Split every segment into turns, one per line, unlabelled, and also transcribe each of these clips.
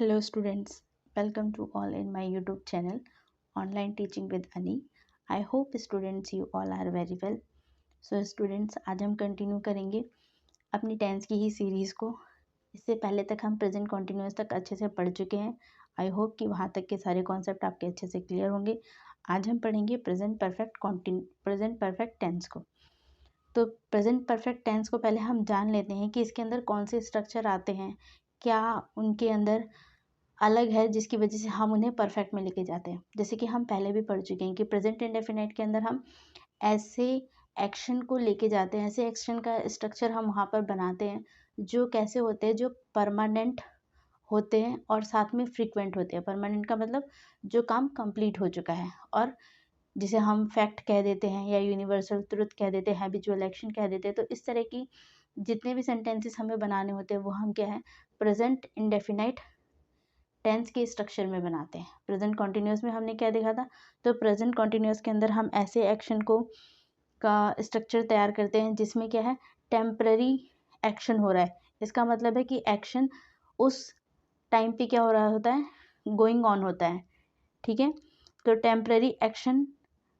Hello students, welcome to all in my YouTube channel Online Teaching with Ani. I hope students you all are very well. So students, आज हम continue करेंगे अपनी tense की ही series को। इससे पहले तक हम प्रेजेंट कॉन्टिन्यूस तक अच्छे से पढ़ चुके हैं। आई होप कि वहाँ तक के सारे कॉन्सेप्ट आपके अच्छे से क्लियर होंगे। आज हम पढ़ेंगे प्रेजेंट परफेक्ट टेंस को। तो प्रेजेंट परफेक्ट टेंस को पहले हम जान लेते हैं कि इसके अंदर कौन से स्ट्रक्चर आते हैं, क्या उनके अंदर अलग है जिसकी वजह से हम उन्हें परफेक्ट में लेके जाते हैं। जैसे कि हम पहले भी पढ़ चुके हैं कि प्रेजेंट इंडेफिनाइट के अंदर हम ऐसे एक्शन को लेके जाते हैं, ऐसे एक्शन का स्ट्रक्चर हम वहाँ पर बनाते हैं जो कैसे होते हैं, जो परमानेंट होते हैं और साथ में फ्रीक्वेंट होते हैं। परमानेंट का मतलब जो काम कंप्लीट हो चुका है, और जिसे हम फैक्ट कह देते हैं या यूनिवर्सल ट्रुथ कह देते हैं, हैबिचुअल एक्शन कह देते हैं। तो इस तरह की जितने भी सेंटेंसेस हमें बनाने होते हैं वो हम क्या है, प्रेजेंट इंडेफिनाइट टेंस के स्ट्रक्चर में बनाते हैं। प्रेजेंट कॉन्टिन्यूस में हमने क्या देखा था, तो प्रेजेंट कॉन्टिन्यूस के अंदर हम ऐसे एक्शन को का स्ट्रक्चर तैयार करते हैं जिसमें क्या है, टेम्पररी एक्शन हो रहा है। इसका मतलब है कि एक्शन उस टाइम पे क्या हो रहा होता है, गोइंग ऑन होता है। ठीक है, तो टेम्पररी एक्शन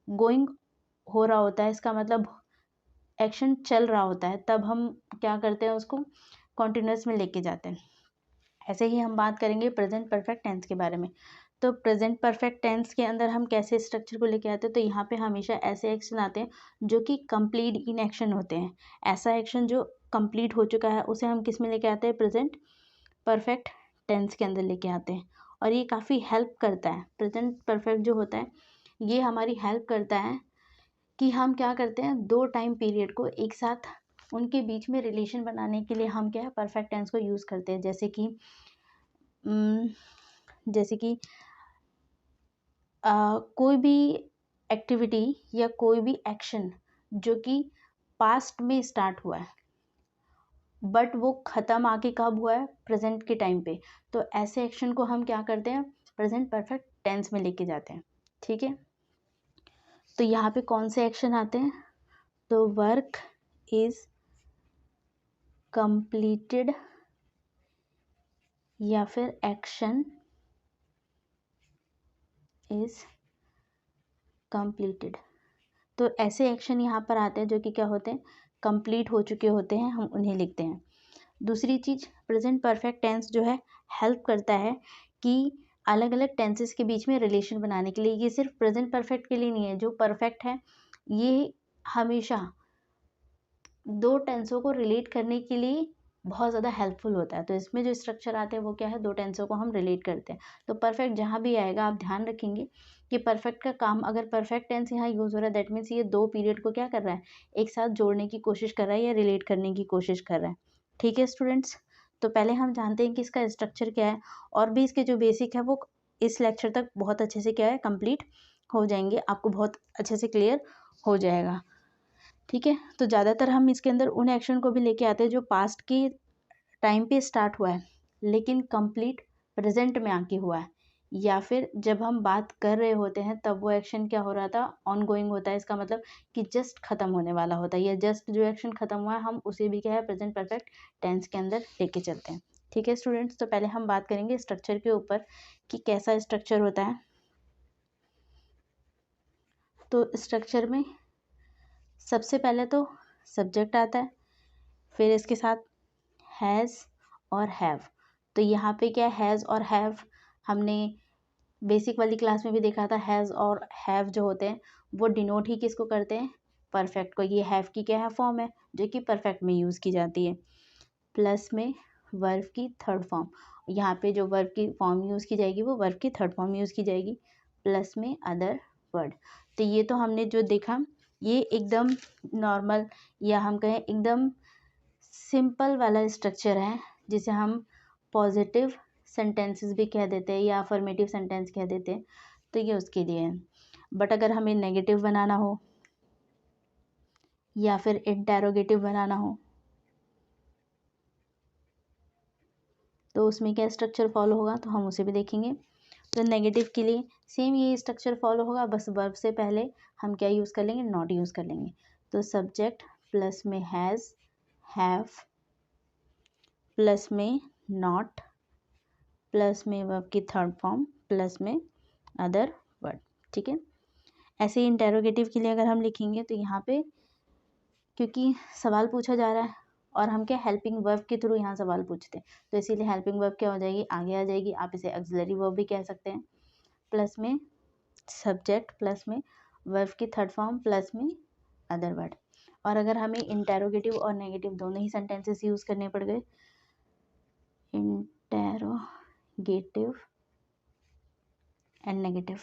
गोइंग हो रहा होता है, इसका मतलब एक्शन चल रहा होता है। तब हम क्या करते हैं, उसको कॉन्टिन्यूस में लेके जाते हैं। ऐसे ही हम बात करेंगे प्रेजेंट परफेक्ट टेंस के बारे में। तो प्रेजेंट परफेक्ट टेंस के अंदर हम कैसे स्ट्रक्चर को लेके आते हैं, तो यहाँ पे हमेशा ऐसे एक्शन आते हैं जो कि कंप्लीट इन एक्शन होते हैं। ऐसा एक्शन जो कंप्लीट हो चुका है उसे हम किस में लेके आते हैं, प्रेजेंट परफेक्ट टेंस के अंदर लेके आते हैं। और ये काफ़ी हेल्प करता है, प्रेजेंट परफेक्ट जो होता है ये हमारी हेल्प करता है कि हम क्या करते हैं, दो टाइम पीरियड को एक साथ उनके बीच में रिलेशन बनाने के लिए हम क्या है, परफेक्ट टेंस को यूज़ करते हैं। जैसे कि कोई भी एक्टिविटी या कोई भी एक्शन जो कि पास्ट में स्टार्ट हुआ है बट वो ख़त्म आके कब हुआ है, प्रेजेंट के टाइम पे। तो ऐसे एक्शन को हम क्या करते हैं, प्रेजेंट परफेक्ट टेंस में लेके जाते हैं। ठीक है, तो यहाँ पे कौन से एक्शन आते हैं, तो वर्क इज कंप्लीटेड या फिर एक्शन इज कंप्लीटेड। तो ऐसे एक्शन यहाँ पर आते हैं जो कि क्या होते हैं, कंप्लीट हो चुके होते हैं, हम उन्हें लिखते हैं। दूसरी चीज़, प्रेजेंट परफेक्ट टेंस जो है हेल्प करता है कि अलग अलग टेंसेस के बीच में रिलेशन बनाने के लिए। ये सिर्फ प्रेजेंट परफेक्ट के लिए नहीं है, जो परफेक्ट है ये हमेशा दो टेंसों को रिलेट करने के लिए बहुत ज़्यादा हेल्पफुल होता है। तो इसमें जो स्ट्रक्चर आते हैं वो क्या है, दो टेंसों को हम रिलेट करते हैं। तो परफेक्ट जहाँ भी आएगा आप ध्यान रखेंगे कि परफेक्ट का काम, अगर परफेक्ट टेंस यहाँ यूज़ हो रहा है दैट मीन्स ये दो पीरियड को क्या कर रहा है, एक साथ जोड़ने की कोशिश कर रहा है या रिलेट करने की कोशिश कर रहा है। ठीक है स्टूडेंट्स, तो पहले हम जानते हैं कि इसका स्ट्रक्चर क्या है, और भी इसके जो बेसिक है वो इस लेक्चर तक बहुत अच्छे से क्या है, कंप्लीट हो जाएंगे, आपको बहुत अच्छे से क्लियर हो जाएगा। ठीक है, तो ज़्यादातर हम इसके अंदर उन एक्शन को भी लेके आते हैं जो पास्ट के टाइम पे स्टार्ट हुआ है लेकिन कंप्लीट प्रेजेंट में आके हुआ है, या फिर जब हम बात कर रहे होते हैं तब वो एक्शन क्या हो रहा था, ऑन गोइंग होता है। इसका मतलब कि जस्ट खत्म होने वाला होता है, या जस्ट जो एक्शन खत्म हुआ है हम उसे भी क्या है, प्रेजेंट परफेक्ट टेंस के अंदर लेके चलते हैं। ठीक है स्टूडेंट्स, तो पहले हम बात करेंगे स्ट्रक्चर के ऊपर कि कैसा स्ट्रक्चर होता है। तो स्ट्रक्चर में सबसे पहले तो सब्जेक्ट आता है, फिर इसके साथ हैज़ और हैव। तो यहाँ पे क्या हैज़ और हैव हमने बेसिक वाली क्लास में भी देखा था। हैज़ और हैव जो होते हैं वो डिनोट ही किसको करते हैं, परफेक्ट को। ये हैव की क्या है, फॉर्म है जो कि परफेक्ट में यूज़ की जाती है। प्लस में वर्ब की थर्ड फॉर्म, यहाँ पे जो वर्ब की फॉर्म यूज़ की जाएगी वो वर्ब की थर्ड फॉर्म यूज़ की जाएगी। प्लस में अदर वर्ड। तो ये तो हमने जो देखा ये एकदम नॉर्मल या हम कहें एकदम सिंपल वाला स्ट्रक्चर है, जिसे हम पॉजिटिव सेंटेंसेस भी कह देते हैं या अफर्मेटिव सेंटेंस कह देते हैं। तो ये उसके लिए है। बट अगर हमें नेगेटिव बनाना हो या फिर इंटेरोगेटिव बनाना हो तो उसमें क्या स्ट्रक्चर फॉलो होगा, तो हम उसे भी देखेंगे। तो नेगेटिव के लिए सेम ये स्ट्रक्चर फॉलो होगा, बस वर्ब से पहले हम क्या यूज़ कर लेंगे, नॉट यूज़ कर लेंगे। तो सब्जेक्ट प्लस में हैज़, हैव प्लस में नॉट प्लस में वर्ब की थर्ड फॉर्म प्लस में अदर वर्ड। ठीक है, ऐसे ही इंटेरोगेटिव के लिए अगर हम लिखेंगे तो यहाँ पे क्योंकि सवाल पूछा जा रहा है और हम क्या हेल्पिंग वर्ब के थ्रू यहाँ सवाल पूछते हैं, तो इसीलिए हेल्पिंग वर्ब क्या हो जाएगी, आगे आ जाएगी। आप इसे ऑक्सिलरी वर्ब भी कह सकते हैं। प्लस में सब्जेक्ट प्लस में वर्ब की थर्ड फॉर्म प्लस में अदर वर्ड। और अगर हमें इंटेरोगेटिव और नेगेटिव दोनों ही सेंटेंसेस यूज़ करने पड़ गए, इंटेरोगेटिव एंड नेगेटिव,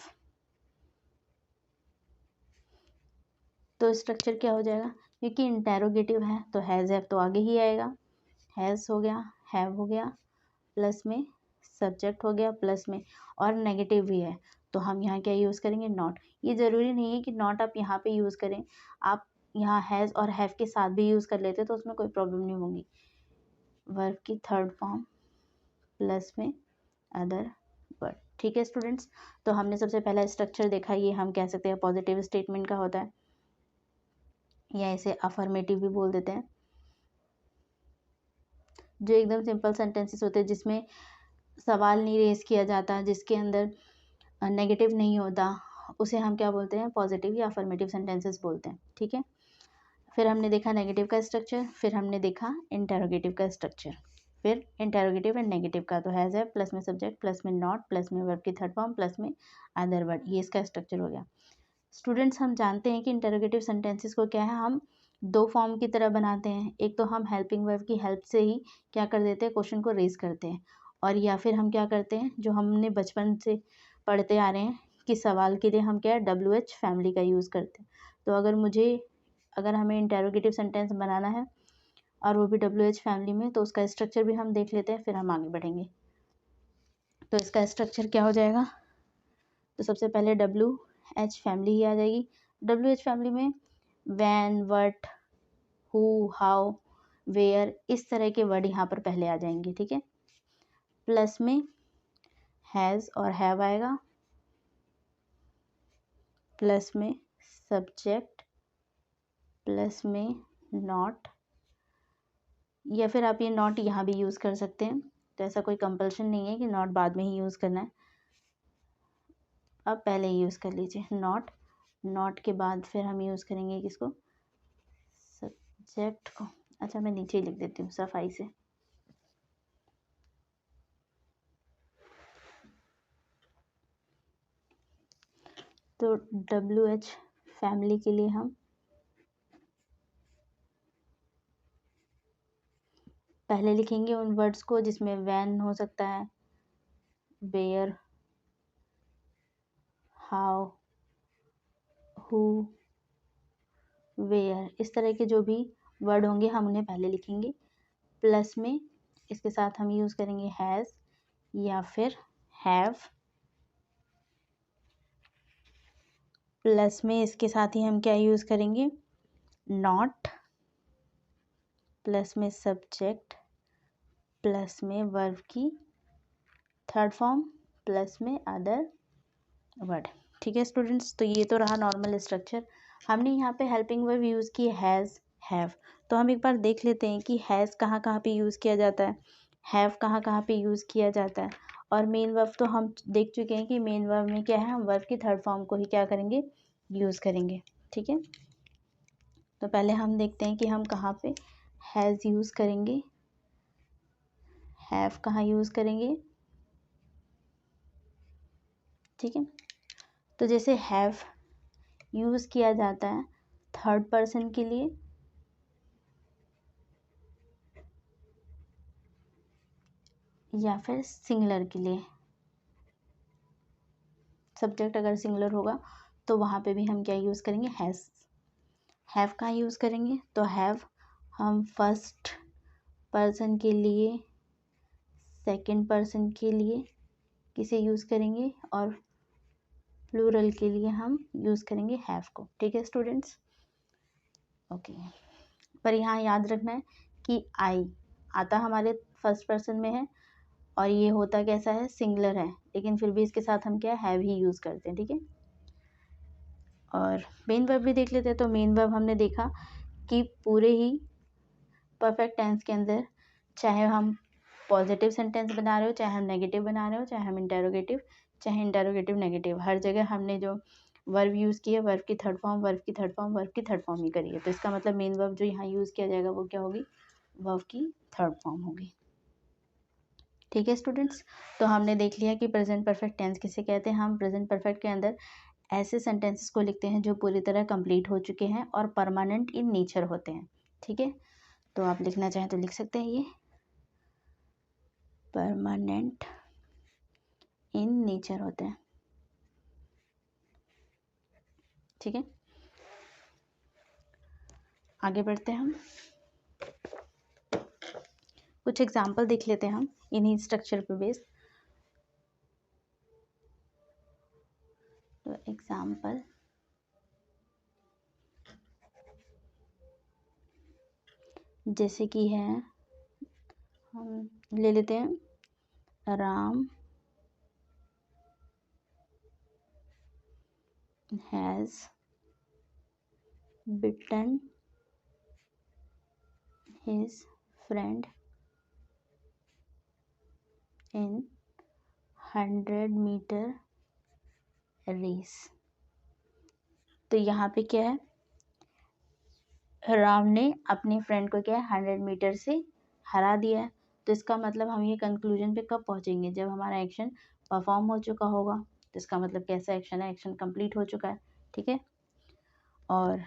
तो स्ट्रक्चर क्या हो जाएगा, क्योंकि इंटेरोगेटिव है तो हैज़ हैव तो आगे ही आएगा, हैज़ हो गया, हैव हो गया, प्लस में सब्जेक्ट हो गया, प्लस में और नेगेटिव भी है तो हम यहाँ क्या यूज़ करेंगे, नॉट। ये ज़रूरी नहीं है कि नॉट आप यहाँ पे यूज़ करें, आप यहाँ हैज़ और हैव के साथ भी यूज़ कर लेते तो उसमें कोई प्रॉब्लम नहीं होगी। वर्ब की थर्ड फॉर्म प्लस में अदर वर्ड। ठीक है स्टूडेंट्स, तो हमने सबसे पहला स्ट्रक्चर देखा, ये हम कह सकते हैं पॉजिटिव स्टेटमेंट का होता है या इसे अफर्मेटिव भी बोल देते हैं, जो एकदम सिंपल सेंटेंसेस होते हैं जिसमें सवाल नहीं रेज किया जाता, जिसके अंदर नेगेटिव नहीं होता, उसे हम क्या बोलते हैं, पॉजिटिव या अफर्मेटिव सेंटेंसेस बोलते हैं। ठीक है, फिर हमने देखा नेगेटिव का स्ट्रक्चर, फिर हमने देखा इंटेरोगेटिव का स्ट्रक्चर, फिर इंटेरोगेटिव एंड नेगेटिव का तो हैज़ है प्लस में सब्जेक्ट प्लस में नॉट प्लस में वर्ब की थर्ड फॉर्म प्लस में अदर वर्ड, ये इसका स्ट्रक्चर हो गया। स्टूडेंट्स हम जानते हैं कि इंटेरोगेटिव सेंटेंसेस को क्या है, हम दो फॉर्म की तरह बनाते हैं। एक तो हम हेल्पिंग वर्ब की हेल्प से ही क्या कर देते हैं, क्वेश्चन को रेज करते हैं, और या फिर हम क्या करते हैं, जो हमने बचपन से पढ़ते आ रहे हैं कि सवाल के लिए हम क्या WH फैमिली का यूज़ करते हैं। तो अगर हमें इंटेरोगेटिव सेंटेंस बनाना है और वो भी WH फैमिली में, तो उसका स्ट्रक्चर भी हम देख लेते हैं, फिर हम आगे बढ़ेंगे। तो इसका स्ट्रक्चर क्या हो जाएगा, तो सबसे पहले WH फैमिली ही आ जाएगी। WH फैमिली में when, what, who, how, where, इस तरह के वर्ड यहाँ पर पहले आ जाएंगे। ठीक है, प्लस में हैज़ और हैव आएगा, प्लस में सब्जेक्ट प्लस में नॉट, या फिर आप ये नॉट यहाँ भी यूज़ कर सकते हैं, तो ऐसा कोई कंपल्शन नहीं है कि नॉट बाद में ही यूज़ करना है, आप पहले ही यूज़ कर लीजिए नॉट। नॉट के बाद फिर हम यूज़ करेंगे किसको, सब्जेक्ट को। अच्छा मैं नीचे ही लिख देती हूँ सफाई से। तो WH फैमिली के लिए हम पहले लिखेंगे उन वर्ड्स को जिसमें वैन हो सकता है, वेयर, हाउ, हु, वेयर, इस तरह के जो भी वर्ड होंगे हम उन्हें पहले लिखेंगे। प्लस में इसके साथ हम यूज़ करेंगे हैज़ या फिर हैव, प्लस में इसके साथ ही हम क्या यूज़ करेंगे, नॉट, प्लस में सब्जेक्ट प्लस में वर्ब की थर्ड फॉर्म प्लस में अदर वर्ड। ठीक है स्टूडेंट्स, तो ये तो रहा नॉर्मल स्ट्रक्चर। हमने यहाँ पे हेल्पिंग वर्ब यूज़ की हैज़, हैव, तो हम एक बार देख लेते हैं कि हैज़ कहाँ कहाँ पे यूज़ किया जाता है, हैव कहाँ कहाँ पे यूज़ किया जाता है, और मेन वर्ब तो हम देख चुके हैं कि मेन वर्ब में क्या है, हम वर्ब की थर्ड फॉर्म को ही क्या करेंगे, यूज़ करेंगे। ठीक है, तो पहले हम देखते हैं कि हम कहाँ पे हैज़ यूज़ करेंगे, हैव कहाँ यूज़ करेंगे। ठीक है, तो जैसे हैव यूज़ किया जाता है थर्ड पर्सन के लिए, या फिर सिंगुलर के लिए। सब्जेक्ट अगर सिंगुलर होगा तो वहाँ पे भी हम क्या यूज़ करेंगे, हैज़। हैव कहाँ यूज़ करेंगे, तो हैव हम फर्स्ट पर्सन के लिए, सेकंड पर्सन के लिए किसे यूज़ करेंगे, और प्लूरल के लिए हम यूज़ करेंगे हैव को। ठीक है स्टूडेंट्स, ओके। पर यहाँ याद रखना है कि आई आता हमारे फर्स्ट पर्सन में है और ये होता कैसा है, सिंगुलर है, लेकिन फिर भी इसके साथ हम क्या हैव ही यूज़ करते हैं। ठीक है, और मेन वर्ब भी देख लेते हैं। तो मेन वर्ब हमने देखा कि पूरे ही परफेक्ट टेंस के अंदर चाहे हम पॉजिटिव सेंटेंस बना रहे हो, चाहे हम नेगेटिव बना रहे हो, चाहे हम इंटेरोगेटिव, चाहे इंटेरोगेटिव नेगेटिव, हर जगह हमने जो वर्ब यूज़ किया वर्ब की थर्ड फॉर्म, वर्ब की थर्ड फॉर्म, वर्ब की थर्ड फॉर्म ही करी है। तो इसका मतलब मेन वर्ब जो यहाँ यूज़ किया जाएगा वो क्या होगी, वर्ब की थर्ड फॉर्म होगी। ठीक है स्टूडेंट्स, तो हमने देख लिया कि प्रेजेंट परफेक्ट टेंस किसे कहते हैं। हम प्रेजेंट परफेक्ट के अंदर ऐसे सेंटेंसेस को लिखते हैं जो पूरी तरह कंप्लीट हो चुके हैं और परमानेंट इन नेचर होते हैं। ठीक है, तो आप लिखना चाहें तो लिख सकते हैं, ये परमानेंट इन नेचर होते हैं। ठीक है, आगे बढ़ते हैं हम, कुछ एग्जाम्पल देख लेते हैं हम इन्हीं स्ट्रक्चर पे बेस। तो एग्जाम्पल जैसे कि है, हम ले लेते हैं Ram has beaten his friend in 100 metre race. तो यहाँ पे क्या है, राम ने अपने फ्रेंड को क्या है 100 मीटर से हरा दिया है। तो इसका मतलब हम ये कंक्लूजन पे कब पहुँचेंगे, जब हमारा एक्शन परफॉर्म हो चुका होगा। तो इसका मतलब कैसा एक्शन है, एक्शन कंप्लीट हो चुका है। ठीक है, और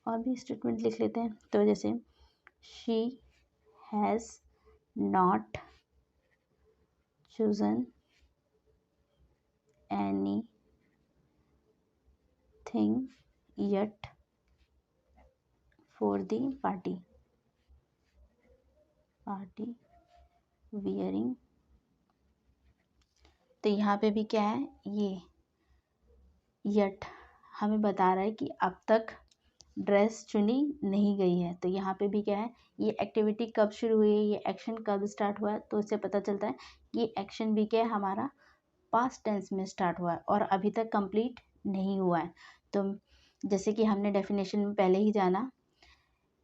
भी स्टेटमेंट लिख लेते हैं। तो जैसे she has not chosen anything yet for the party wearing। तो यहाँ पे भी क्या है, ये yet हमें बता रहा है कि अब तक ड्रेस चुनी नहीं गई है। तो यहाँ पे भी क्या है, ये एक्टिविटी कब शुरू हुई है, ये एक्शन कब स्टार्ट हुआ है। तो इससे पता चलता है कि एक्शन भी क्या है, हमारा पास्ट टेंस में स्टार्ट हुआ है और अभी तक कंप्लीट नहीं हुआ है। तो जैसे कि हमने डेफिनेशन में पहले ही जाना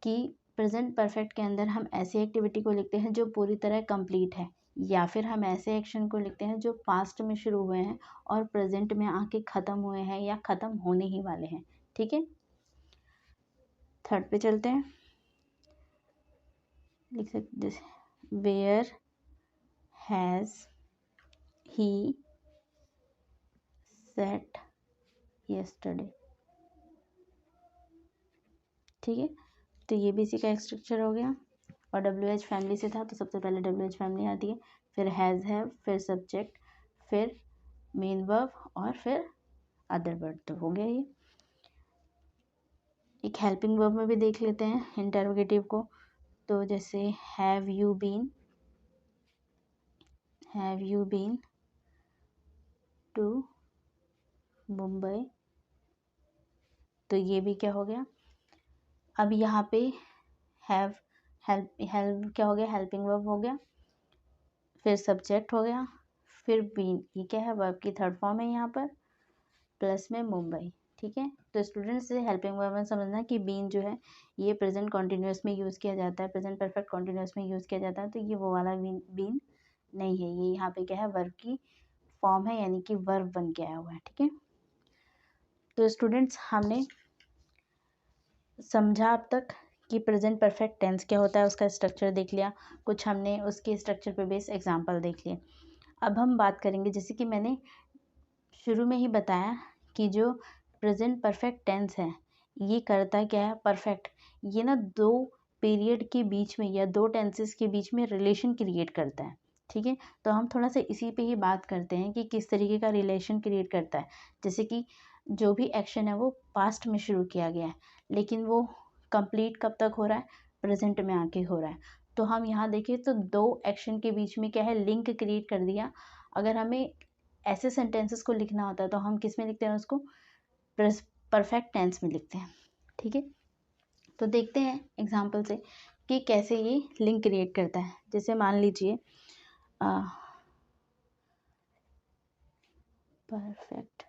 कि प्रेजेंट परफेक्ट के अंदर हम ऐसी एक्टिविटी को लिखते हैं जो पूरी तरह कंप्लीट है, या फिर हम ऐसे एक्शन को लिखते हैं जो पास्ट में शुरू हुए हैं और प्रेजेंट में आके ख़त्म हुए हैं या ख़त्म होने ही वाले हैं। ठीक है, थर्ड पे चलते हैं, लिख सकते जैसे where has he set yesterday. ठीक है, तो ये भी इसी का एक स्ट्रक्चर हो गया। और WH फैमिली से था तो सबसे पहले WH फैमिली आती है, फिर हैज़ हैव, फिर सब्जेक्ट, फिर मेन वर्ब और फिर अदर वर्ड। तो हो गया ये। एक हेल्पिंग वर्ब में भी देख लेते हैं इंटरोगेटिव को। तो जैसे have you been to Mumbai. तो ये भी क्या हो गया, अब यहाँ पे हैव हेल्प क्या हो गया, हेल्पिंग वर्ब हो गया, फिर सब्जेक्ट हो गया, फिर बीन, ये क्या है, वर्ब की थर्ड फॉर्म है यहाँ पर, प्लस में मुंबई। ठीक है, तो स्टूडेंट्स से हेल्पिंग वर्ब में समझना कि बीन जो है ये प्रेजेंट कॉन्टिन्यूस में यूज़ किया जाता है, प्रेजेंट परफेक्ट कॉन्टिन्यूस में यूज़ किया जाता है। तो ये वो वाला बीन नहीं है, ये यहाँ पे क्या है, वर्ब की फॉर्म है, यानी कि वर्ब बन के आया हुआ है। ठीक है, तो स्टूडेंट्स हमने समझा अब तक कि प्रेजेंट परफेक्ट टेंस क्या होता है, उसका स्ट्रक्चर देख लिया, कुछ हमने उसके स्ट्रक्चर पे बेस एग्जांपल देख लिए। अब हम बात करेंगे, जैसे कि मैंने शुरू में ही बताया कि जो प्रेजेंट परफेक्ट टेंस है ये करता क्या है, परफेक्ट ये ना दो पीरियड के बीच में या दो टेंसेस के बीच में रिलेशन क्रिएट करता है। ठीक है, तो हम थोड़ा सा इसी पे ही बात करते हैं कि किस तरीके का रिलेशन क्रिएट करता है। जैसे कि जो भी एक्शन है वो पास्ट में शुरू किया गया है, लेकिन वो कंप्लीट कब तक हो रहा है, प्रेजेंट में आके हो रहा है। तो हम यहाँ देखें तो दो एक्शन के बीच में क्या है, लिंक क्रिएट कर दिया। अगर हमें ऐसे सेंटेंसेस को लिखना होता है तो हम किस में लिखते हैं, उसको परफेक्ट टेंस में लिखते हैं। ठीक है, तो देखते हैं एग्जांपल से कि कैसे ये लिंक क्रिएट करता है। जैसे मान लीजिए परफेक्ट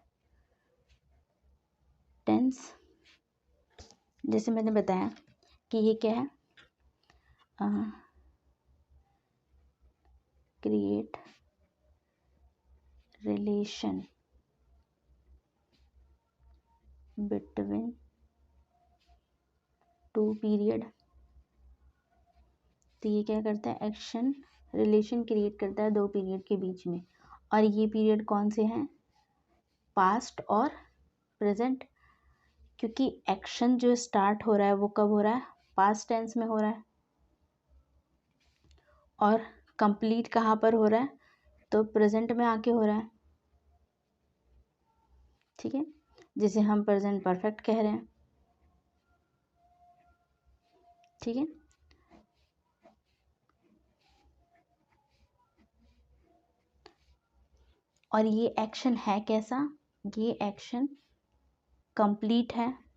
टेंस, जैसे मैंने बताया कि ये क्या है, create relation between two period. तो ये क्या करता है, एक्शन रिलेशन क्रिएट करता है दो पीरियड के बीच में। और ये पीरियड कौन से हैं, पास्ट और प्रेजेंट, क्योंकि एक्शन जो स्टार्ट हो रहा है वो कब हो रहा है, पास्ट टेंस में हो रहा है, और कंप्लीट कहाँ पर हो रहा है, तो प्रेजेंट में आके हो रहा है। ठीक है, जिसे हम प्रेजेंट परफेक्ट कह रहे हैं। ठीक है, और ये एक्शन है कैसा, ये एक्शन कंप्लीट है,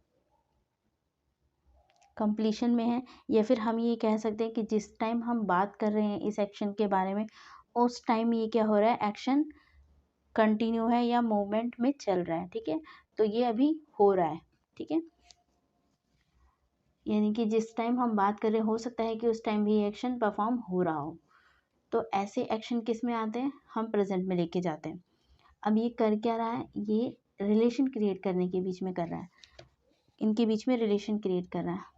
कंप्लीशन में है, या फिर हम ये कह सकते हैं कि जिस टाइम हम बात कर रहे हैं इस एक्शन के बारे में, उस टाइम ये क्या हो रहा है, एक्शन कंटिन्यू है या मूवमेंट में चल रहा है। ठीक है, तो ये अभी हो रहा है। ठीक है, यानी कि जिस टाइम हम बात कर रहे हैं हो सकता है कि उस टाइम भी एक्शन परफॉर्म हो रहा हो। तो ऐसे एक्शन किस में आते हैं, हम प्रेजेंट में लेके जाते हैं। अब ये कर क्या रहा है, ये रिलेशन क्रिएट करने के बीच में कर रहा है, इनके बीच में रिलेशन क्रिएट कर रहा है।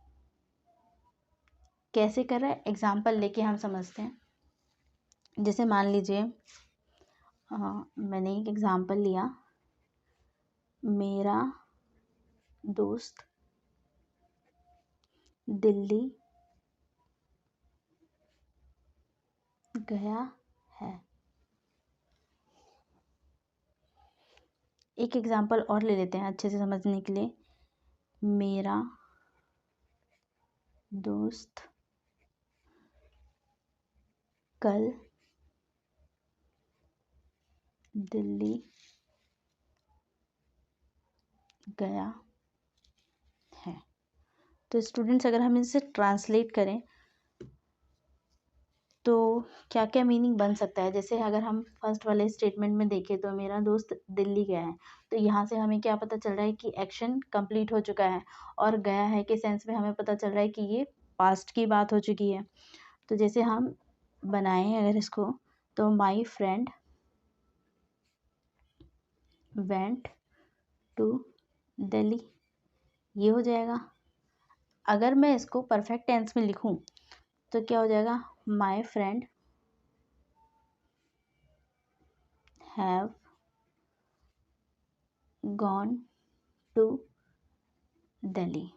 कैसे कर रहा है, एग्जाम्पल लेके हम समझते हैं। जैसे मान लीजिए मैंने एक एग्जाम्पल लिया, मेरा दोस्त दिल्ली गया है। एक एग्जाम्पल और ले लेते हैं अच्छे से समझने के लिए। मेरा दोस्त कल दिल्ली गया है। तो स्टूडेंट्स, अगर हम इसे ट्रांसलेट करें तो क्या क्या मीनिंग बन सकता है। जैसे अगर हम फर्स्ट वाले स्टेटमेंट में देखें तो मेरा दोस्त दिल्ली गया है, तो यहाँ से हमें क्या पता चल रहा है कि एक्शन कंप्लीट हो चुका है, और गया है के सेंस में हमें पता चल रहा है कि ये पास्ट की बात हो चुकी है। तो जैसे हम बनाएं अगर इसको, तो my friend went to Delhi, ये हो जाएगा। अगर मैं इसको परफेक्ट टेंस में लिखूं तो क्या हो जाएगा, my friend have gone to Delhi.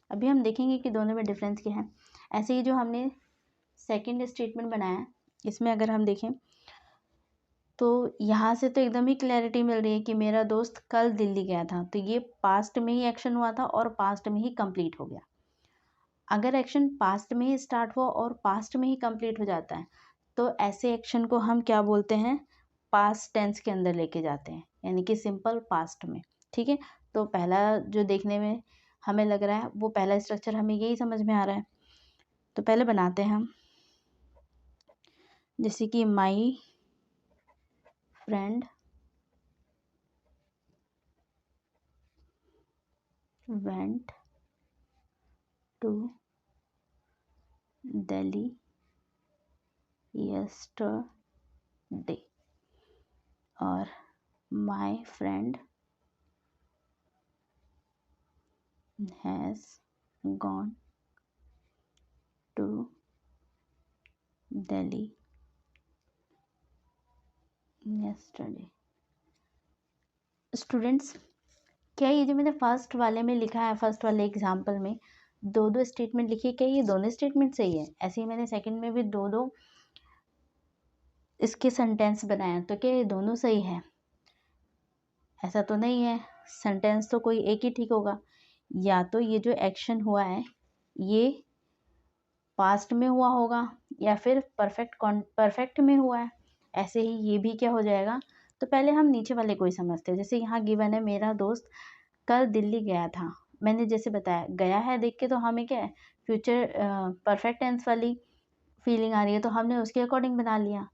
अभी हम देखेंगे कि दोनों में डिफरेंस क्या है। ऐसे ही जो हमने सेकंड स्टेटमेंट बनाया, इसमें अगर हम देखें तो यहाँ से तो एकदम ही क्लैरिटी मिल रही है कि मेरा दोस्त कल दिल्ली गया था, तो ये पास्ट में ही एक्शन हुआ था और पास्ट में ही कंप्लीट हो गया। अगर एक्शन पास्ट में ही स्टार्ट हुआ और पास्ट में ही कंप्लीट हो जाता है, तो ऐसे एक्शन को हम क्या बोलते हैं, पास्ट टेंस के अंदर लेके जाते हैं, यानी कि सिंपल पास्ट में। ठीक है, तो पहला जो देखने में हमें लग रहा है वो पहला स्ट्रक्चर हमें यही समझ में आ रहा है। तो पहले बनाते हैं हम, जैसे कि my friend went to Delhi yesterday, और my friend has gone to Delhi yesterday। Students, क्या ये जो मैंने फर्स्ट वाले में लिखा है, फर्स्ट वाले एग्जाम्पल में दो दो स्टेटमेंट लिखी है, क्या ये दोनों स्टेटमेंट सही है? ऐसे ही मैंने सेकंड में भी दो दो इसके सेंटेंस बनाए, तो क्या ये दोनों सही है? ऐसा तो नहीं है, सेंटेंस तो कोई एक ही ठीक होगा। या तो ये जो एक्शन हुआ है ये पास्ट में हुआ होगा, या फिर परफेक्ट में हुआ है। ऐसे ही ये भी क्या हो जाएगा। तो पहले हम नीचे वाले को ही समझते हैं। जैसे यहाँ गिवन है, मेरा दोस्त कल दिल्ली गया था। मैंने जैसे बताया, गया है देख के तो हमें क्या है, फ्यूचर परफेक्ट टेंस वाली फीलिंग आ रही है, तो हमने उसके अकॉर्डिंग बना लिया।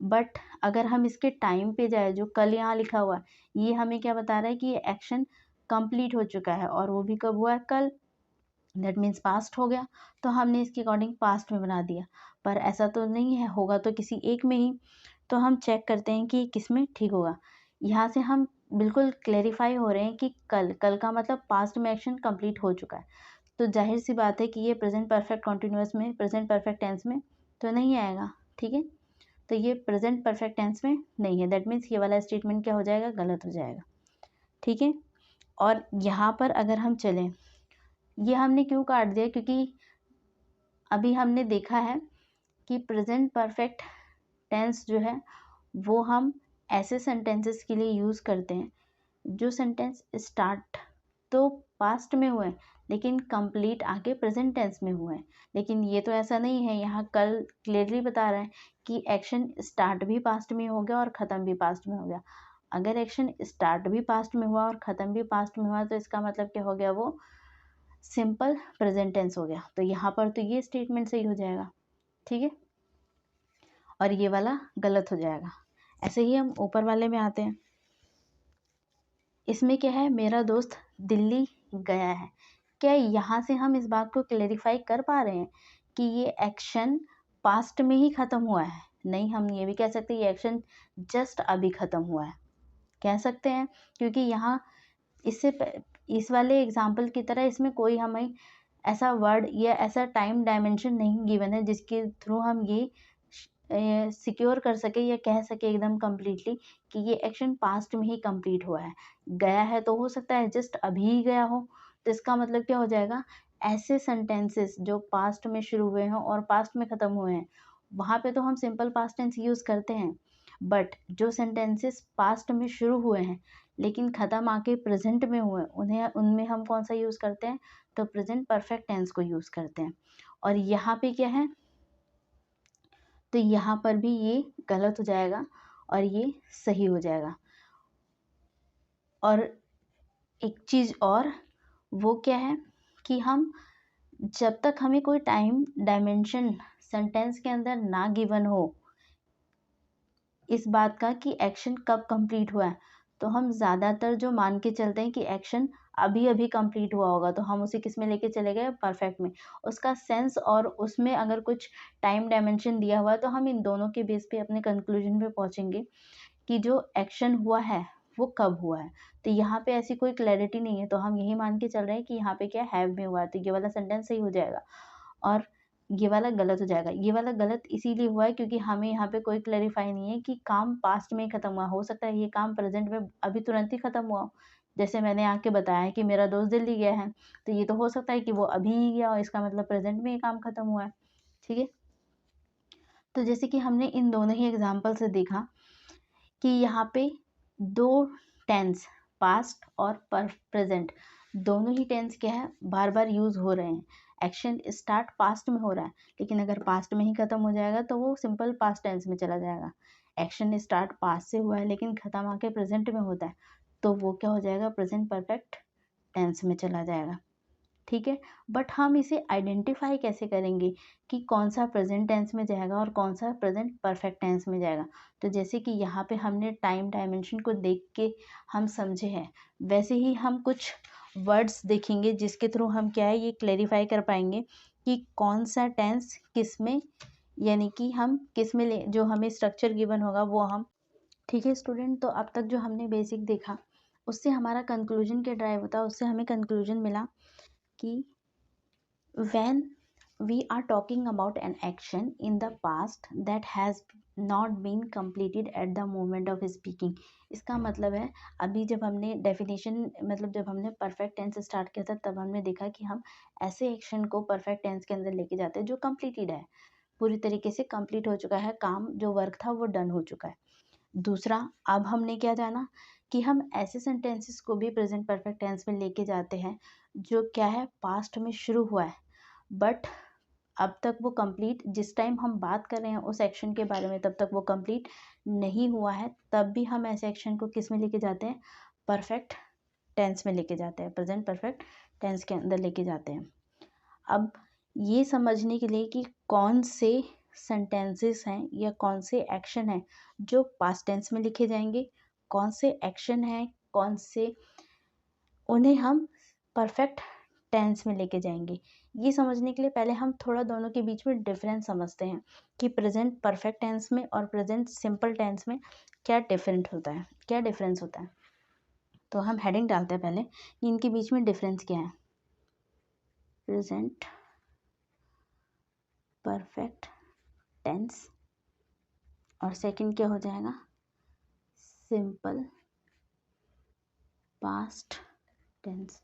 बट अगर हम इसके टाइम पे जाए, जो कल यहाँ लिखा हुआ है, ये हमें क्या बता रहा है कि ये एक्शन कंप्लीट हो चुका है, और वो भी कब हुआ है, कल। दैट मीन्स पास्ट हो गया, तो हमने इसके अकॉर्डिंग पास्ट में बना दिया। पर ऐसा तो नहीं है, होगा तो किसी एक में ही। तो हम चेक करते हैं कि किस में ठीक होगा। यहाँ से हम बिल्कुल क्लेरिफाई हो रहे हैं कि कल का मतलब पास्ट में एक्शन कंप्लीट हो चुका है, तो जाहिर सी बात है कि ये प्रेजेंट परफेक्ट कॉन्टिन्यूअस में, प्रेजेंट परफेक्ट टेंस में तो नहीं आएगा। ठीक है, तो ये प्रेजेंट परफेक्ट टेंस में नहीं है, दैट मीन्स ये वाला स्टेटमेंट क्या हो जाएगा, गलत हो जाएगा। ठीक है, और यहाँ पर अगर हम चलें, ये हमने क्यों काट दिया, क्योंकि अभी हमने देखा है कि प्रेजेंट परफेक्ट टेंस जो है वो हम ऐसे सेंटेंसेस के लिए यूज़ करते हैं जो सेंटेंस स्टार्ट तो पास्ट में हुए लेकिन कंप्लीट आगे प्रेजेंट टेंस में हुए हैं। लेकिन ये तो ऐसा नहीं है, यहाँ कल क्लियरली बता रहा है कि एक्शन स्टार्ट भी पास्ट में हो गया और ख़त्म भी पास्ट में हो गया। अगर एक्शन स्टार्ट भी पास्ट में हुआ और ख़त्म भी पास्ट में हुआ तो इसका मतलब क्या हो गया, वो सिंपल प्रेजेंट टेंस हो गया। तो यहाँ पर तो ये स्टेटमेंट सही हो जाएगा। ठीक है, और ये वाला गलत हो जाएगा। ऐसे ही हम ऊपर वाले में आते हैं। इसमें क्या है, मेरा दोस्त दिल्ली गया है। क्या यहाँ से हम इस बात को क्लेरिफाई कर पा रहे हैं कि ये एक्शन पास्ट में ही ख़त्म हुआ है? नहीं, हम ये भी कह सकते हैं ये एक्शन जस्ट अभी ख़त्म हुआ है, कह सकते हैं, क्योंकि यहाँ इस वाले एग्जाम्पल की तरह इसमें कोई हमें ऐसा वर्ड या ऐसा टाइम डायमेंशन नहीं गिवन है जिसके थ्रू हम ये सिक्योर कर सके या कह सके एकदम कम्प्लीटली कि ये एक्शन पास्ट में ही कंप्लीट हुआ है। गया है तो हो सकता है जस्ट अभी ही गया हो, तो इसका मतलब क्या हो जाएगा, ऐसे सेंटेंसेस जो पास्ट में शुरू हुए हैं और पास्ट में ख़त्म हुए हैं वहाँ पे तो हम सिंपल पास्ट टेंस यूज़ करते हैं, बट जो सेंटेंसेस पास्ट में शुरू हुए हैं लेकिन ख़त्म आके प्रेजेंट में हुए उन्हें उनमें हम कौन सा यूज़ करते हैं, तो प्रेजेंट परफेक्ट टेंस को यूज़ करते हैं। और यहाँ पे क्या है, तो यहाँ पर भी ये गलत हो जाएगा और ये सही हो जाएगा। और एक चीज़ और, वो क्या है कि हम जब तक हमें कोई टाइम डायमेंशन सेंटेंस के अंदर ना गिवन हो इस बात का कि एक्शन कब कंप्लीट हुआ है, तो हम ज़्यादातर जो मान के चलते हैं कि एक्शन अभी अभी कंप्लीट हुआ होगा तो हम उसे किस में लेके चले गए, परफेक्ट में। उसका सेंस और उसमें अगर कुछ टाइम डायमेंशन दिया हुआ है तो हम इन दोनों के बेस पे अपने कंक्लूजन पे पहुंचेंगे कि जो एक्शन हुआ है वो कब हुआ है। तो यहाँ पे ऐसी कोई क्लैरिटी नहीं है, तो हम यही मान के चल रहे हैं कि यहाँ पे क्या हैव में हुआ है, तो ये वाला सेंटेंस सही हो जाएगा और ये वाला गलत हो जाएगा। ये वाला गलत इसीलिए हुआ है क्योंकि हमें यहाँ पे कोई क्लैरिफाई नहीं है कि काम पास्ट में ही ख़त्म हुआ, हो सकता है ये काम प्रेजेंट में अभी तुरंत ही ख़त्म हुआ हो। जैसे मैंने आके बताया कि मेरा दोस्त दिल्ली गया है, तो ये तो हो सकता है कि वो अभी ही गया और इसका मतलब प्रेजेंट में ही काम ख़त्म हुआ है। ठीक है, तो जैसे कि हमने इन दोनों ही एग्जाम्पल से देखा कि यहाँ पे दो टेंस पास्ट और प्रेजेंट दोनों ही टेंस क्या है, बार बार यूज़ हो रहे हैं। एक्शन स्टार्ट पास्ट में हो रहा है लेकिन अगर पास्ट में ही ख़त्म हो जाएगा तो वो सिंपल पास्ट टेंस में चला जाएगा। एक्शन स्टार्ट पास्ट से हुआ है लेकिन ख़त्म आके प्रेजेंट में होता है तो वो क्या हो जाएगा, प्रेजेंट परफेक्ट टेंस में चला जाएगा। ठीक है, बट हम इसे आइडेंटिफाई कैसे करेंगे कि कौन सा प्रेजेंट टेंस में जाएगा और कौन सा प्रेजेंट परफेक्ट टेंस में जाएगा। तो जैसे कि यहाँ पे हमने टाइम डायमेंशन को देख के हम समझे हैं, वैसे ही हम कुछ वर्ड्स देखेंगे जिसके थ्रू हम क्या है ये क्लेरिफाई कर पाएंगे कि कौन सा टेंस किस में, यानी कि हम किस में ले, जो हमें स्ट्रक्चर गिवन होगा वो हम। ठीक है स्टूडेंट, तो अब तक जो हमने बेसिक देखा उससे हमारा कंक्लूजन क्या ड्राइव होता है, उससे हमें कंक्लूजन मिला कि when we are talking about an action in the past that has not been completed at the moment of speaking, इसका मतलब है अभी जब हमने डेफिनेशन मतलब जब हमने परफेक्ट टेंस स्टार्ट किया था तब हमने देखा कि हम ऐसे एक्शन को परफेक्ट टेंस के अंदर लेके जाते हैं जो कंप्लीटेड है, पूरी तरीके से कंप्लीट हो चुका है काम, जो वर्क था वो डन हो चुका है। दूसरा, अब हमने क्या जाना कि हम ऐसे सेंटेंसेस को भी प्रेजेंट परफेक्ट टेंस में लेके जाते हैं जो क्या है, पास्ट में शुरू हुआ है बट अब तक वो कंप्लीट, जिस टाइम हम बात कर रहे हैं उस एक्शन के बारे में तब तक वो कंप्लीट नहीं हुआ है, तब भी हम ऐसे एक्शन को किस में लेके जाते हैं, परफेक्ट टेंस में लेके जाते हैं, प्रेजेंट परफेक्ट टेंस के अंदर लेके जाते हैं। अब ये समझने के लिए कि कौन से सेंटेंसेस हैं या कौन से एक्शन हैं जो पास्ट टेंस में लिखे जाएंगे, कौन से एक्शन हैं, कौन से उन्हें हम परफेक्ट टेंस में लेके जाएंगे, ये समझने के लिए पहले हम थोड़ा दोनों के बीच में डिफरेंस समझते हैं कि प्रेजेंट परफेक्ट टेंस में और प्रेजेंट सिंपल टेंस में क्या डिफरेंस होता है। तो हम हेडिंग डालते हैं पहले कि इनके बीच में डिफरेंस क्या है। प्रेजेंट परफेक्ट टेंस और सेकंड क्या हो जाएगा, सिंपल पास्ट टेंस।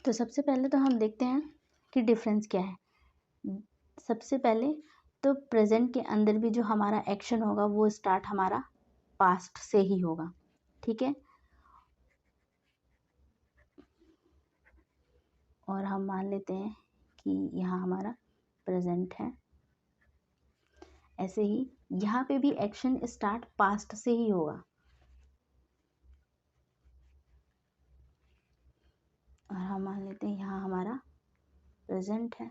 तो सबसे पहले तो हम देखते हैं कि डिफरेंस क्या है। सबसे पहले तो प्रेजेंट के अंदर भी जो हमारा एक्शन होगा वो स्टार्ट हमारा पास्ट से ही होगा, ठीक है। और हम मान लेते हैं कि यहाँ हमारा प्रेजेंट है। ऐसे ही यहाँ पे भी एक्शन स्टार्ट पास्ट से ही होगा। और हम मान लेते हैं यहाँ हमारा प्रेजेंट है।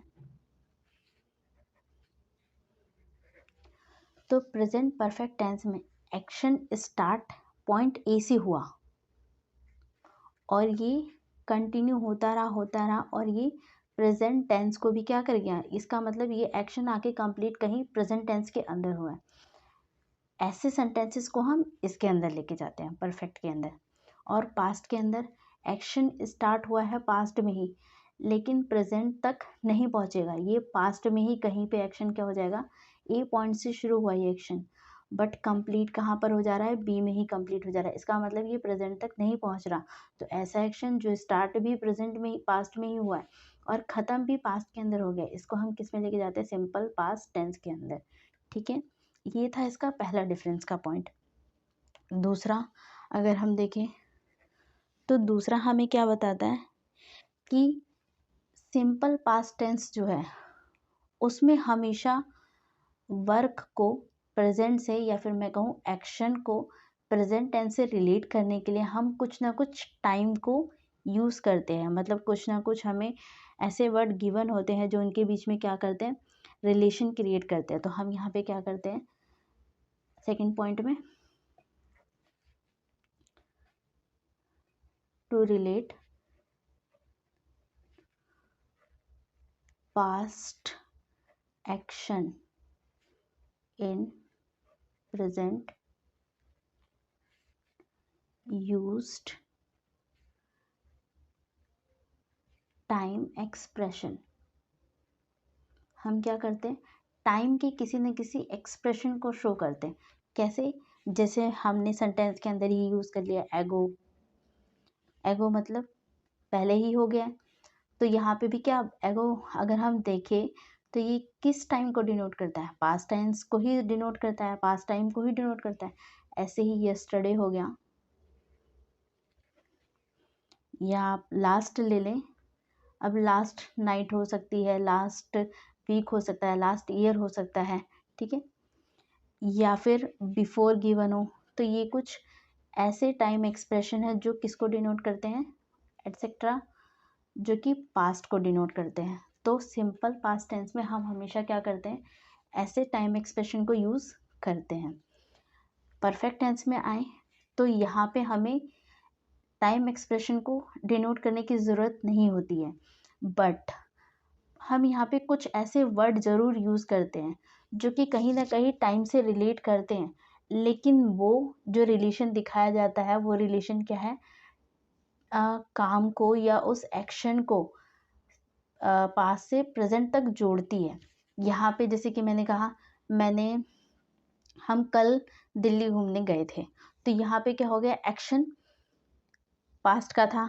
तो प्रेजेंट परफेक्ट टेंस में एक्शन स्टार्ट पॉइंट ए से हुआ और ये कंटिन्यू होता रहा और ये प्रेजेंट टेंस को भी क्या कर गया, इसका मतलब ये एक्शन आके कंप्लीट कहीं प्रेजेंट टेंस के अंदर हुआ है। ऐसे सेंटेंसेस को हम इसके अंदर लेके जाते हैं, परफेक्ट के अंदर। और पास्ट के अंदर एक्शन स्टार्ट हुआ है पास्ट में ही, लेकिन प्रेजेंट तक नहीं पहुंचेगा, ये पास्ट में ही कहीं पे एक्शन क्या हो जाएगा, ए पॉइंट से शुरू हुआ ये एक्शन, बट कंप्लीट कहाँ पर हो जा रहा है, बी में ही कंप्लीट हो जा रहा है। इसका मतलब ये प्रेजेंट तक नहीं पहुंच रहा। तो ऐसा एक्शन जो स्टार्ट भी प्रेजेंट में ही, पास्ट में ही हुआ है और ख़त्म भी पास्ट के अंदर हो गया, इसको हम किस में लेके जाते हैं, सिंपल पास्ट टेंस के अंदर, ठीक है। ये था इसका पहला डिफरेंस का पॉइंट। दूसरा अगर हम देखें तो दूसरा हमें क्या बताता है कि सिंपल पास्ट टेंस जो है उसमें हमेशा वर्क को प्रेजेंट से, या फिर मैं कहूँ एक्शन को प्रेजेंट टेंस से रिलेट करने के लिए हम कुछ ना कुछ टाइम को यूज़ करते हैं। मतलब कुछ ना कुछ हमें ऐसे वर्ड गिवन होते हैं जो उनके बीच में क्या करते हैं, रिलेशन क्रिएट करते हैं। तो हम यहाँ पे क्या करते हैं, सेकंड पॉइंट में, to relate past action in present used time expression। हम क्या करते हैं, टाइम के किसी न किसी एक्सप्रेशन को शो करते हैं। कैसे, जैसे हमने सेंटेंस के अंदर ही यूज़ कर लिया एगो, एगो मतलब पहले ही हो गया। तो यहाँ पे भी क्या, एगो अगर हम देखें तो ये किस टाइम को डिनोट करता है, पास्ट टाइम्स को ही डिनोट करता है, पास्ट टाइम को ही डिनोट करता है। ऐसे ही यस्टरडे हो गया, या आप लास्ट ले लें, अब लास्ट नाइट हो सकती है, लास्ट वीक हो सकता है, लास्ट ईयर हो सकता है, ठीक है। या फिर बिफोर गिवन हो, तो ये कुछ ऐसे टाइम एक्सप्रेशन है जो किसको डिनोट करते हैं, एटसेट्रा, जो कि पास्ट को डिनोट करते हैं। तो सिंपल पास्ट टेंस में हम हमेशा क्या करते हैं, ऐसे टाइम एक्सप्रेशन को यूज़ करते हैं। परफेक्ट टेंस में आए तो यहाँ पे हमें टाइम एक्सप्रेशन को डिनोट करने की ज़रूरत नहीं होती है, बट हम यहाँ पे कुछ ऐसे वर्ड ज़रूर यूज़ करते हैं जो कि कहीं ना कहीं टाइम से रिलेट करते हैं, लेकिन वो जो रिलेशन दिखाया जाता है वो रिलेशन क्या है, काम को या उस एक्शन को पास्ट से प्रेजेंट तक जोड़ती है। यहाँ पे जैसे कि मैंने कहा, हम कल दिल्ली घूमने गए थे, तो यहाँ पे क्या हो गया, एक्शन पास्ट का था,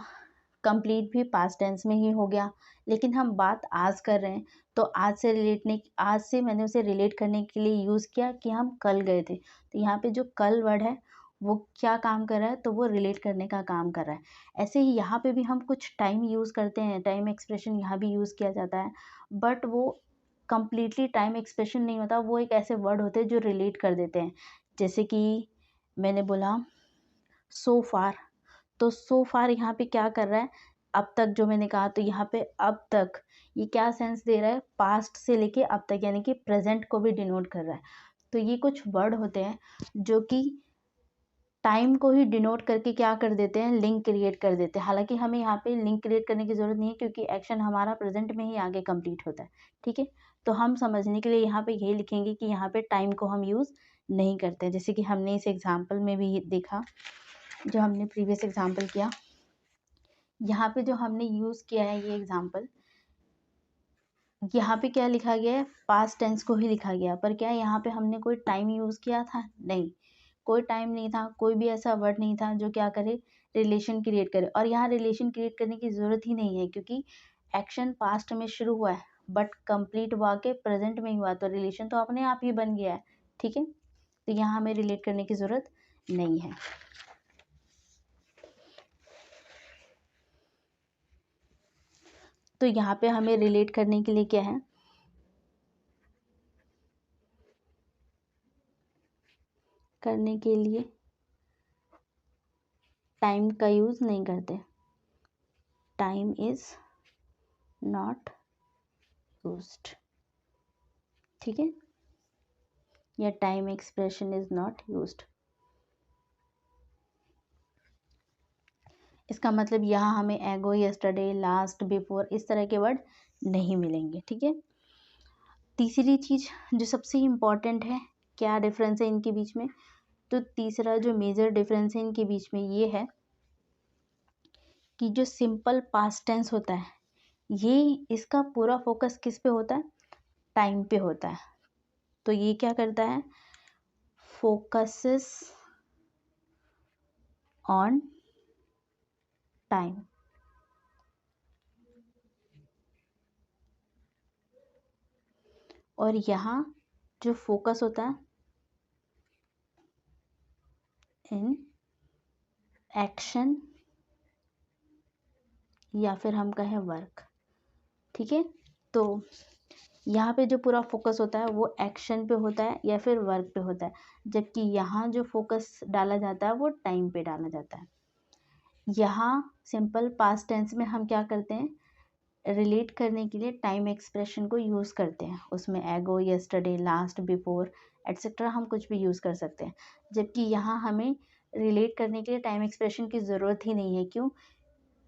कंप्लीट भी पास्ट टेंस में ही हो गया, लेकिन हम बात आज कर रहे हैं तो आज से मैंने उसे रिलेट करने के लिए यूज़ किया कि हम कल गए थे। तो यहाँ पे जो कल वर्ड है वो क्या काम कर रहा है, तो वो रिलेट करने का काम कर रहा है। ऐसे ही यहाँ पे भी हम कुछ टाइम यूज़ करते हैं, टाइम एक्सप्रेशन यहाँ भी यूज़ किया जाता है, बट वो कंप्लीटली टाइम एक्सप्रेशन नहीं होता, वो एक ऐसे वर्ड होते हैं जो रिलेट कर देते हैं। जैसे कि मैंने बोला सो फार, तो सो फार यहाँ पे क्या कर रहा है, अब तक जो मैंने कहा, तो यहाँ पे अब तक ये क्या सेंस दे रहा है, पास्ट से लेके अब तक, यानी कि प्रेजेंट को भी डिनोट कर रहा है। तो ये कुछ वर्ड होते हैं जो कि टाइम को ही डिनोट करके क्या कर देते हैं, लिंक क्रिएट कर देते हैं। हालांकि हमें यहाँ पे लिंक क्रिएट करने की ज़रूरत नहीं है क्योंकि एक्शन हमारा प्रेजेंट में ही आगे कंप्लीट होता है। ठीक है, तो हम समझने के लिए यहाँ पे यही लिखेंगे कि यहाँ पे टाइम को हम यूज़ नहीं करते, जैसे कि हमने इस एग्जाम्पल में भी देखा, जो हमने प्रीवियस एग्जाम्पल किया। यहाँ पे जो हमने यूज़ किया है ये एग्जाम्पल, यहाँ पे क्या लिखा गया है, पास्ट टेंस को ही लिखा गया, पर क्या यहाँ पे हमने कोई टाइम यूज़ किया था? नहीं, कोई टाइम नहीं था, कोई भी ऐसा वर्ड नहीं था जो क्या करे, रिलेशन क्रिएट करे। और यहाँ रिलेशन क्रिएट करने की ज़रूरत ही नहीं है क्योंकि एक्शन पास्ट में शुरू हुआ है बट कंप्लीट हुआ के प्रेजेंट में ही हुआ, तो रिलेशन तो अपने आप ही बन गया है। ठीक है, तो यहाँ हमें रिलेट करने की ज़रूरत नहीं है। तो यहाँ पे हमें रिलेट करने के लिए क्या है, करने के लिए टाइम का यूज़ नहीं करते, टाइम इज नॉट यूज्ड। ठीक है, या time expression is not used. इसका मतलब यहाँ हमें एगो, यस्टरडे, लास्ट, बिफोर इस तरह के वर्ड नहीं मिलेंगे। ठीक है, तीसरी चीज जो सबसे इम्पॉर्टेंट है, क्या डिफरेंस है इनके बीच में, तो तीसरा जो मेजर डिफरेंस है इनके बीच में ये है कि जो सिंपल पास्ट टेंस होता है ये, इसका पूरा फोकस किस पे होता है, टाइम पे होता है। तो ये क्या करता है, फोकसेस ऑन टाइम। और यहाँ जो फोकस होता है इन एक्शन या फिर हम कहें वर्क। ठीक है, तो यहाँ पे जो पूरा फोकस होता है वो एक्शन पे होता है या फिर वर्क पे होता है, जबकि यहाँ जो फोकस डाला जाता है वो टाइम पे डाला जाता है। यहाँ सिंपल पास्ट टेंस में हम क्या करते हैं, रिलेट करने के लिए टाइम एक्सप्रेशन को यूज़ करते हैं, उसमें एगो, यस्टरडे, लास्ट, बिफोर एट्सेट्रा हम कुछ भी यूज़ कर सकते हैं। जबकि यहाँ हमें रिलेट करने के लिए टाइम एक्सप्रेशन की ज़रूरत ही नहीं है। क्यों?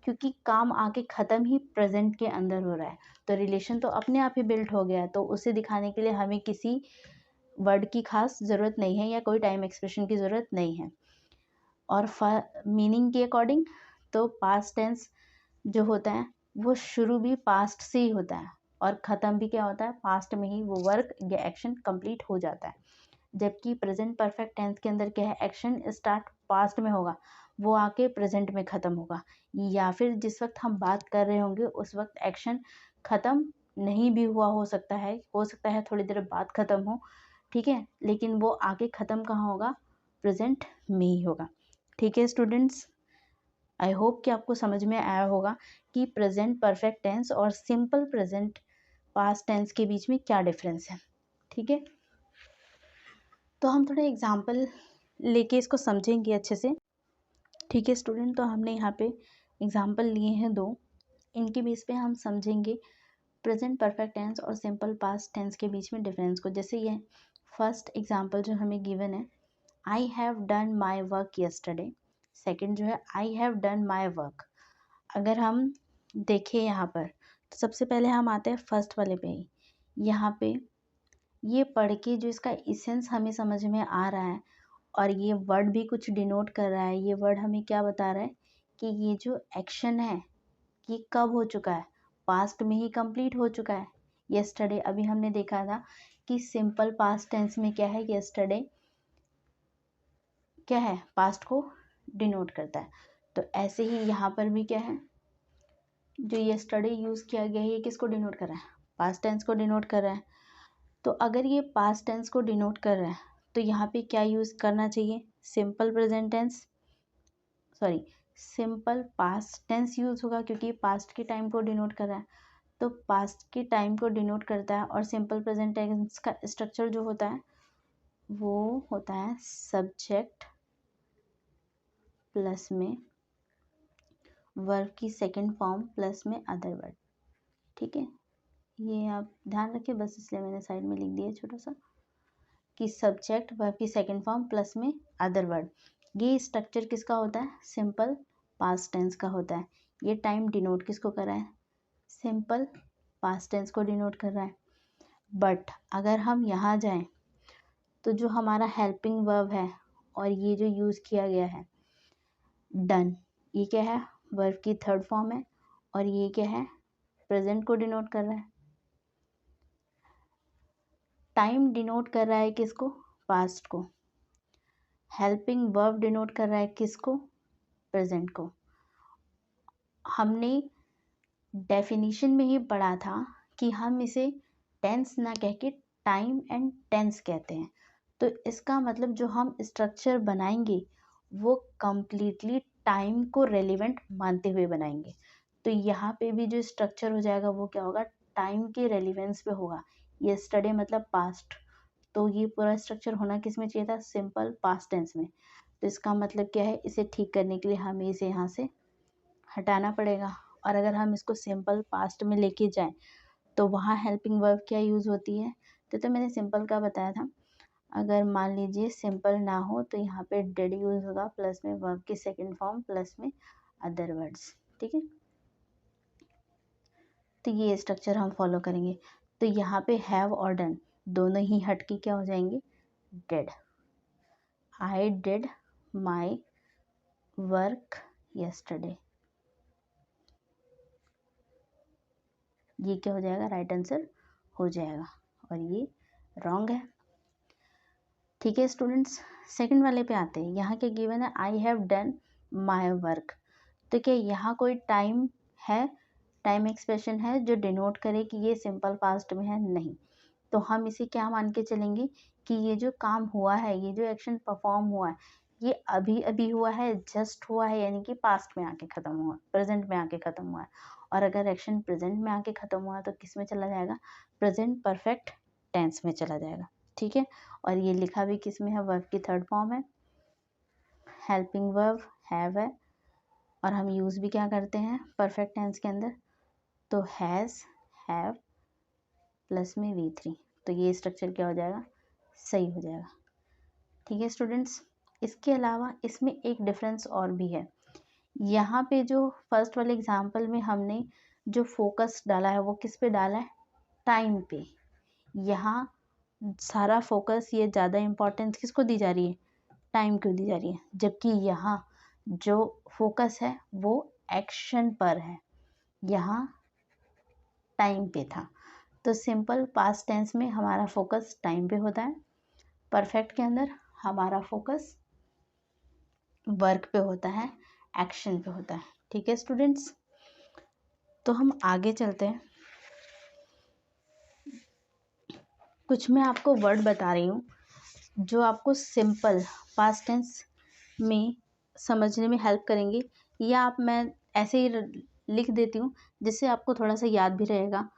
क्योंकि काम आके ख़त्म ही प्रेजेंट के अंदर हो रहा है, तो रिलेशन तो अपने आप ही बिल्ट हो गया है, तो उसे दिखाने के लिए हमें किसी वर्ड की खास ज़रूरत नहीं है या कोई टाइम एक्सप्रेशन की ज़रूरत नहीं है। और मीनिंग के अकॉर्डिंग तो पास्ट टेंस जो होता है वो शुरू भी पास्ट से ही होता है और ख़त्म भी क्या होता है, पास्ट में ही वो वर्क या एक्शन कंप्लीट हो जाता है। जबकि प्रेजेंट परफेक्ट टेंस के अंदर क्या है, एक्शन स्टार्ट पास्ट में होगा, वो आके प्रेजेंट में ख़त्म होगा, या फिर जिस वक्त हम बात कर रहे होंगे उस वक्त एक्शन ख़त्म नहीं भी हुआ हो सकता है थोड़ी देर बाद ख़त्म हो। ठीक है, लेकिन वो आगे ख़त्म कहाँ होगा, प्रेजेंट में ही होगा। ठीक है स्टूडेंट्स, आई होप कि आपको समझ में आया होगा कि प्रेजेंट परफेक्ट टेंस और सिंपल प्रेजेंट पास्ट टेंस के बीच में क्या डिफरेंस है। ठीक है, तो हम थोड़ा एग्जाम्पल लेके इसको समझेंगे अच्छे से। ठीक है स्टूडेंट, तो हमने यहाँ पे एग्जाम्पल लिए हैं 2, इनके बेस पे हम समझेंगे प्रेजेंट परफेक्ट टेंस और सिंपल पास्ट टेंस के बीच में डिफरेंस को। जैसे ये फर्स्ट एग्जाम्पल जो हमें गिवन है, I have done my work yesterday. Second जो है, I have done my work. अगर हम देखें यहाँ पर, तो सबसे पहले हम आते हैं फर्स्ट वाले पे ही। यहाँ पे ये पढ़ के जो इसका इसेंस हमें समझ में आ रहा है और ये वर्ड भी कुछ डिनोट कर रहा है, ये वर्ड हमें क्या बता रहा है कि ये जो एक्शन है ये कब हो चुका है, पास्ट में ही कंप्लीट हो चुका है। यस्टरडे अभी हमने देखा था कि सिंपल पास्ट टेंस में क्या है, यस्टरडे क्या है, पास्ट को डिनोट करता है। तो ऐसे ही यहाँ पर भी क्या है, जो यस्टरडे यूज़ किया गया है ये किसको डिनोट कर रहा है, पास्ट टेंस को डिनोट कर रहा है। तो अगर ये पास्ट टेंस को डिनोट कर रहा है तो यहाँ पे क्या यूज़ करना चाहिए, simple present tense, sorry simple past tense use होगा क्योंकि पास्ट के टाइम को डिनोट कर रहा है। तो पास्ट के टाइम को डिनोट करता है और सिंपल प्रेजेंट टेंस का स्ट्रक्चर जो होता है वो होता है सब्जेक्ट प्लस में वर्ब की सेकंड फॉर्म प्लस में अदर वर्ड। ठीक है, ये आप ध्यान रखिए, बस इसलिए मैंने साइड में लिख दिया छोटा सा कि सब्जेक्ट वर्ब की सेकंड फॉर्म प्लस में अदर वर्ड। ये स्ट्रक्चर किसका होता है? सिंपल पास्ट टेंस का होता है। ये टाइम डिनोट किसको कर रहा है? सिंपल पास्ट टेंस को डिनोट कर रहा है। बट अगर हम यहाँ जाएं तो जो हमारा हेल्पिंग वर्ब है और ये जो यूज़ किया गया है डन, ये क्या है? वर्ब की थर्ड फॉर्म है और ये क्या है? प्रेजेंट को डिनोट कर रहा है। टाइम डिनोट कर रहा है किसको? पास्ट को। हेल्पिंग वर्ब डिनोट कर रहा है किसको? प्रेजेंट को। हमने डेफिनेशन में ही पढ़ा था कि हम इसे टेंस ना कह के टाइम एंड टेंस कहते हैं। तो इसका मतलब जो हम स्ट्रक्चर बनाएंगे वो कम्प्लीटली टाइम को रेलिवेंट मानते हुए बनाएंगे। तो यहाँ पे भी जो स्ट्रक्चर हो जाएगा वो क्या होगा? टाइम के रेलिवेंस पे होगा। यस्टरडे मतलब पास्ट, तो ये पूरा स्ट्रक्चर होना किस में चाहिए था? सिंपल पास्ट टेंस में। तो इसका मतलब क्या है? इसे ठीक करने के लिए हमें इसे यहाँ से हटाना पड़ेगा। और अगर हम इसको सिंपल पास्ट में लेके जाएं तो वहाँ हेल्पिंग वर्ब क्या यूज़ होती है? तो मैंने सिंपल का बताया था। अगर मान लीजिए सिंपल ना हो तो यहाँ पे डेड यूज़ होगा प्लस में वर्ब की सेकंड फॉर्म प्लस में अदर वर्ड्स। ठीक है, तो ये स्ट्रक्चर हम फॉलो करेंगे। तो यहाँ पे हैव और डन दोनों ही हट के क्या हो जाएंगे? Dead. I did my work yesterday, ये क्या हो जाएगा? राइट आंसर हो जाएगा और ये रॉन्ग है। ठीक है स्टूडेंट्स, सेकंड वाले पे आते हैं। यहाँ क्या गिवन है? I have done my work. तो क्या यहाँ कोई टाइम है, टाइम एक्सप्रेशन है जो डिनोट करे कि ये सिंपल पास्ट में है? नहीं। तो हम इसे क्या मान के चलेंगे कि ये जो काम हुआ है, ये जो एक्शन परफॉर्म हुआ है, ये अभी अभी हुआ है, जस्ट हुआ है, यानी कि पास्ट में आके ख़त्म हुआ, प्रेजेंट में आके ख़त्म हुआ है। और अगर एक्शन प्रेजेंट में आके ख़त्म हुआ तो किस में चला जाएगा? प्रेजेंट परफेक्ट टेंस में चला जाएगा। ठीक है, और ये लिखा भी किस में है? वर्ब की थर्ड फॉर्म है, हेल्पिंग वर्ब हैव है, और हम यूज़ भी क्या करते हैं परफेक्ट टेंस के अंदर? तो हैज़, हैव प्लस में V3। तो ये स्ट्रक्चर क्या हो जाएगा? सही हो जाएगा। ठीक है स्टूडेंट्स, इसके अलावा इसमें एक डिफरेंस और भी है। यहाँ पे जो फर्स्ट वाले एग्जाम्पल में हमने जो फोकस डाला है वो किस पे डाला है? टाइम पे। यहाँ सारा फोकस, ये ज़्यादा इम्पोर्टेंस किसको दी जा रही है? टाइम को दी जा रही है। जबकि यहाँ जो फोकस है वो एक्शन पर है, यहाँ टाइम पे था। तो सिंपल पास्ट टेंस में हमारा फोकस टाइम पे होता है, परफेक्ट के अंदर हमारा फोकस वर्क पे होता है, एक्शन पे होता है। ठीक है स्टूडेंट्स, तो हम आगे चलते हैं। कुछ मैं आपको वर्ड बता रही हूँ जो आपको सिंपल पास्ट टेंस में समझने में हेल्प करेंगे, या आप मैं ऐसे ही लिख देती हूँ जिससे आपको थोड़ा सा याद भी रहेगा।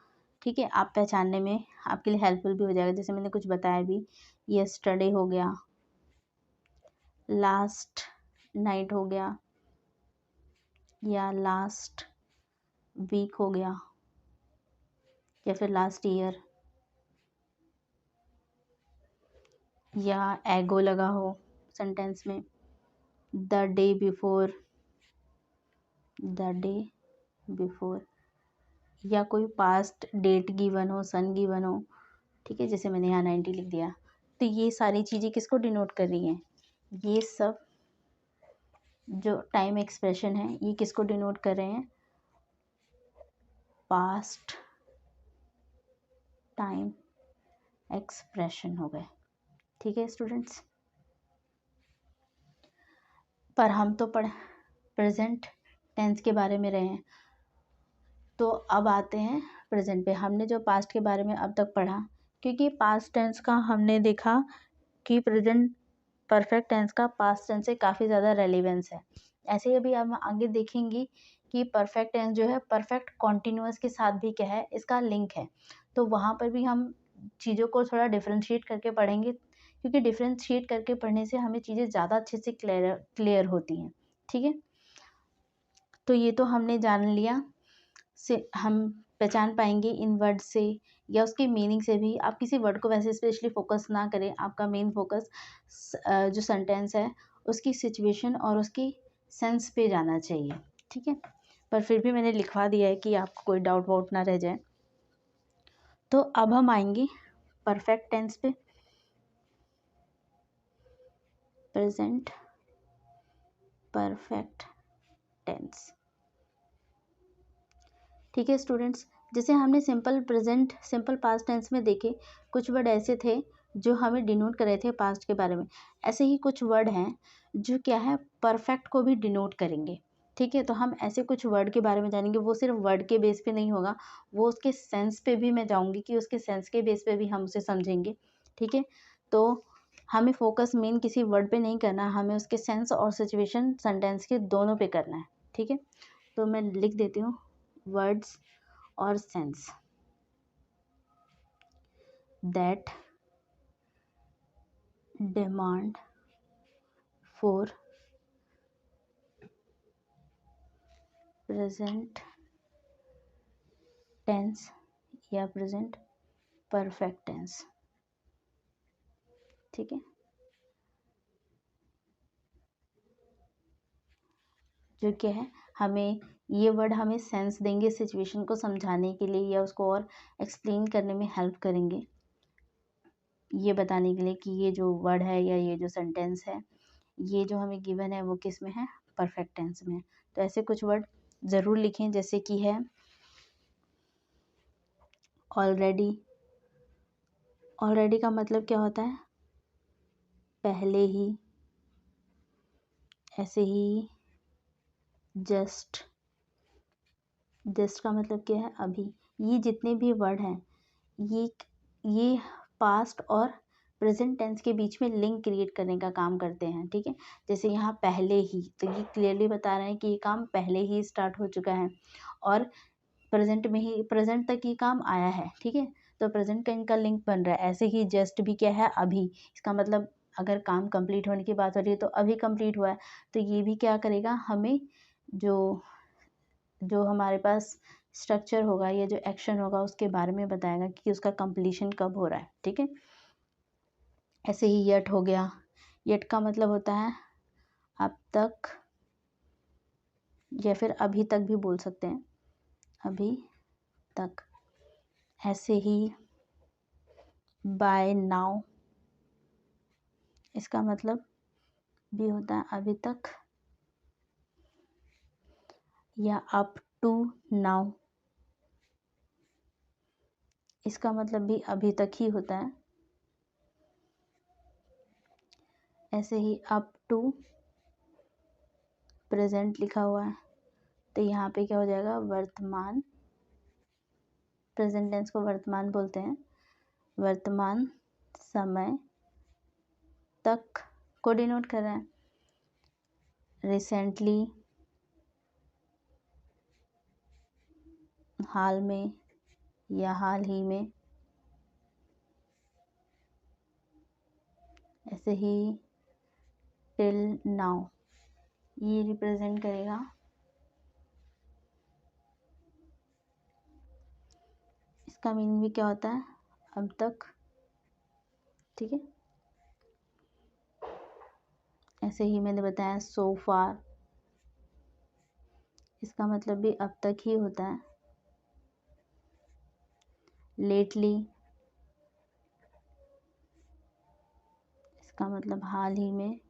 ठीक है, आप पहचानने में आपके लिए हेल्पफुल भी हो जाएगा। जैसे मैंने कुछ बताया भी, यस्टरडे हो गया, लास्ट नाइट हो गया, या लास्ट वीक हो गया, या फिर लास्ट ईयर, या एगो लगा हो सेंटेंस में, the day before, the day before, या कोई पास्ट डेट गिवन हो, सन गिवन हो। ठीक है, जैसे मैंने यहाँ 90 लिख दिया। तो ये सारी चीज़ें किसको डिनोट कर रही हैं? ये सब जो टाइम एक्सप्रेशन है ये किसको डिनोट कर रहे हैं? पास्ट टाइम एक्सप्रेशन हो गए। ठीक है स्टूडेंट्स, पर हम तो प्रेजेंट टेंस के बारे में रहे हैं, तो अब आते हैं प्रेजेंट पे। हमने जो पास्ट के बारे में अब तक पढ़ा, क्योंकि पास्ट टेंस का हमने देखा कि प्रेजेंट परफेक्ट टेंस का पास्ट टेंस से काफ़ी ज़्यादा रेलिवेंस है। ऐसे ही अभी हम आगे देखेंगे कि परफेक्ट टेंस जो है परफेक्ट कॉन्टिन्यूअस के साथ भी क्या है, इसका लिंक है। तो वहाँ पर भी हम चीज़ों को थोड़ा डिफ्रेंशिएट करके पढ़ेंगे, क्योंकि डिफ्रेंशिएट करके पढ़ने से हमें चीज़ें ज़्यादा अच्छे से क्लियर होती हैं। ठीक है, तो ये तो हमने जान लिया से हम पहचान पाएंगे इन वर्ड से या उसके मीनिंग से भी। आप किसी वर्ड को वैसे स्पेशली फोकस ना करें, आपका मेन फोकस जो सेंटेंस है उसकी सिचुएशन और उसकी सेंस पे जाना चाहिए, ठीक है। पर फिर भी मैंने लिखवा दिया है कि आपको कोई डाउट वाउट ना रह जाए। तो अब हम आएंगे परफेक्ट टेंस पे। प्रेजेंट परफेक्ट टेंस, ठीक है स्टूडेंट्स। जैसे हमने simple present, simple past tense में देखे कुछ वर्ड ऐसे थे जो हमें डिनोट कर रहे थे पास्ट के बारे में, ऐसे ही कुछ वर्ड हैं जो क्या है परफेक्ट को भी डिनोट करेंगे, ठीक है। तो हम ऐसे कुछ वर्ड के बारे में जानेंगे, वो सिर्फ वर्ड के बेस पे नहीं होगा, वो उसके सेंस पे भी मैं जाऊंगी कि उसके सेंस के बेस पे भी हम उसे समझेंगे, ठीक है। तो हमें फोकस मेन किसी वर्ड पे नहीं करना, हमें उसके सेंस और सिचुएशन सेंटेंस के दोनों पे करना है, ठीक है। तो मैं लिख देती हूँ वर्ड्स और sense that demand for present tense या प्रेजेंट परफेक्ट टेंस, ठीक है। जो क्या है, हमें ये वर्ड हमें सेंस देंगे सिचुएशन को समझाने के लिए या उसको और एक्सप्लेन करने में हेल्प करेंगे, ये बताने के लिए कि ये जो वर्ड है या ये जो सेंटेंस है ये जो हमें गिवन है वो किस में है, परफेक्ट टेंस में है। तो ऐसे कुछ वर्ड ज़रूर लिखें, जैसे कि है ऑलरेडी। ऑलरेडी का मतलब क्या होता है, पहले ही। ऐसे ही जस्ट, जस्ट का मतलब क्या है, अभी। ये जितने भी वर्ड हैं ये पास्ट और प्रेजेंट टेंस के बीच में लिंक क्रिएट करने का काम करते हैं, ठीक है। जैसे यहाँ पहले ही, तो ये क्लियरली बता रहे हैं कि ये काम पहले ही स्टार्ट हो चुका है और प्रेजेंट में ही, प्रेजेंट तक ये काम आया है, ठीक है। तो प्रेजेंट का इनका लिंक बन रहा है। ऐसे ही जस्ट भी क्या है, अभी। इसका मतलब अगर काम कंप्लीट होने की बात हो रही है तो अभी कंप्लीट हुआ है, तो ये भी क्या करेगा, हमें जो जो हमारे पास स्ट्रक्चर होगा या जो एक्शन होगा उसके बारे में बताएगा कि उसका कंप्लीशन कब हो रहा है, ठीक है। ऐसे ही यट हो गया। यट का मतलब होता है अब तक या फिर अभी तक भी बोल सकते हैं, अभी तक। ऐसे ही बाय नाउ, इसका मतलब भी होता है अभी तक या अप टू नाउ, इसका मतलब भी अभी तक ही होता है। ऐसे ही अप टू प्रेजेंट लिखा हुआ है, तो यहाँ पे क्या हो जाएगा, वर्तमान। प्रेजेंट टेंस को वर्तमान बोलते हैं। वर्तमान समय तक को डिनोट कर रहा है। रिसेंटली, हाल में या हाल ही में। ऐसे ही टिल नाउ, ये रिप्रेजेंट करेगा इसका मीनिंग भी क्या होता है, अब तक, ठीक है। ऐसे ही मैंने बताया सो फार, इसका मतलब भी अब तक ही होता है। लेटली, इसका मतलब हाल ही में।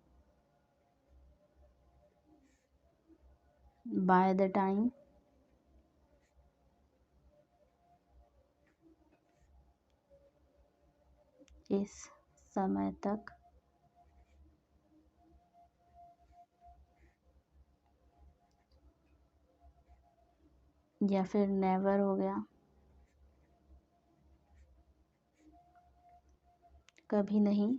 बाय द टाइम, इस समय तक। या फिर नेवर हो गया, कभी नहीं।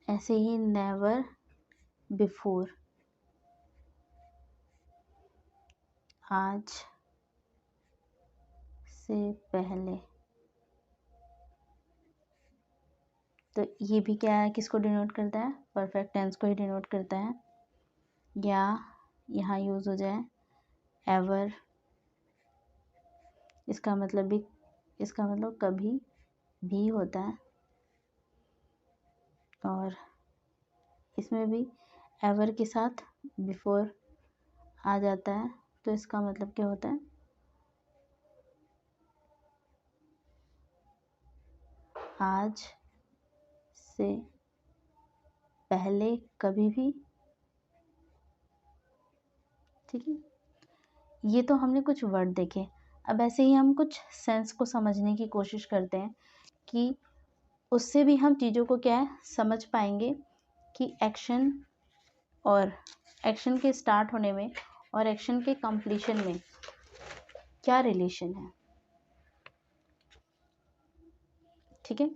ऐसे ही नेवर बिफोर, आज से पहले। तो ये भी क्या है, किसको डिनोट करता है, परफेक्ट टेंस को ही डिनोट करता है। या यहाँ यूज़ हो जाए एवर, इसका मतलब कभी भी होता है, और इसमें भी एवर के साथ बिफोर आ जाता है, तो इसका मतलब क्या होता है, आज से पहले कभी भी। ठीक है, ये तो हमने कुछ वर्ड देखे। अब ऐसे ही हम कुछ सेंस को समझने की कोशिश करते हैं कि उससे भी हम चीज़ों को क्या है समझ पाएंगे कि एक्शन और एक्शन के स्टार्ट होने में और एक्शन के कंप्लीशन में क्या रिलेशन है। ठीक है,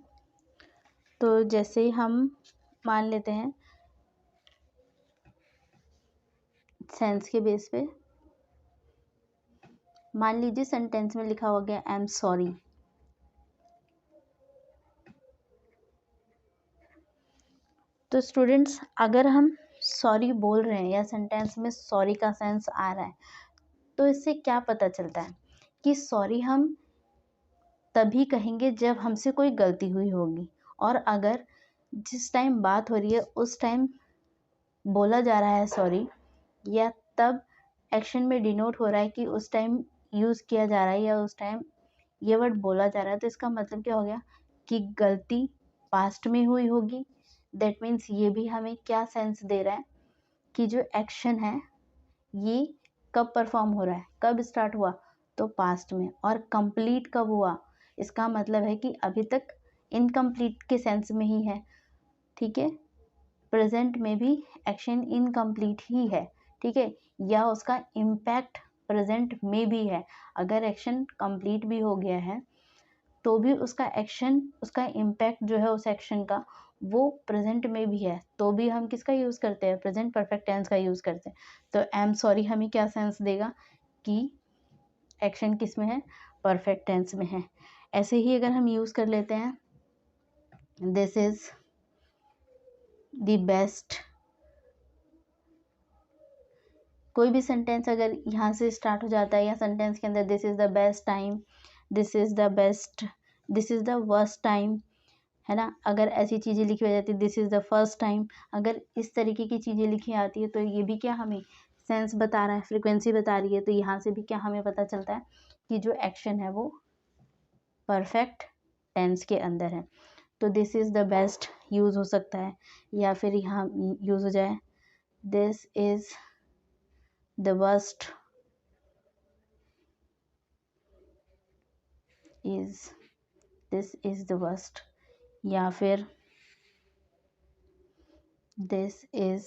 तो जैसे ही हम मान लेते हैं सेंस के बेस पे, मान लीजिए सेंटेंस में लिखा हुआ गया आई एम सॉरी। तो स्टूडेंट्स, अगर हम सॉरी बोल रहे हैं या सेंटेंस में सॉरी का सेंस आ रहा है, तो इससे क्या पता चलता है कि सॉरी हम तभी कहेंगे जब हमसे कोई गलती हुई होगी, और अगर जिस टाइम बात हो रही है उस टाइम बोला जा रहा है सॉरी, या तब एक्शन में डिनोट हो रहा है कि उस टाइम यूज़ किया जा रहा है या उस टाइम ये वर्ड बोला जा रहा है, तो इसका मतलब क्या हो गया कि गलती पास्ट में हुई होगी। दैट मीन्स ये भी हमें क्या सेंस दे रहा है कि जो एक्शन है ये कब परफॉर्म हो रहा है, कब स्टार्ट हुआ, तो पास्ट में, और कंप्लीट कब हुआ, इसका मतलब है कि अभी तक इनकम्प्लीट के सेंस में ही है। ठीक है, प्रेजेंट में भी एक्शन इनकम्प्लीट ही है। ठीक है, या उसका इम्पैक्ट प्रेजेंट में भी है। अगर एक्शन कंप्लीट भी हो गया है तो भी उसका एक्शन, उसका इम्पैक्ट जो है उस एक्शन का, वो प्रेजेंट में भी है, तो भी हम किसका यूज़ करते हैं, प्रेजेंट परफेक्ट टेंस का यूज़ करते हैं। तो आई एम सॉरी हमें क्या सेंस देगा कि एक्शन किस में है, परफेक्ट टेंस में है। ऐसे ही अगर हम यूज़ कर लेते हैं दिस इज द बेस्ट, कोई भी सेंटेंस अगर यहाँ से स्टार्ट हो जाता है या सेंटेंस के अंदर this is the best time, this is the best, this is the worst time, है ना, अगर ऐसी चीज़ें लिखी हो जाती है this is the first time, अगर इस तरीके की चीज़ें लिखी आती है तो ये भी क्या हमें सेंस बता रहा है, फ्रिक्वेंसी बता रही है। तो यहाँ से भी क्या हमें पता चलता है कि जो एक्शन है वो परफेक्ट टेंस के अंदर है। तो this is the best use हो सकता है, या फिर यहाँ यूज़ हो जाए this is the worst is, this is the worst, या फिर this is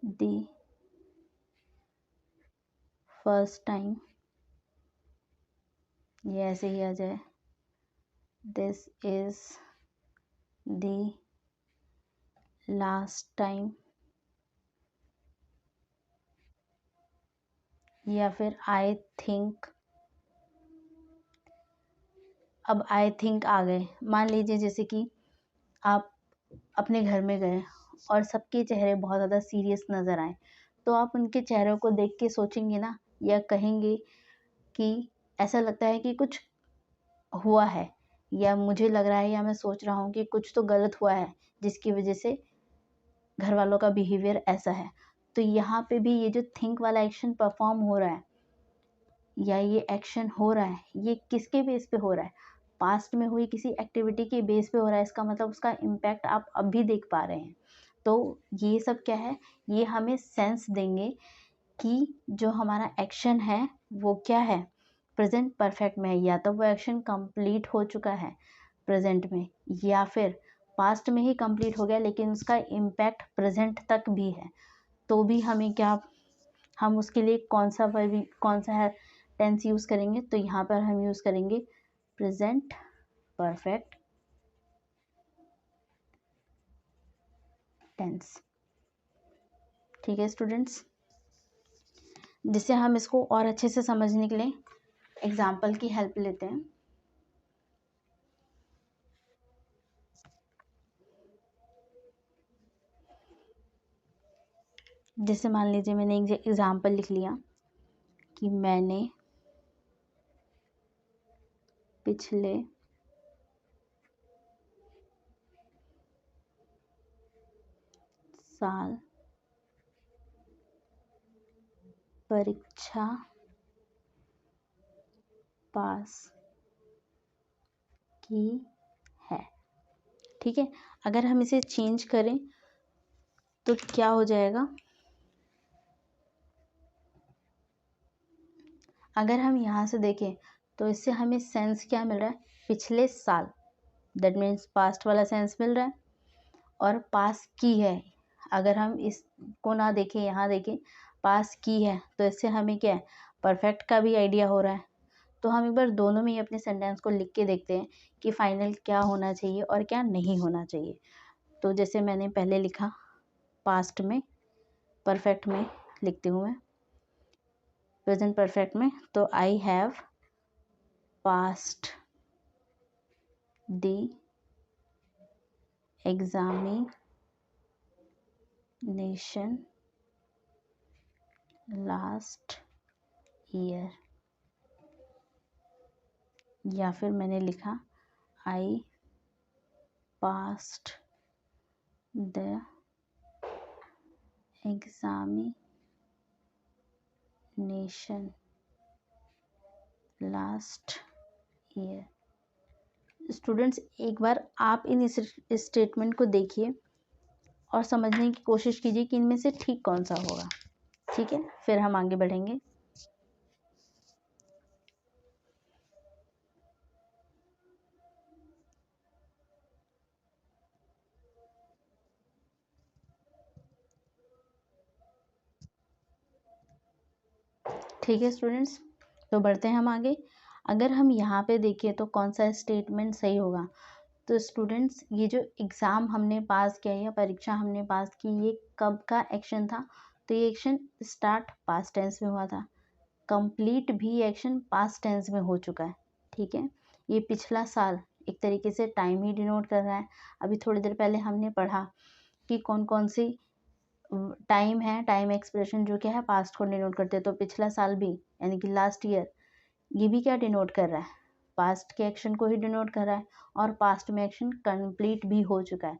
the first time, ये ऐसे ही आ जाए this is the last time, या फिर आई थिंक। अब आई थिंक आ गए, मान लीजिए जैसे कि आप अपने घर में गए और सबके चेहरे बहुत ज़्यादा सीरियस नज़र आए, तो आप उनके चेहरों को देख के सोचेंगे ना, या कहेंगे कि ऐसा लगता है कि कुछ हुआ है, या मुझे लग रहा है, या मैं सोच रहा हूँ कि कुछ तो गलत हुआ है जिसकी वजह से घर वालों का बिहेवियर ऐसा है। तो यहाँ पे भी ये जो थिंक वाला एक्शन परफॉर्म हो रहा है या ये एक्शन हो रहा है, ये किसके बेस पे हो रहा है, पास्ट में हुई किसी एक्टिविटी के बेस पे हो रहा है। इसका मतलब उसका इम्पैक्ट आप अब भी देख पा रहे हैं। तो ये सब क्या है, ये हमें सेंस देंगे कि जो हमारा एक्शन है वो क्या है, प्रेजेंट परफेक्ट में है, या तो वो एक्शन कंप्लीट हो चुका है प्रेजेंट में, या फिर पास्ट में ही कंप्लीट हो गया लेकिन उसका इम्पैक्ट प्रेजेंट तक भी है। तो भी हमें क्या, हम उसके लिए कौन सा है टेंस यूज़ करेंगे, तो यहाँ पर हम यूज़ करेंगे प्रेजेंट परफेक्ट टेंस। ठीक है स्टूडेंट्स, जिससे हम इसको और अच्छे से समझने के लिए एग्जाम्पल की हेल्प लेते हैं। जैसे मान लीजिए मैंने एक एग्जाम्पल लिख लिया कि मैंने पिछले साल परीक्षा पास की है। ठीक है, अगर हम इसे चेंज करें तो क्या हो जाएगा, अगर हम यहाँ से देखें तो इससे हमें सेंस क्या मिल रहा है, पिछले साल, दैट मीन्स पास्ट वाला सेंस मिल रहा है। और पास की है, अगर हम इसको ना देखें, यहाँ देखें, पास की है, तो इससे हमें क्या है, परफेक्ट का भी आइडिया हो रहा है। तो हम एक बार दोनों में ही अपने सेंटेंस को लिख के देखते हैं कि फाइनल क्या होना चाहिए और क्या नहीं होना चाहिए। तो जैसे मैंने पहले लिखा पास्ट में, परफेक्ट में लिखती हूँ मैं, प्रेजेंट परफेक्ट में, तो I have passed the examination last year. या फिर मैंने लिखा I passed the examination last year. Students, एक बार आप इन इस स्टेटमेंट को देखिए और समझने की कोशिश कीजिए कि इनमें से ठीक कौन सा होगा। ठीक है, फिर हम आगे बढ़ेंगे। ठीक है स्टूडेंट्स, तो बढ़ते हैं हम आगे। अगर हम यहाँ पे देखें तो कौन सा स्टेटमेंट सही होगा, तो स्टूडेंट्स ये जो एग्ज़ाम हमने पास किया या परीक्षा हमने पास की, ये कब का एक्शन था, तो ये एक्शन स्टार्ट पास्ट टेंस में हुआ था, कंप्लीट भी एक्शन पास्ट टेंस में हो चुका है। ठीक है, ये पिछला साल एक तरीके से टाइम ही डिनोट कर रहा है। अभी थोड़ी देर पहले हमने पढ़ा कि कौन कौन सी टाइम है, टाइम एक्सप्रेशन जो क्या है पास्ट को डिनोट करते हैं। तो पिछला साल भी यानी कि लास्ट ईयर, ये भी क्या डिनोट कर रहा है, पास्ट के एक्शन को ही डिनोट कर रहा है। और पास्ट में एक्शन कंप्लीट भी हो चुका है,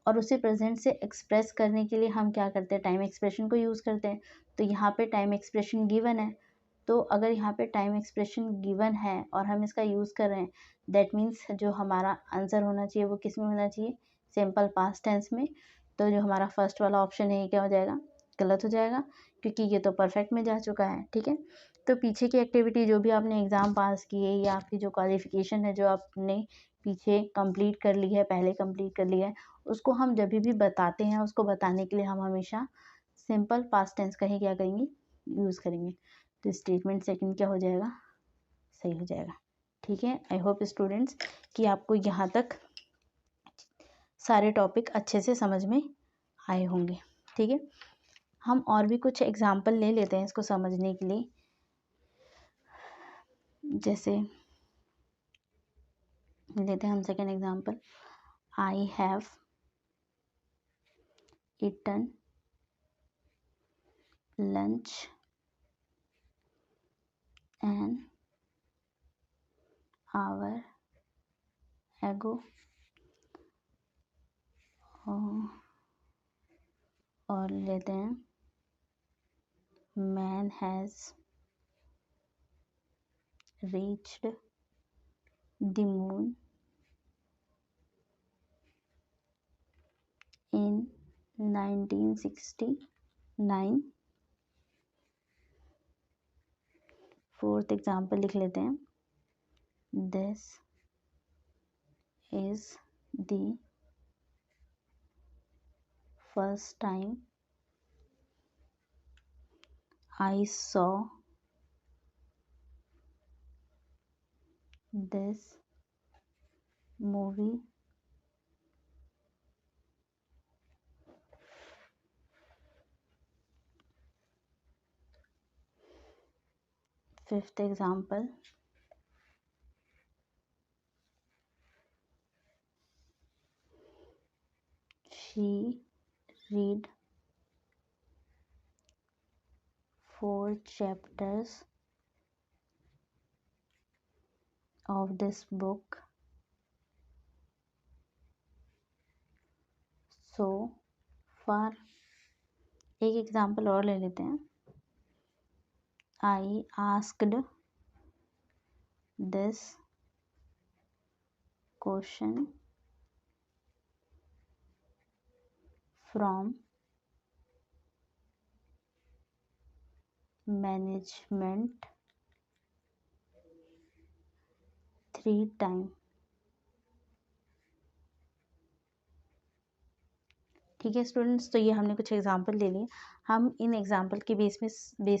और उसे प्रेजेंट से एक्सप्रेस करने के लिए हम क्या करते हैं, टाइम एक्सप्रेशन को यूज़ करते हैं। तो यहाँ पे टाइम एक्सप्रेशन गिवन है, तो अगर यहाँ पे टाइम एक्सप्रेशन गिवन है और हम इसका यूज़ कर रहे हैं, दैट मीन्स जो हमारा आंसर होना चाहिए वो किस में होना चाहिए, सिंपल पास्ट टेंस में। तो जो हमारा फर्स्ट वाला ऑप्शन है ये क्या हो जाएगा, गलत हो जाएगा, क्योंकि ये तो परफेक्ट में जा चुका है। ठीक है, तो पीछे की एक्टिविटी जो भी आपने एग्ज़ाम पास की है या आपकी जो क्वालिफिकेशन है जो आपने पीछे कंप्लीट कर ली है, पहले कंप्लीट कर ली है, उसको हम जब भी बताते हैं, उसको बताने के लिए हम हमेशा सिंपल पास्ट टेंस का ही क्या करेंगे, यूज़ करेंगे। तो स्टेटमेंट सेकंड क्या हो जाएगा, सही हो जाएगा। ठीक है, आई होप स्टूडेंट्स कि आपको यहाँ तक सारे टॉपिक अच्छे से समझ में आए होंगे। ठीक है, हम और भी कुछ एग्जाम्पल ले लेते हैं इसको समझने के लिए। जैसे लेते हैं हम second example, I have eaten lunch an hour ago, और लेते हैं man has reached the moon in 1969। Fourth example लिख लेते हैं, this is the first time I saw this movie fifth example, she read 4 chapters of this book. So far, एक example और ले लेते हैं. I asked this question from management 3 times. ठीक है स्टूडेंट्स, तो ये हमने कुछ एग्जाम्पल ले लिए. हम इन एग्जाम्पल के बेस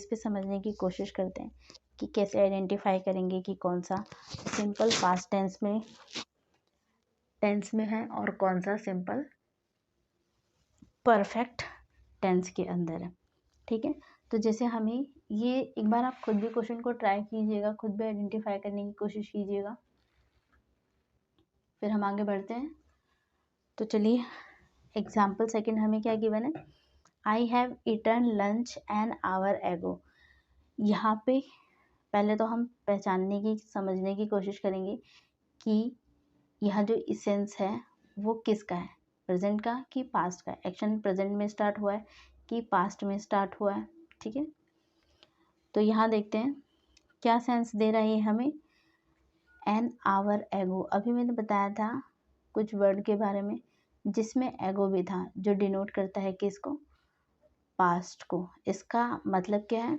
पे समझने की कोशिश करते हैं कि कैसे आइडेंटिफाई करेंगे कि कौन सा सिंपल पास्ट टेंस में है और कौन सा सिंपल परफेक्ट टेंस के अंदर है. ठीक है, तो जैसे हमें ये एक बार आप खुद भी क्वेश्चन को ट्राई कीजिएगा, खुद भी आइडेंटिफाई करने की कोशिश कीजिएगा, फिर हम आगे बढ़ते हैं. तो चलिए, एग्जाम्पल सेकंड हमें क्या गिवन है. I have eaten lunch an hour ago. यहाँ पे पहले तो हम पहचानने की समझने की कोशिश करेंगे कि यह जो इसेंस है वो किसका है, प्रेजेंट का कि पास्ट का. एक्शन प्रेजेंट में स्टार्ट हुआ है कि पास्ट में स्टार्ट हुआ है. ठीक है, तो यहाँ देखते हैं क्या सेंस दे रहा है हमें. एन आवर एगो, अभी मैंने बताया था कुछ वर्ड के बारे में जिसमें एगो भी था, जो डिनोट करता है किसको, पास्ट को. इसका मतलब क्या है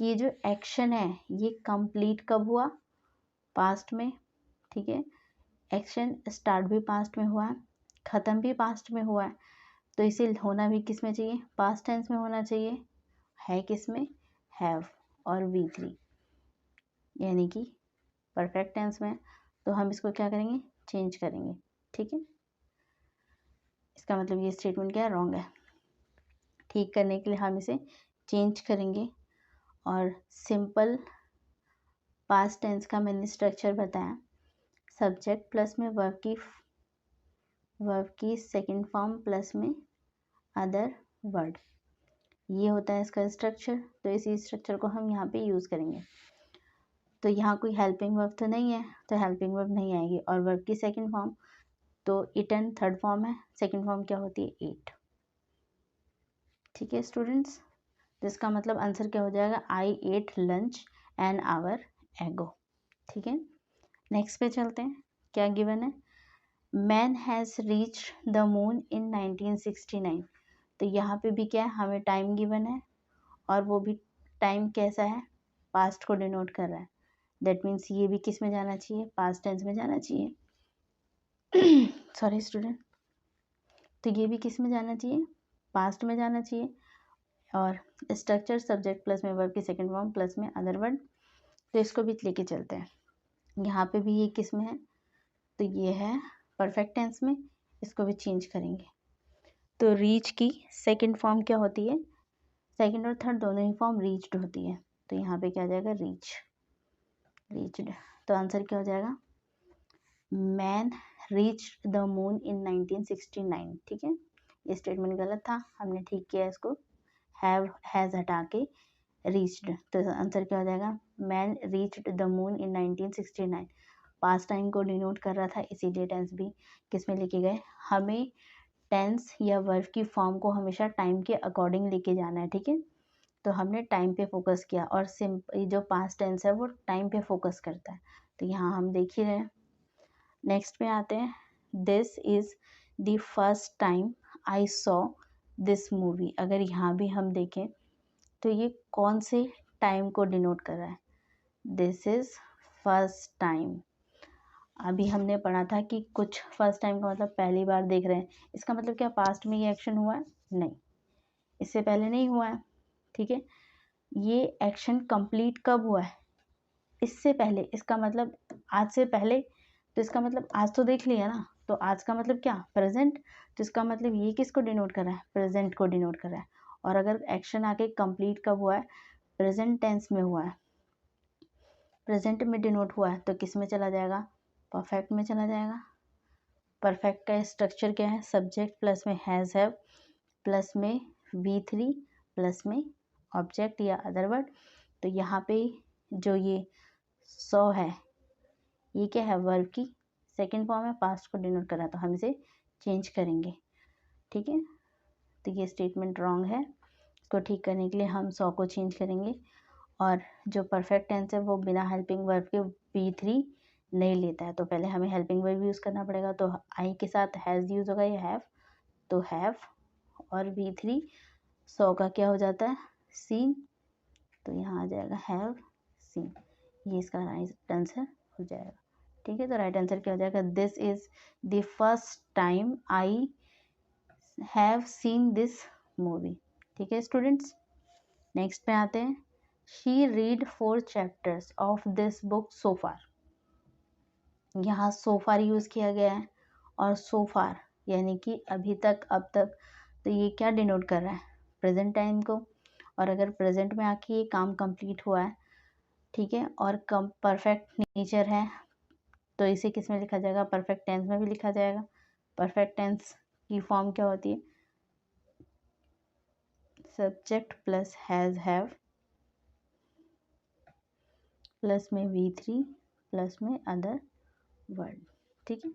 कि ये जो एक्शन है ये कंप्लीट कब हुआ, पास्ट में. ठीक है, एक्शन स्टार्ट भी पास्ट में हुआ है, ख़त्म भी पास्ट में हुआ है, तो इसे होना भी किस में चाहिए, पास्ट टेंस में होना चाहिए. है किस में, हैव और V3, यानी कि परफेक्ट टेंस में. तो हम इसको क्या करेंगे, चेंज करेंगे. ठीक है, इसका मतलब ये स्टेटमेंट क्या है, रॉन्ग है. ठीक करने के लिए हम इसे चेंज करेंगे. और सिंपल पास्ट टेंस का मैंने स्ट्रक्चर बताया. सब्जेक्ट प्लस में वर्ब की सेकंड फॉर्म प्लस में अदर वर्ड, ये होता है इसका स्ट्रक्चर. तो इसी स्ट्रक्चर को हम यहाँ पे यूज़ करेंगे. तो यहाँ कोई हेल्पिंग वर्ब तो नहीं है, तो हेल्पिंग वर्ब नहीं आएगी. और वर्ब की सेकंड फॉर्म, तो इटन थर्ड फॉर्म है, सेकंड फॉर्म क्या होती है, ईट. ठीक है स्टूडेंट्स, जिसका मतलब आंसर क्या हो जाएगा, I ate lunch an hour ago. ठीक है, नेक्स्ट पे चलते हैं. क्या गिवन है, man has reach the moon in 1969. तो यहाँ पे भी क्या है, हमें टाइम गिवन है और वो भी टाइम कैसा है, पास्ट को डिनोट कर रहा है. दैट मीन्स ये भी किस में जाना चाहिए, पास्ट टेंस में जाना चाहिए. सॉरी स्टूडेंट, तो ये भी किस में जाना चाहिए, पास्ट में जाना चाहिए. और स्ट्रक्चर सब्जेक्ट प्लस में वर्ब की सेकंड फॉर्म प्लस में अदर वर्ड. तो इसको भी लेके चलते हैं. यहाँ पे भी ये किस में है, तो ये है परफेक्ट टेंस में. इसको भी चेंज करेंगे. तो रीच की सेकंड फॉर्म क्या होती है, सेकंड और थर्ड दोनों ही फॉर्म रीच्ड होती है. तो यहाँ पे क्या आ जाएगा, रीच्ड. तो आंसर क्या हो जाएगा, man reached the moon in 1969. ठीक है, ये स्टेटमेंट गलत था, हमने ठीक किया इसको, हैज़ हटा के रीच्ड. तो आंसर क्या हो जाएगा, man reached the moon in 1969. Past time को डिनोट कर रहा था, इसीलिए टेंस भी किस में लेके गए. हमें टेंस या वर्ब की फॉर्म को हमेशा टाइम के अकॉर्डिंग लेके जाना है. ठीक है, तो हमने टाइम पे फोकस किया और जो पास्ट टेंस है वो टाइम पे फोकस करता है. तो यहाँ हम देख ही रहे हैं. नेक्स्ट पे आते हैं. This is the first time I saw this movie. अगर यहाँ भी हम देखें तो ये कौन से टाइम को डिनोट कर रहा है, दिस इज़ फर्स्ट टाइम. अभी हमने पढ़ा था कि कुछ फर्स्ट टाइम का मतलब पहली बार देख रहे हैं. इसका मतलब क्या, पास्ट में ये एक्शन हुआ है, नहीं, इससे पहले नहीं हुआ है. ठीक है, ये एक्शन कंप्लीट कब हुआ है, इससे पहले. इसका मतलब आज से पहले, तो इसका मतलब आज तो देख लिया ना, तो आज का मतलब क्या, प्रेजेंट. तो इसका मतलब ये किसको डिनोट कर रहा है, प्रेजेंट को डिनोट कर रहा है. और अगर एक्शन आके कंप्लीट कब हुआ है, प्रेजेंट टेंस में हुआ है, प्रेजेंट में डिनोट हुआ है, तो किस में चला जाएगा, परफेक्ट में चला जाएगा. परफेक्ट का स्ट्रक्चर क्या है, सब्जेक्ट प्लस में हैज़ हैव प्लस में V3 प्लस में ऑब्जेक्ट या अदर वर्ड। तो यहाँ पे जो ये सॉ है ये क्या है, वर्ब की सेकंड फॉर्म है, पास्ट को डिनोट कर रहा है, तो हम इसे चेंज करेंगे। ठीक है, तो ये स्टेटमेंट रॉन्ग है, इसको ठीक करने के लिए हम सॉ को चेंज करेंगे। और जो परफेक्ट टेंस है वो बिना हेल्पिंग वर्ब के V3 नहीं लेता है, तो पहले हमें हेल्पिंग वर्ब यूज़ करना पड़ेगा। तो आई के साथ हैज़ यूज़ होगा या हैव, तो हैव और V3 सॉ का क्या हो जाता है, सीन, तो यहाँ आ जाएगा हैव सीन, ये इसका राइट आंसर हो जाएगा। ठीक है, तो राइट आंसर क्या हो जाएगा, this is the first time I have seen this movie. ठीक है स्टूडेंट्स, नेक्स्ट पे आते हैं। She read 4 chapters of this book so far. यहाँ सो फार यूज़ किया गया है, और सो फार यानी कि अभी तक, अब तक, तो ये क्या डिनोट कर रहा है, प्रेजेंट टाइम को। और अगर प्रेजेंट में आके ये काम कंप्लीट हुआ है, ठीक है, और कम परफेक्ट नेचर है, तो इसे किस में लिखा जाएगा, परफेक्ट टेंस में भी लिखा जाएगा। परफेक्ट टेंस की फॉर्म क्या होती है, subject plus has have plus में V3 प्लस में अदर वर्ड। ठीक है,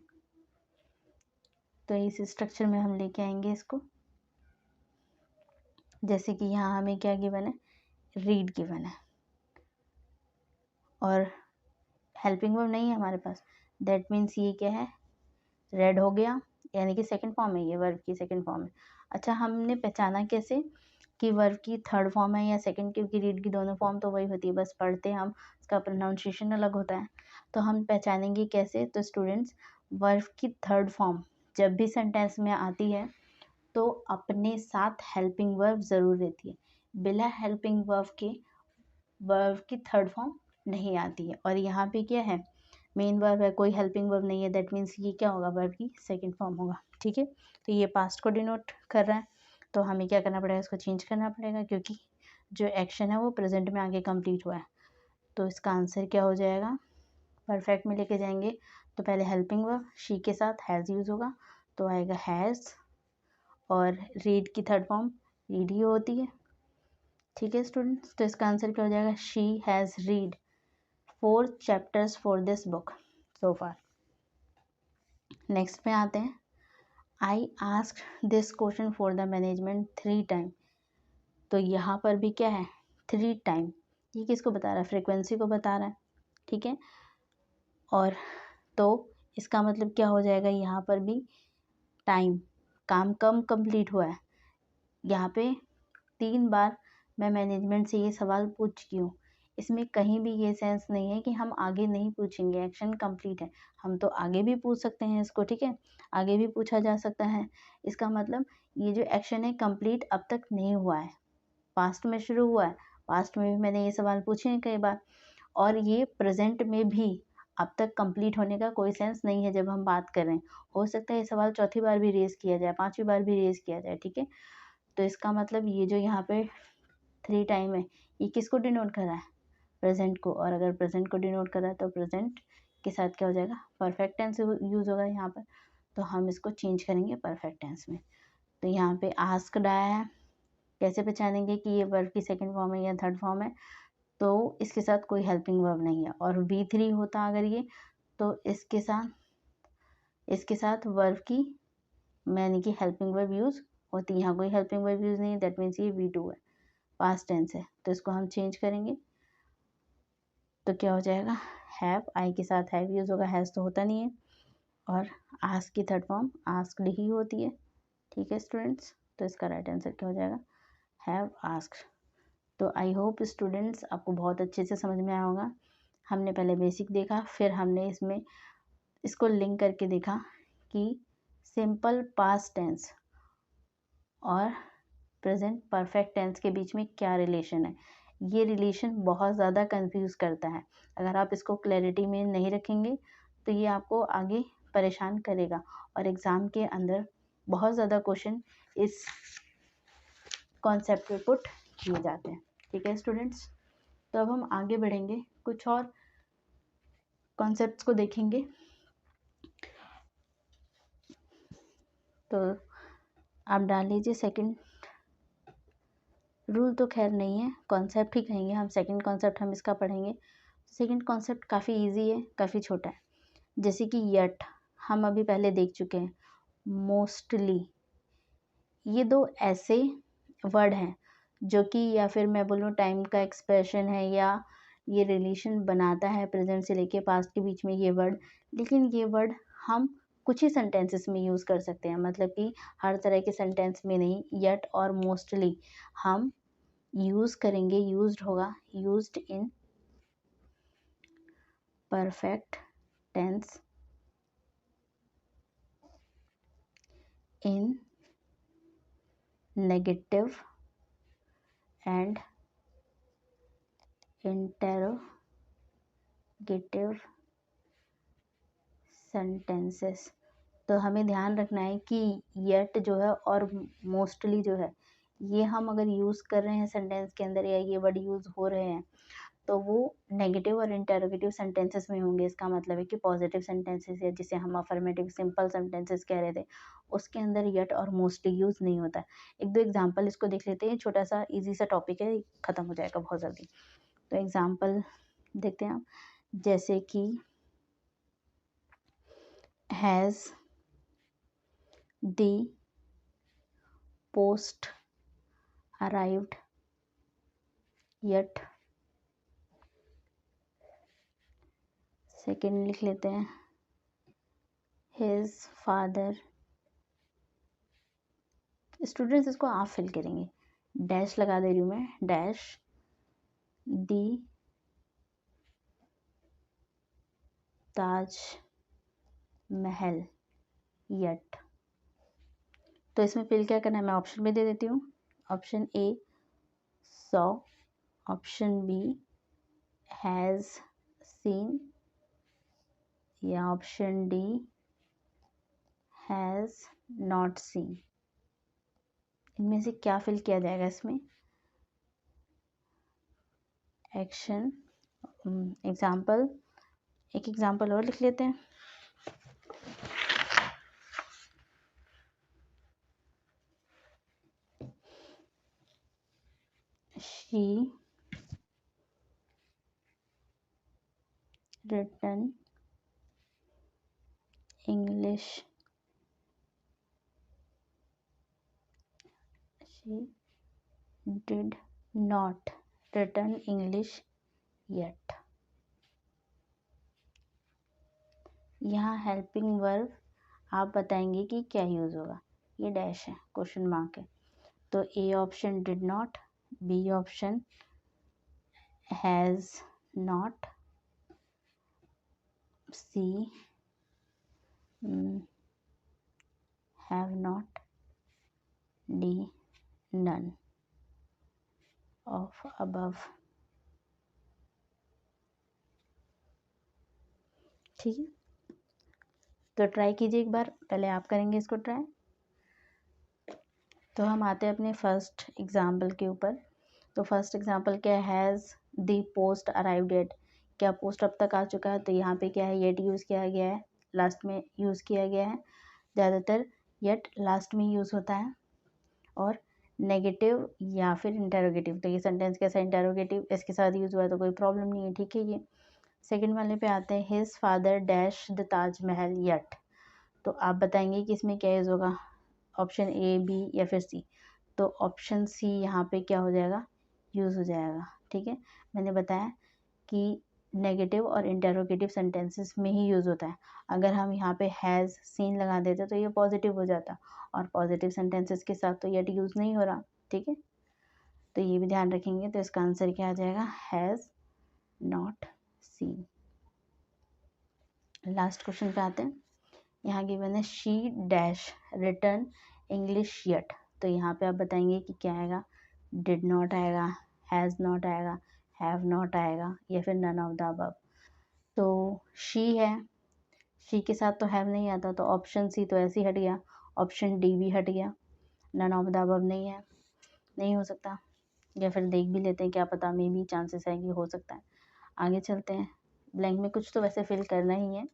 तो इस स्ट्रक्चर में हम लेके आएंगे इसको। जैसे कि यहाँ हमें क्या गिवन है, रीड गिवन है, और हेल्पिंग वर्ब नहीं है हमारे पास, दैट मीन्स ये क्या है, रेड हो गया, यानी कि सेकंड फॉर्म है, ये वर्ब की सेकंड फॉर्म है। अच्छा, हमने पहचाना कैसे कि वर्ब की थर्ड फॉर्म है या सेकंड, क्योंकि रीड की दोनों फॉर्म तो वही होती है, बस पढ़ते हम, उसका प्रोनाउंसिएशन अलग होता है। तो हम पहचानेंगे कैसे, तो स्टूडेंट्स वर्ब की थर्ड फॉर्म जब भी सेंटेंस में आती है तो अपने साथ हेल्पिंग वर्ब ज़रूर रहती है, बिना हेल्पिंग वर्ब के वर्ब की थर्ड फॉर्म नहीं आती है। और यहाँ पे क्या है, मेन वर्ब है, कोई हेल्पिंग वर्ब नहीं है, दैट मीन्स ये क्या होगा, वर्ब की सेकंड फॉर्म होगा। ठीक है, तो ये पास्ट को डिनोट कर रहा है, तो हमें क्या करना पड़ेगा, इसको चेंज करना पड़ेगा, क्योंकि जो एक्शन है वो प्रेजेंट में आगे कंप्लीट हुआ है। तो इसका आंसर क्या हो जाएगा, परफेक्ट में लेके जाएंगे तो पहले हेल्पिंग वर्ब शी के साथ हैज़ यूज़ होगा, तो आएगा हैज़, और रीड की थर्ड फॉर्म रीड ही होती है। ठीक है स्टूडेंट्स, तो इसका आंसर क्या हो जाएगा, she has read 4 chapters for this book so far. Next पे आते हैं, I asked this question for the management 3 time. तो यहाँ पर भी क्या है, 3 टाइम, ये किसको बता रहा है, फ्रीक्वेंसी को बता रहा है। ठीक है, और तो इसका मतलब क्या हो जाएगा, यहाँ पर भी टाइम, काम कम कंप्लीट हुआ है। यहाँ पे 3 बार मैं मैनेजमेंट से ये सवाल पूछ चुकी हूँ, इसमें कहीं भी ये सेंस नहीं है कि हम आगे नहीं पूछेंगे, एक्शन कंप्लीट है, हम तो आगे भी पूछ सकते हैं इसको। ठीक है, आगे भी पूछा जा सकता है, इसका मतलब ये जो एक्शन है कंप्लीट अब तक नहीं हुआ है, पास्ट में शुरू हुआ है, पास्ट में भी मैंने ये सवाल पूछे हैं कई बार, और ये प्रेजेंट में भी अब तक कंप्लीट होने का कोई सेंस नहीं है जब हम बात कर रहे हैं। हो सकता है ये सवाल चौथी बार भी रेज किया जाए, 5वीं बार भी रेज किया जाए। ठीक है, तो इसका मतलब ये जो यहाँ पे 3 टाइम है, ये किसको डिनोट कर रहा है, प्रेजेंट को, और अगर प्रेजेंट को डिनोट कर रहा है तो प्रेजेंट के साथ क्या हो जाएगा, परफेक्ट टेंस यूज़ होगा यहाँ पर, तो हम इसको चेंज करेंगे परफेक्ट टेंस में। तो यहाँ पे आस्क्ड आया है, कैसे पहचानेंगे कि ये वर्ब की सेकंड फॉर्म है या थर्ड फॉर्म है, तो इसके साथ कोई हेल्पिंग वर्ब नहीं है, और V3 होता अगर ये, तो इसके साथ वर्ब की यानी कि हेल्पिंग वर्ब यूज़ होती है, यहाँ कोई हेल्पिंग वर्ब यूज़ नहीं है, दैट मीन्स ये V2 है, पास्ट टेंस है, तो इसको हम चेंज करेंगे। तो क्या हो जाएगा, हैव, आई के साथ हैव यूज़ होगा, हैज़ तो होता नहीं है, और आस्क की थर्ड फॉर्म आस्क्ड ही होती है। ठीक है स्टूडेंट्स, तो इसका राइट आंसर क्या हो जाएगा, हैव आस्क्ड। तो आई होप स्टूडेंट्स आपको बहुत अच्छे से समझ में आया होगा। हमने पहले बेसिक देखा, फिर हमने इसको लिंक करके देखा कि सिंपल पास्ट टेंस और प्रेजेंट परफेक्ट टेंस के बीच में क्या रिलेशन है। ये रिलेशन बहुत ज़्यादा कंफ्यूज करता है, अगर आप इसको क्लैरिटी में नहीं रखेंगे तो ये आपको आगे परेशान करेगा, और एग्ज़ाम के अंदर बहुत ज़्यादा क्वेश्चन इस कॉन्सेप्ट पे पुट किए जाते हैं। ठीक है स्टूडेंट्स, तो अब हम आगे बढ़ेंगे, कुछ और कॉन्सेप्ट्स को देखेंगे। तो आप डाल लीजिए सेकंड रूल तो खैर नहीं है, कॉन्सेप्ट ही कहेंगे हम, सेकंड कॉन्सेप्ट हम इसका पढ़ेंगे। सेकंड कॉन्सेप्ट काफ़ी इजी है, काफ़ी छोटा है। जैसे कि यट हम अभी पहले देख चुके हैं, मोस्टली, ये दो ऐसे वर्ड हैं जो कि या फिर मैं बोलूँ टाइम का एक्सप्रेशन है, या ये रिलेशन बनाता है प्रेजेंट से लेके पास्ट के बीच में ये वर्ड। लेकिन ये वर्ड हम कुछ ही सेंटेंसेस में यूज़ कर सकते हैं, मतलब कि हर तरह के सेंटेंस में नहीं। यट और मोस्टली हम यूज़ करेंगे, यूज्ड होगा, used in perfect tense, in negative and interrogative sentences. तो हमें ध्यान रखना है कि येट जो है और मोस्टली जो है, ये हम अगर यूज़ कर रहे हैं सेंटेंस के अंदर, या ये वर्ड यूज़ हो रहे हैं, तो वो नेगेटिव और इंटेरोगेटिव सेंटेंसेस में होंगे। इसका मतलब है कि पॉजिटिव सेंटेंसेस या जिसे हम अफर्मेटिव सिंपल सेंटेंसेस कह रहे थे, उसके अंदर येट और मोस्टली यूज़ नहीं होता है। एक दो एग्जांपल इसको देख लेते हैं, छोटा सा इजी सा टॉपिक है, ख़त्म हो जाएगा बहुत जल्दी। तो एग्जांपल देखते हैं आप, जैसे कि has the post arrived yet. Second लिख लेते हैं, हिज फादर। स्टूडेंट्स इसको आप फिल करेंगे, डैश लगा दे रही हूँ मैं, डैश दी ताज महल येट। तो इसमें फिल क्या करना है, मैं ऑप्शन भी दे देती हूँ। Option A 100, option B has seen, या option D has not seen. इनमें से क्या फिल किया जाएगा इसमें? एक्शन, एग्जाम्पल, एक एग्जाम्पल और लिख लेते हैं। She written English, she did not written English yet। यहाँ हेल्पिंग वर्ब आप बताएंगे कि क्या यूज़ होगा। ये डैश है, क्वेश्चन मार्क है, तो A option did not, B option has not, C have not, D none of above. ठीक है, तो ट्राई कीजिए एक बार, पहले आप करेंगे इसको ट्राई। तो हम आते हैं अपने फर्स्ट एग्जाम्पल के ऊपर। तो फर्स्ट एग्जाम्पल क्या है, has the post arrived at. क्या पोस्ट अब तक आ चुका है? तो यहाँ पे क्या है, येट यूज़ किया गया है, लास्ट में यूज़ किया गया है। ज़्यादातर येट लास्ट में यूज़ होता है। और नेगेटिव या फिर इंटेरोगेटिव, तो ये सेंटेंस कैसा, इंटेरोगेटिव, इसके साथ यूज़ हुआ है तो कोई प्रॉब्लम नहीं है, ठीक है। ये सेकेंड वाले पे आते हैं, his father dash the Taj Mahal yet. तो आप बताएंगे कि इसमें क्या यूज़ होगा, ऑप्शन ए, बी या फिर सी। तो ऑप्शन सी यहाँ पे क्या हो जाएगा, यूज़ हो जाएगा, ठीक है। मैंने बताया कि नेगेटिव और इंटेरोगेटिव सेंटेंसेस में ही यूज़ होता है। अगर हम यहाँ पे हैज़ सीन लगा देते तो ये पॉजिटिव हो जाता, और पॉजिटिव सेंटेंसेस के साथ तो येट यूज़ नहीं हो रहा, ठीक है। तो ये भी ध्यान रखेंगे। तो इसका आंसर क्या आ जाएगा, has not scene. Last question पे आते हैं। यहाँ गिवन है she dash return English yet. तो यहाँ पे आप बताएंगे कि क्या आएगा, डिड नॉट आएगा, हैज़ नॉट आएगा, हैव नॉट आएगा, या फिर नन ऑफ द अबव। तो शी है, शी के साथ तो हैव नहीं आता, तो ऑप्शन सी तो ऐसे ही हट गया, ऑप्शन डी भी हट गया, नन ऑफ द अबव नहीं है, नहीं हो सकता। या फिर देख भी लेते हैं, क्या पता, मे भी चांसेस है कि हो सकता है। आगे चलते हैं, ब्लैंक में कुछ तो वैसे फिल करना ही है।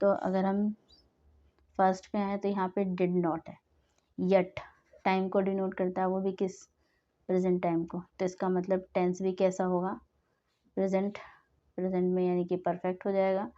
तो अगर हम फर्स्ट पे आए तो यहाँ पे डिड नॉट है, यट टाइम को डिनोट करता है, वो भी किस प्रेजेंट टाइम को। तो इसका मतलब टेंस भी कैसा होगा, प्रेजेंट में, यानी कि परफेक्ट हो जाएगा।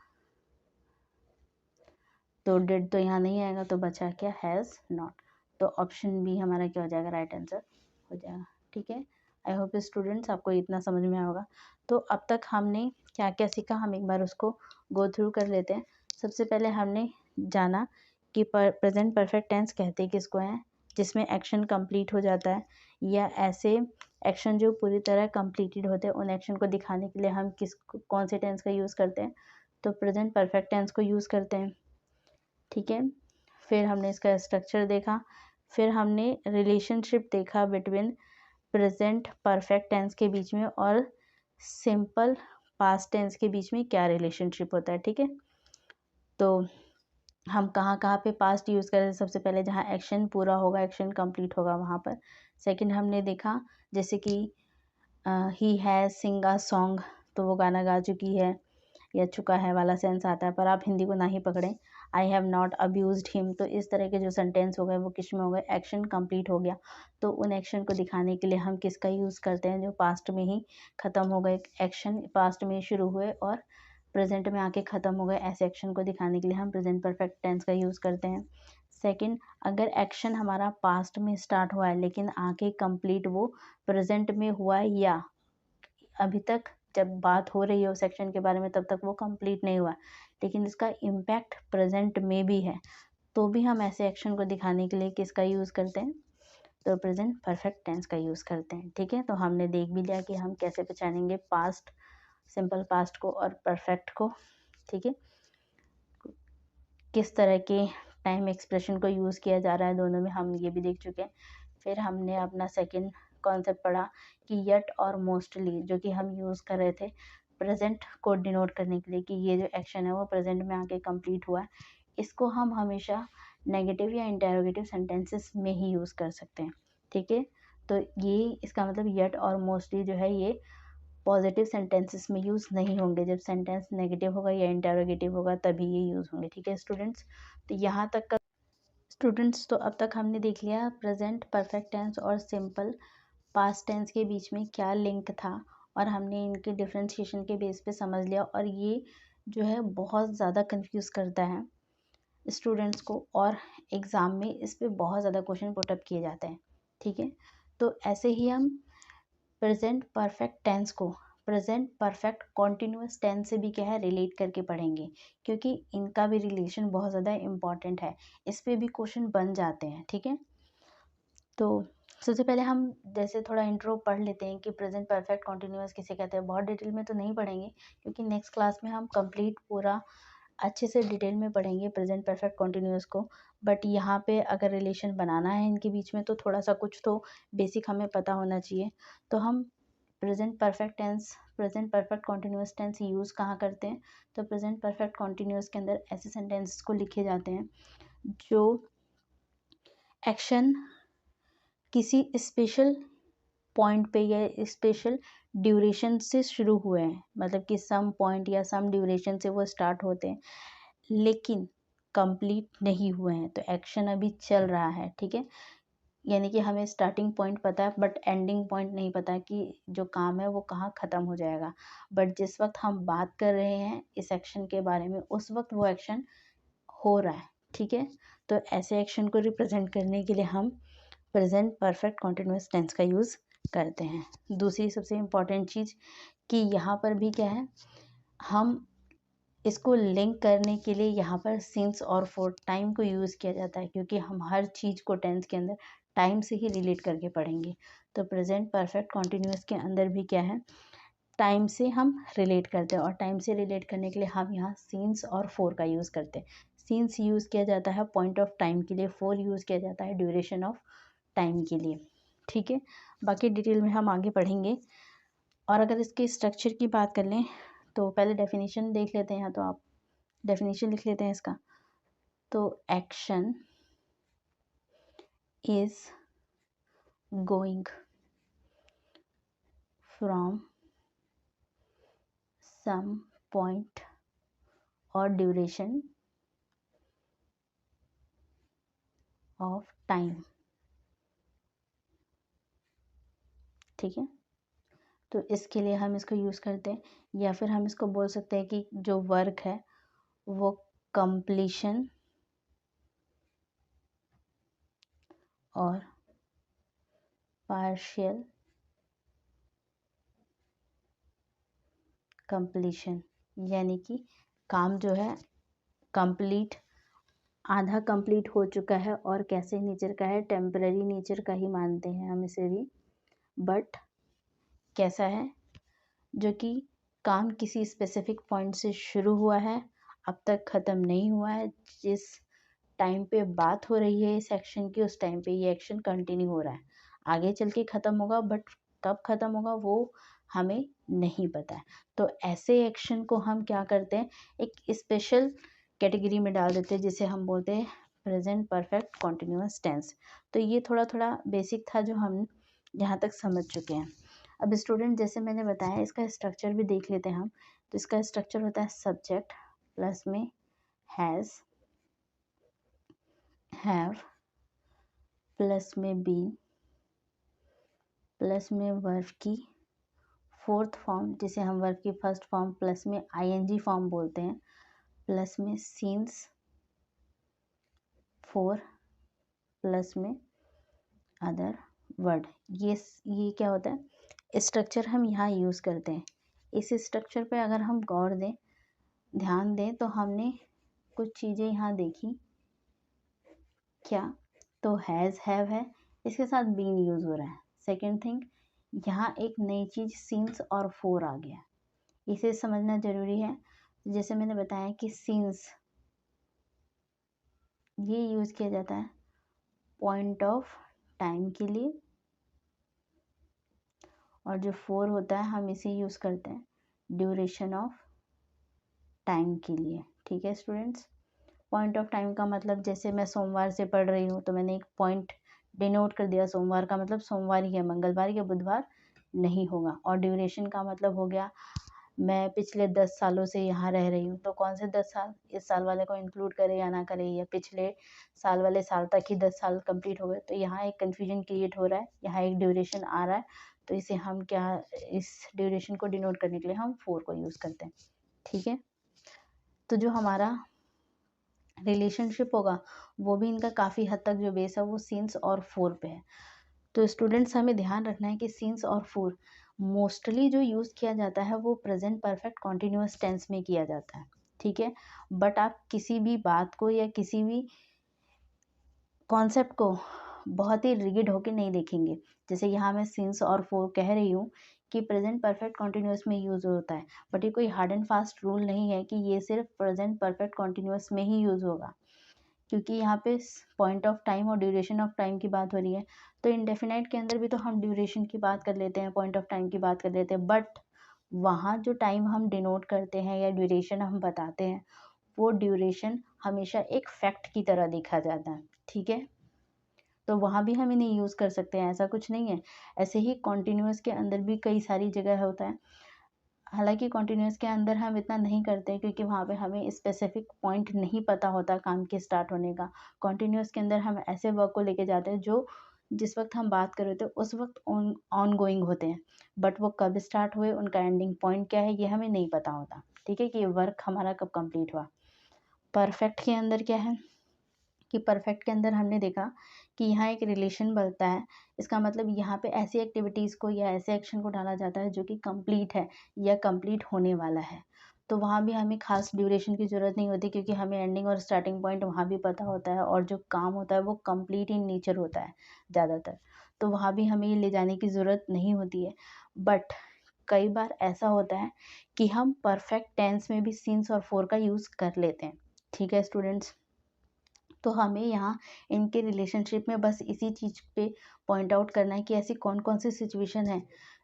तो डिड तो यहाँ नहीं आएगा, तो बचा क्या, हैज़ नॉट। तो ऑप्शन बी हमारा क्या हो जाएगा, राइट आंसर हो जाएगा। ठीक है, आई होप स्टूडेंट्स आपको इतना समझ में आया होगा। तो अब तक हमने क्या क्या सीखा, हम एक बार उसको गो थ्रू कर लेते हैं। सबसे पहले हमने जाना कि प्रेजेंट परफेक्ट टेंस कहते किसको हैं, जिसमें एक्शन कंप्लीट हो जाता है, या ऐसे एक्शन जो पूरी तरह कंप्लीटेड होते हैं, उन एक्शन को दिखाने के लिए हम कौन से टेंस का यूज़ करते हैं, तो प्रेजेंट परफेक्ट टेंस को यूज़ करते हैं। ठीक है, फिर हमने इसका स्ट्रक्चर देखा, फिर हमने रिलेशनशिप देखा बिटवीन प्रेजेंट परफेक्ट टेंस के बीच में और सिंपल पास्ट टेंस के बीच में क्या रिलेशनशिप होता है। ठीक है, तो हम कहाँ कहाँ पे पास्ट यूज़ करें, सबसे पहले जहाँ एक्शन पूरा होगा, एक्शन कंप्लीट होगा वहाँ पर। सेकंड हमने देखा जैसे कि he has Singh a song, तो वो गाना गा चुकी है या चुका है वाला सेंस आता है, पर आप हिंदी को ना ही पकड़ें। I have not abused him, तो इस तरह के जो सेंटेंस हो गए वो किस में हो गए, एक्शन कंप्लीट हो गया। तो उन एक्शन को दिखाने के लिए हम किसका यूज़ करते हैं, जो पास्ट में ही ख़त्म हो गए, एक्शन पास्ट में शुरू हुए और प्रेजेंट में आके ख़त्म हो गए, ऐसे एक्शन को दिखाने के लिए हम प्रेजेंट परफेक्ट टेंस का यूज़ करते हैं। सेकंड, अगर एक्शन हमारा पास्ट में स्टार्ट हुआ है लेकिन आके कंप्लीट वो प्रेजेंट में हुआ है, या अभी तक जब बात हो रही है उस सेक्शन के बारे में तब तक वो कंप्लीट नहीं हुआ, लेकिन इसका इम्पैक्ट प्रेजेंट में भी है, तो भी हम ऐसे एक्शन को दिखाने के लिए किसका यूज़ करते हैं, तो प्रेजेंट परफेक्ट टेंस का यूज़ करते हैं। ठीक है, तो हमने देख भी लिया कि हम कैसे पहचानेंगे पास्ट, सिंपल पास्ट को और परफेक्ट को। ठीक है, किस तरह के टाइम एक्सप्रेशन को यूज़ किया जा रहा है दोनों में, हम ये भी देख चुके हैं। फिर हमने अपना सेकंड कॉन्सेप्ट पढ़ा कि यट और मोस्टली, जो कि हम यूज़ कर रहे थे प्रेजेंट को डिनोट करने के लिए कि ये जो एक्शन है वो प्रेजेंट में आके कंप्लीट हुआ है, इसको हम हमेशा नेगेटिव या इंटेरोगेटिव सेंटेंसेस में ही यूज़ कर सकते हैं। ठीक है, तो ये इसका मतलब यट और मोस्टली जो है ये पॉजिटिव सेंटेंसेस में यूज़ नहीं होंगे, जब सेंटेंस नेगेटिव होगा या इंटेरोगेटिव होगा तभी ये यूज़ होंगे। ठीक है स्टूडेंट्स, तो यहाँ तक का स्टूडेंट्स, तो अब तक हमने देख लिया प्रेजेंट परफेक्ट टेंस और सिंपल पास्ट टेंस के बीच में क्या लिंक था, और हमने इनके डिफ्रेंशिएशन के बेस पे समझ लिया, और ये जो है बहुत ज़्यादा कंफ्यूज करता है स्टूडेंट्स को, और एग्ज़ाम में इस पे बहुत ज़्यादा क्वेश्चन पुटअप किए जाते हैं। ठीक है, तो ऐसे ही हम प्रेजेंट परफेक्ट टेंस को प्रेजेंट परफेक्ट कॉन्टिन्यूस टेंस से भी क्या है रिलेट करके पढ़ेंगे, क्योंकि इनका भी रिलेशन बहुत ज़्यादा इम्पॉर्टेंट है, इस पे भी क्वेश्चन बन जाते हैं। ठीक है, तो सबसे पहले हम जैसे थोड़ा इंट्रो पढ़ लेते हैं कि प्रेजेंट परफेक्ट कॉन्टिन्यूस किसे कहते हैं। बहुत डिटेल में तो नहीं पढ़ेंगे, क्योंकि नेक्स्ट क्लास में हम कंप्लीट पूरा अच्छे से डिटेल में पढ़ेंगे प्रेजेंट परफेक्ट कॉन्टिन्यूस को, बट यहाँ पे अगर रिलेशन बनाना है इनके बीच में तो थोड़ा सा कुछ तो बेसिक हमें पता होना चाहिए। तो हम present perfect tense, present perfect continuous tense use कहाँ करते हैं, तो प्रेजेंट परफेक्ट कॉन्टिन्यूस के अंदर ऐसे सेंटेंसेस को लिखे जाते हैं जो एक्शन किसी स्पेशल पॉइंट पे या स्पेशल ड्यूरेशन से शुरू हुए हैं, मतलब कि सम पॉइंट या सम ड्यूरेशन से वो स्टार्ट होते हैं लेकिन कंप्लीट नहीं हुए हैं, तो एक्शन अभी चल रहा है। ठीक है, यानी कि हमें स्टार्टिंग पॉइंट पता है बट एंडिंग पॉइंट नहीं पता कि जो काम है वो कहाँ ख़त्म हो जाएगा, बट जिस वक्त हम बात कर रहे हैं इस एक्शन के बारे में उस वक्त वो एक्शन हो रहा है। ठीक है, तो ऐसे एक्शन को रिप्रेजेंट करने के लिए हम प्रेजेंट परफेक्ट कॉन्टिन्यूस टेंस का यूज़ करते हैं। दूसरी सबसे इम्पॉर्टेंट चीज़ कि यहाँ पर भी क्या है, हम इसको लिंक करने के लिए यहाँ पर सिंस और फॉर टाइम को यूज़ किया जाता है, क्योंकि हम हर चीज़ को टेंस के अंदर टाइम से ही रिलेट करके पढ़ेंगे। तो प्रेजेंट परफेक्ट कॉन्टिन्यूस के अंदर भी क्या है, टाइम से हम रिलेट करते हैं, और टाइम से रिलेट करने के लिए हम यहाँ सिंस और फोर का यूज़ करते हैं। सिंस यूज़ किया जाता है पॉइंट ऑफ टाइम के लिए, फोर यूज़ किया जाता है ड्यूरेशन ऑफ टाइम के लिए। ठीक है, बाकी डिटेल में हम आगे पढ़ेंगे। और अगर इसके स्ट्रक्चर की बात कर लें तो पहले डेफिनेशन देख लेते हैं, तो आप डेफिनेशन लिख लेते हैं इसका। तो action is going from some point और ड्यूरेशन ऑफ टाइम ठीक है, तो इसके लिए हम इसको यूज़ करते हैं, या फिर हम इसको बोल सकते हैं कि जो वर्क है वो कंप्लीशन और पार्शियल कंप्लीशन, यानी कि काम जो है कंप्लीट, आधा कंप्लीट हो चुका है और कैसे नेचर का है, टेम्पररी नेचर का ही मानते हैं हम इसे भी, बट कैसा है, जो कि काम किसी स्पेसिफिक पॉइंट से शुरू हुआ है, अब तक ख़त्म नहीं हुआ है, जिस टाइम पे बात हो रही है इस एक्शन की उस टाइम पे ये एक्शन कंटिन्यू हो रहा है, आगे चल के ख़त्म होगा बट कब ख़त्म होगा वो हमें नहीं पता है। तो ऐसे एक्शन को हम क्या करते हैं, एक स्पेशल कैटेगरी में डाल देते हैं जिसे हम बोलते हैं प्रेजेंट परफेक्ट कॉन्टिन्यूअस टेंस। तो ये थोड़ा थोड़ा बेसिक था जो हम यहाँ तक समझ चुके हैं। अब स्टूडेंट जैसे मैंने बताया इसका स्ट्रक्चर भी देख लेते हैं हम। तो इसका स्ट्रक्चर होता है सब्जेक्ट प्लस में हैज़, हैव प्लस में बीन प्लस में वर्ब की फोर्थ फॉर्म जिसे हम वर्ब की फर्स्ट फॉर्म प्लस में आईएनजी फॉर्म बोलते हैं, प्लस में सीन्स फोर प्लस में अदर वर्ड। ये क्या होता है, स्ट्रक्चर हम यहाँ यूज़ करते हैं। इस स्ट्रक्चर पे अगर हम गौर दें, ध्यान दें, तो हमने कुछ चीज़ें यहाँ देखी। क्या, तो हैज़ हैव है, इसके साथ बीन यूज़ हो रहा है। सेकेंड थिंग, यहाँ एक नई चीज़ सीन्स और फोर आ गया, इसे समझना ज़रूरी है। जैसे मैंने बताया कि सीन्स ये यूज़ किया जाता है पॉइंट ऑफ टाइम के लिए, और जो फोर होता है हम इसे यूज़ करते हैं ड्यूरेशन ऑफ टाइम के लिए। ठीक है स्टूडेंट्स, पॉइंट ऑफ टाइम का मतलब जैसे मैं सोमवार से पढ़ रही हूँ तो मैंने एक पॉइंट डिनोट कर दिया, सोमवार का मतलब सोमवार ही है, मंगलवार या बुधवार नहीं होगा। और ड्यूरेशन का मतलब हो गया, मैं पिछले 10 सालों से यहाँ रह रही हूँ, तो कौन से 10 साल, इस साल वाले को इंक्लूड करे या ना करे, या पिछले साल वाले साल तक ही 10 साल कंप्लीट हो गए। तो यहाँ एक कन्फ्यूजन क्रिएट हो रहा है, यहाँ एक ड्यूरेशन आ रहा है, तो इसे हम क्या, इस ड्यूरेशन को डिनोट करने के लिए हम 4 को यूज़ करते हैं। ठीक है, तो जो हमारा रिलेशनशिप होगा वो भी इनका काफ़ी हद तक जो बेस है वो सीन्स और फोर पे है। तो स्टूडेंट्स हमें ध्यान रखना है कि सीन्स और फोर मोस्टली जो यूज़ किया जाता है वो प्रेजेंट परफेक्ट कॉन्टिन्यूअस टेंस में किया जाता है। ठीक है, बट आप किसी भी बात को या किसी भी कॉन्सेप्ट को बहुत ही रिगिड होके नहीं देखेंगे। जैसे यहाँ मैं सिंस और फोर कह रही हूँ कि प्रेजेंट परफेक्ट कॉन्टिन्यूअस में यूज़ होता है, बट ये कोई हार्ड एंड फास्ट रूल नहीं है कि ये सिर्फ प्रेजेंट परफेक्ट कॉन्टिन्यूअस में ही यूज़ होगा, क्योंकि यहाँ पे पॉइंट ऑफ टाइम और ड्यूरेशन ऑफ टाइम की बात हो रही है। तो इंडेफिनाइट के अंदर भी तो हम ड्यूरेशन की बात कर लेते हैं, पॉइंट ऑफ टाइम की बात कर लेते हैं, बट वहाँ जो टाइम हम डिनोट करते हैं या ड्यूरेशन हम बताते हैं वो ड्यूरेशन हमेशा एक फैक्ट की तरह देखा जाता है। ठीक है, तो वहाँ भी हम इन्हें यूज़ कर सकते हैं, ऐसा कुछ नहीं है। ऐसे ही कॉन्टिन्यूअस के अंदर भी कई सारी जगह होता है, हालांकि कॉन्टिन्यूअस के अंदर हम इतना नहीं करते क्योंकि वहाँ पे हमें स्पेसिफिक पॉइंट नहीं पता होता काम के स्टार्ट होने का। कॉन्टिन्यूअस के अंदर हम ऐसे वर्क को लेके जाते हैं जो जिस वक्त हम बात कर रहे थे उस वक्त ऑन गोइंग होते हैं, बट वो कब स्टार्ट हुए, उनका एंडिंग पॉइंट क्या है, ये हमें नहीं पता होता। ठीक है, कि ये वर्क हमारा कब कंप्लीट हुआ। परफेक्ट के अंदर क्या है कि परफेक्ट के अंदर हमने देखा कि यहाँ एक रिलेशन बनता है, इसका मतलब यहाँ पे ऐसी एक्टिविटीज़ को या ऐसे एक्शन को डाला जाता है जो कि कंप्लीट है या कंप्लीट होने वाला है। तो वहाँ भी हमें खास ड्यूरेशन की ज़रूरत नहीं होती क्योंकि हमें एंडिंग और स्टार्टिंग पॉइंट वहाँ भी पता होता है, और जो काम होता है वो कंप्लीट इन नेचर होता है ज़्यादातर, तो वहाँ भी हमें ये ले जाने की ज़रूरत नहीं होती है। बट कई बार ऐसा होता है कि हम परफेक्ट टेंस में भी सीन्स और फोर का यूज़ कर लेते हैं। ठीक है स्टूडेंट्स, तो हमें यहाँ इनके रिलेशनशिप में बस इसी चीज़ पे पॉइंट आउट करना है कि ऐसी कौन कौन सी सिचुएशन है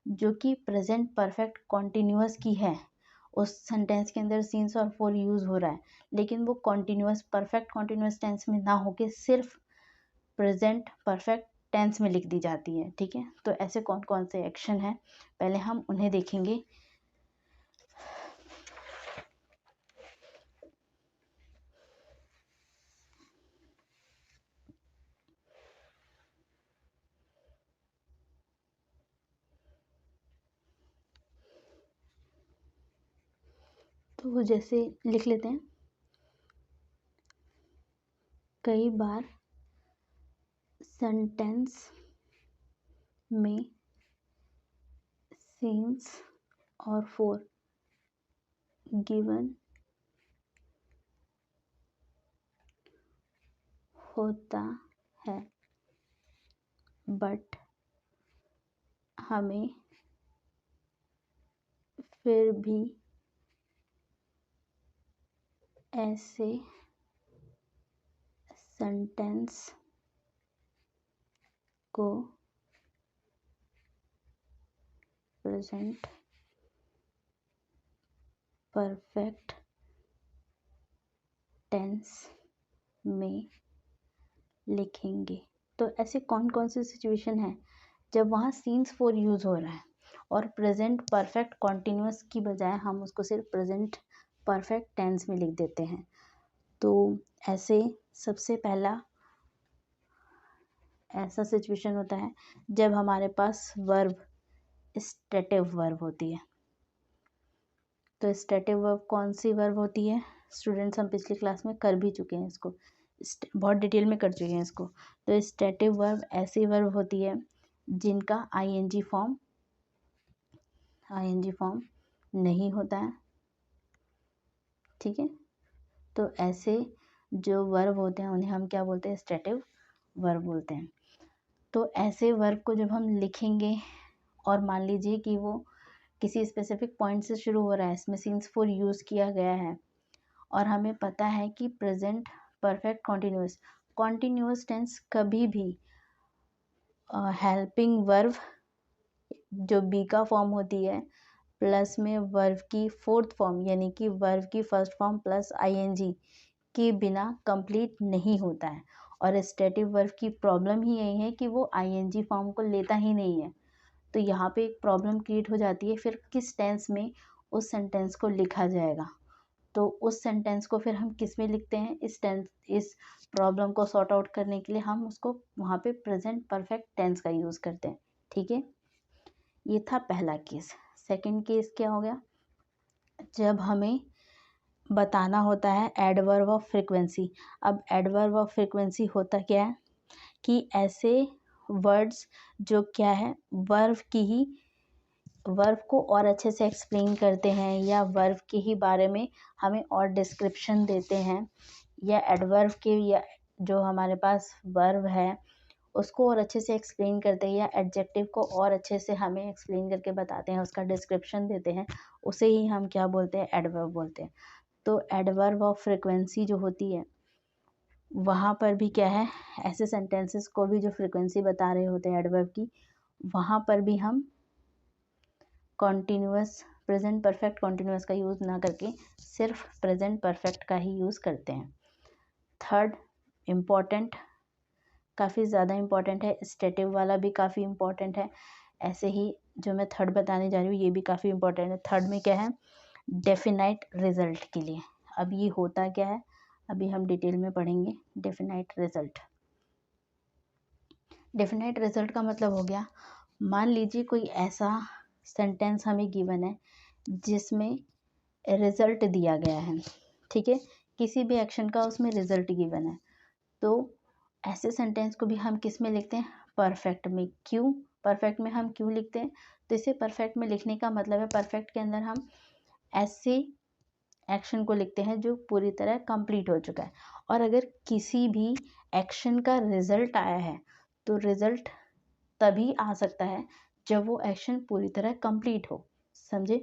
जो कि प्रेजेंट परफेक्ट कॉन्टिन्यूअस की है, उस सेंटेंस के अंदर सीन्स और फोर यूज़ हो रहा है, लेकिन वो कॉन्टिन्यूअस परफेक्ट कॉन्टिन्यूअस टेंस में ना होके सिर्फ प्रेजेंट परफेक्ट टेंस में लिख दी जाती है। ठीक है, तो ऐसे कौन कौन से एक्शन हैं पहले हम उन्हें देखेंगे। तो जैसे लिख लेते हैं, कई बार सेंटेंस में सिंस और फॉर गिवन होता है, बट हमें फिर भी ऐसे सेंटेंस को प्रेजेंट परफेक्ट टेंस में लिखेंगे। तो ऐसे कौन कौन सी सिचुएशन है जब वहाँ सीन्स फॉर यूज़ हो रहा है और प्रेजेंट परफेक्ट कॉन्टिन्यूअस की बजाय हम उसको सिर्फ प्रेजेंट परफेक्ट टेंस में लिख देते हैं। तो ऐसे सबसे पहला ऐसा सिचुएशन होता है जब हमारे पास वर्ब स्टेटिव वर्ब होती है। तो स्टेटिव वर्ब कौन सी वर्ब होती है स्टूडेंट्स, हम पिछली क्लास में कर भी चुके हैं इसको, बहुत डिटेल में कर चुके हैं इसको। तो स्टेटिव वर्ब ऐसी वर्ब होती है जिनका आईएनजी फॉर्म नहीं होता है, ठीक है। तो ऐसे जो वर्ब होते हैं उन्हें हम क्या बोलते हैं, स्टेटिव वर्ब बोलते हैं। तो ऐसे वर्ब को जब हम लिखेंगे और मान लीजिए कि वो किसी स्पेसिफिक पॉइंट से शुरू हो रहा है, इसमें सिंस फॉर यूज़ किया गया है और हमें पता है कि प्रेजेंट परफेक्ट कॉन्टिन्यूअस टेंस कभी भी हेल्पिंग वर्ब जो बी का फॉर्म होती है प्लस में वर्ब की फोर्थ फॉर्म यानी कि वर्ब की फर्स्ट फॉर्म प्लस आईएनजी के बिना कंप्लीट नहीं होता है। और स्टेटिव वर्ब की प्रॉब्लम ही यही है कि वो आईएनजी फॉर्म को लेता ही नहीं है। तो यहाँ पे एक प्रॉब्लम क्रिएट हो जाती है, फिर किस टेंस में उस सेंटेंस को लिखा जाएगा। तो उस सेंटेंस को फिर हम किस में लिखते हैं, इस प्रॉब्लम को सॉर्ट आउट करने के लिए हम उसको वहाँ पे प्रेजेंट परफेक्ट टेंस का यूज़ करते हैं, ठीक है। ये था पहला केस। सेकंड केस क्या हो गया, जब हमें बताना होता है एडवर्ब ऑफ फ्रीक्वेंसी। अब एडवर्ब ऑफ फ्रीक्वेंसी होता क्या है कि ऐसे वर्ड्स जो क्या है वर्ब को और अच्छे से एक्सप्लेन करते हैं या वर्ब के ही बारे में हमें और डिस्क्रिप्शन देते हैं, या एडवर्ब के या जो हमारे पास वर्ब है उसको और अच्छे से एक्सप्लेन करते हैं, या एडजेक्टिव को और अच्छे से हमें एक्सप्लेन करके बताते हैं, उसका डिस्क्रिप्शन देते हैं, उसे ही हम क्या बोलते हैं, एडवर्ब बोलते हैं। तो एडवर्ब ऑफ फ्रीक्वेंसी जो होती है वहाँ पर भी क्या है, ऐसे सेंटेंसेस को भी जो फ्रीक्वेंसी बता रहे होते हैं एडवर्ब की, वहाँ पर भी हम कॉन्टिन्यूअस प्रेजेंट परफेक्ट कॉन्टिन्यूअस का यूज़ ना करके सिर्फ प्रेजेंट परफेक्ट का ही यूज़ करते हैं। थर्ड इम्पॉर्टेंट, काफ़ी ज़्यादा इम्पॉर्टेंट है, स्टेटिव वाला भी काफ़ी इम्पॉर्टेंट है, ऐसे ही जो मैं थर्ड बताने जा रही हूँ ये भी काफ़ी इम्पॉर्टेंट है। थर्ड में क्या है, डेफिनाइट रिजल्ट के लिए। अब ये होता क्या है अभी हम डिटेल में पढ़ेंगे। डेफिनाइट रिजल्ट का मतलब हो गया, मान लीजिए कोई ऐसा सेंटेंस हमें गिवन है जिसमें रिजल्ट दिया गया है, ठीक है, किसी भी एक्शन का उसमें रिजल्ट गिवन है। तो ऐसे सेंटेंस को भी हम किस में लिखते हैं, परफेक्ट में। क्यों परफेक्ट में हम क्यों लिखते हैं, तो इसे परफेक्ट में लिखने का मतलब है परफेक्ट के अंदर हम ऐसे एक्शन को लिखते हैं जो पूरी तरह कंप्लीट हो चुका है। और अगर किसी भी एक्शन का रिजल्ट आया है तो रिजल्ट तभी आ सकता है जब वो एक्शन पूरी तरह कंप्लीट हो, समझे।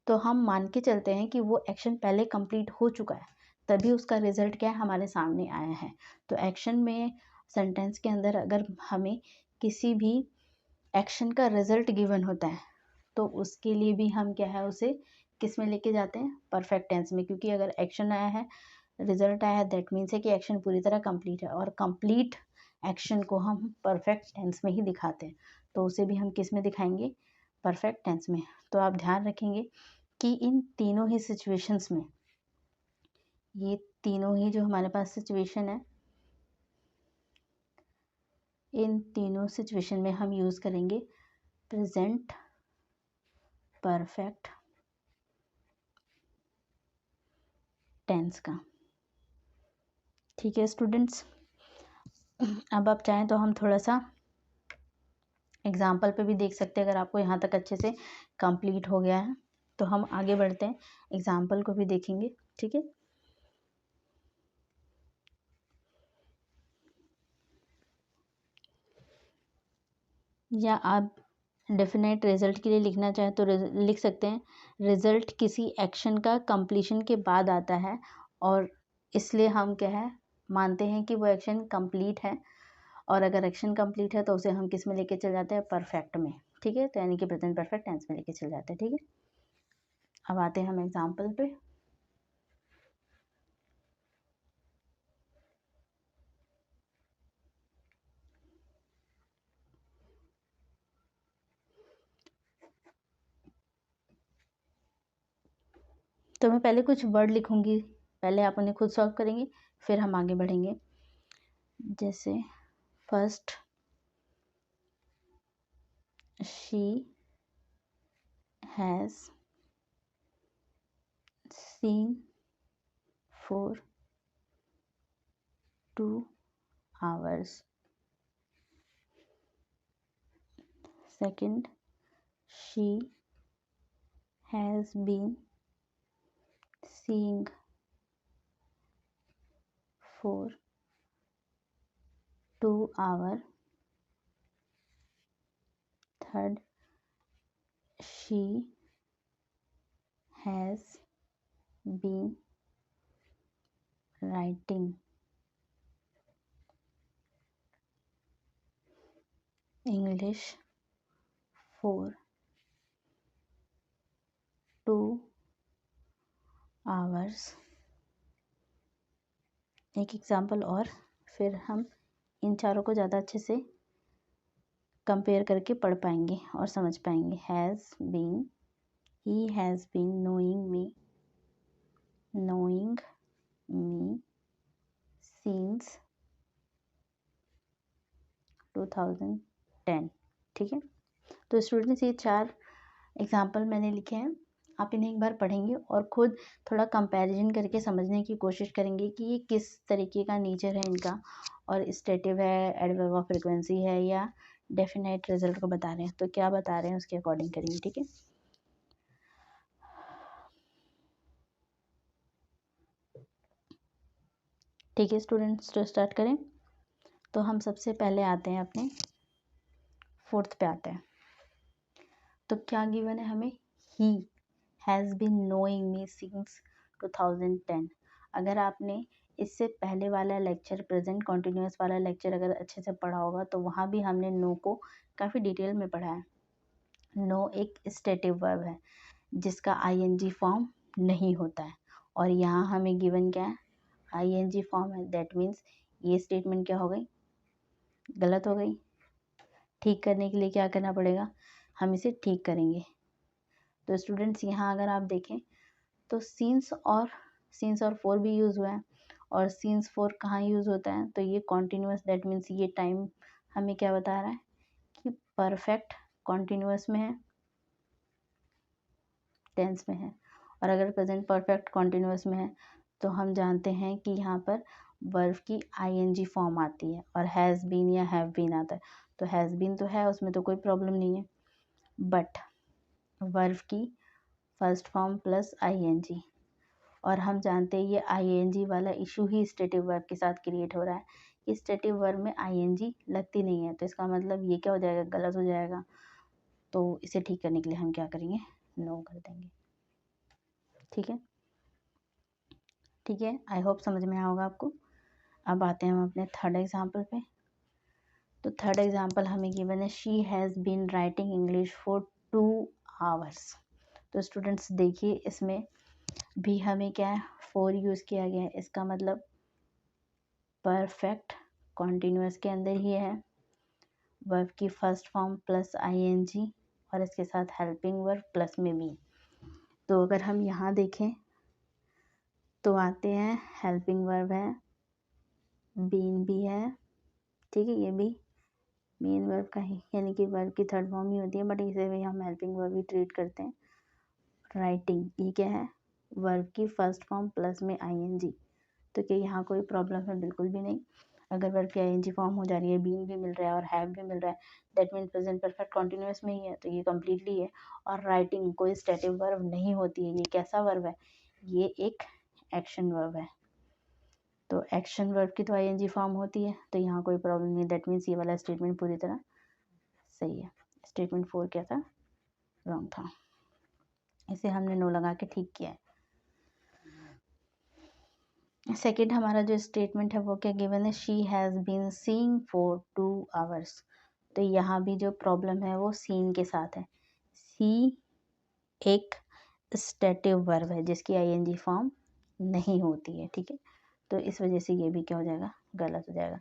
तो हम मान के चलते हैं कि वो एक्शन पहले कंप्लीट हो चुका है तभी उसका रिजल्ट क्या है, हमारे सामने आया है। तो एक्शन में सेंटेंस के अंदर अगर हमें किसी भी एक्शन का रिजल्ट गिवन होता है तो उसके लिए भी हम क्या है उसे किस में लेके जाते हैं, परफेक्ट टेंस में। क्योंकि अगर एक्शन आया है रिजल्ट आया है दैट मीन्स है कि एक्शन पूरी तरह कंप्लीट है, और कंप्लीट एक्शन को हम परफेक्ट टेंस में ही दिखाते हैं। तो उसे भी हम किस में दिखाएंगे, परफेक्ट टेंस में। तो आप ध्यान रखेंगे कि इन तीनों ही सिचुएशंस में, ये तीनों ही जो हमारे पास सिचुएशन है, इन तीनों सिचुएशन में हम यूज़ करेंगे प्रेजेंट परफेक्ट टेंस का। ठीक है स्टूडेंट्स, अब आप चाहें तो हम थोड़ा सा एग्जाम्पल पे भी देख सकते हैं। अगर आपको यहाँ तक अच्छे से कंप्लीट हो गया है तो हम आगे बढ़ते हैं, एग्जाम्पल को भी देखेंगे। ठीक है, या आप डेफिनेट रिजल्ट के लिए लिखना चाहें तो लिख सकते हैं, रिजल्ट किसी एक्शन का कंप्लीशन के बाद आता है और इसलिए हम क्या है मानते हैं कि वो एक्शन कंप्लीट है, और अगर एक्शन कंप्लीट है तो उसे हम किस में लेके चल जाते हैं, परफेक्ट में। ठीक है, तो यानी कि प्रेजेंट परफेक्ट टेंस में लेके चल जाते हैं। ठीक है, अब आते हैं हम एग्जाम्पल पे। तो मैं पहले कुछ वर्ड लिखूंगी, पहले आप उन्हें खुद सॉल्व करेंगे, फिर हम आगे बढ़ेंगे। जैसे first, she has seen for 2 hours. Second, she has been seeing for 2 hours. Third, she has been writing English for 2 hours. एक एग्जाम्पल और, फिर हम इन चारों को ज़्यादा अच्छे से कंपेयर करके पढ़ पाएंगे और समझ पाएंगे। Has been, he has been knowing me since 2010। ठीक है, तो स्टूडेंट्स ये 4 एग्जाम्पल मैंने लिखे हैं, आप इन्हें एक बार पढ़ेंगे और खुद थोड़ा कंपैरिजन करके समझने की कोशिश करेंगे कि ये किस तरीके का नेचर है इनका, और स्टेटिव है, एडवर्ब ऑफ फ्रीक्वेंसी है, या डेफिनेट रिजल्ट को बता रहे हैं, तो क्या बता रहे हैं उसके अकॉर्डिंग करेंगे। ठीक है, ठीक है स्टूडेंट्स, तो स्टार्ट करें। तो हम सबसे पहले आते हैं अपने 4th पे आते हैं। तो क्या गिवन है हमें, he has been knowing me since 2010। अगर आपने इससे पहले वाला लेक्चर, प्रेजेंट कॉन्टिन्यूस वाला लेक्चर अगर अच्छे से पढ़ा होगा तो वहाँ भी हमने नो को काफ़ी डिटेल में पढ़ा है। नो एक स्टेटिव वर्ब है जिसका आईएनजी फॉर्म नहीं होता है, और यहाँ हमें गिवन क्या है, आईएनजी फॉर्म है। दैट मीन्स ये स्टेटमेंट क्या हो गई, गलत हो गई। ठीक करने के लिए क्या करना पड़ेगा, हम इसे ठीक करेंगे। तो स्टूडेंट्स यहाँ अगर आप देखें तो सीन्स और फोर भी यूज़ हुआ है, और सीन्स फोर कहाँ यूज़ होता है, तो ये कॉन्टिन्यूस, दैट मीन्स ये टाइम हमें क्या बता रहा है कि परफेक्ट कॉन्टिन्यूस में है, टेंस में है। और अगर प्रेजेंट परफेक्ट कॉन्टिन्यूस में है तो हम जानते हैं कि यहाँ पर वर्ब की आईएनजी फॉर्म आती है, और हैज़ बीन या हैव बीन आता है। तो हैज़ बीन तो है, उसमें तो कोई प्रॉब्लम नहीं है, बट वर्ब की फर्स्ट फॉर्म प्लस आईएनजी, और हम जानते हैं ये आईएनजी वाला इशू ही स्टेटिव वर्ब के साथ क्रिएट हो रहा है। इस स्टेटिव वर्ब में आईएनजी लगती नहीं है, तो इसका मतलब ये क्या हो जाएगा, गलत हो जाएगा। तो इसे ठीक करने के लिए हम क्या करेंगे, नो कर देंगे। ठीक है, ठीक है, आई होप समझ में आया होगा आपको। अब आते हैं हम अपने 3rd एग्जाम्पल पे। तो 3rd एग्जाम्पल हमें गिवन है, she has been writing English for 2 hours। तो स्टूडेंट्स देखिए इसमें भी हमें क्या है, फोर यूज़ किया गया है, इसका मतलब परफेक्ट कॉन्टिन्यूस के अंदर ही है, वर्ब की फर्स्ट फॉर्म प्लस आईएनजी, और इसके साथ हेल्पिंग वर्ब प्लस में बी। तो अगर हम यहाँ देखें तो आते हैं, हेल्पिंग वर्ब है, बीन भी है, ठीक है, ये भी मेन वर्ब का ही, यानी कि वर्ब की 3rd फॉर्म ही होती है, बट इसे भी हम हेल्पिंग वर्ब ही ट्रीट करते हैं। राइटिंग, ये क्या है, वर्ब की फर्स्ट फॉर्म प्लस में आईएनजी। तो क्या यहाँ कोई प्रॉब्लम है? बिल्कुल भी नहीं। अगर वर्ब की आईएनजी फॉर्म हो जा रही है, बीन भी मिल रहा है और हैव भी मिल रहा है, that mean present perfect continuous में ही है, तो ये कम्प्लीटली है। और राइटिंग कोई स्टैटिक वर्ब नहीं होती है। ये कैसा वर्ब है? ये एक एक्शन वर्ब है। तो एक्शन वर्ब की तो आईएनजी फॉर्म होती है, तो यहाँ कोई प्रॉब्लम नहीं। दैट मीन्स ये वाला स्टेटमेंट पूरी तरह सही है। स्टेटमेंट 4 क्या था? रॉन्ग था। इसे हमने नो लगा के ठीक किया है। सेकेंड हमारा जो स्टेटमेंट है वो क्या गिवन है? She has been seeing for 2 hours. तो यहाँ भी जो प्रॉब्लम है वो सीन के साथ है। सी एक स्टेटिव वर्ब है जिसकी आईएनजी फॉर्म नहीं होती है, ठीक है। तो इस वजह से ये भी क्या हो जाएगा? गलत हो जाएगा।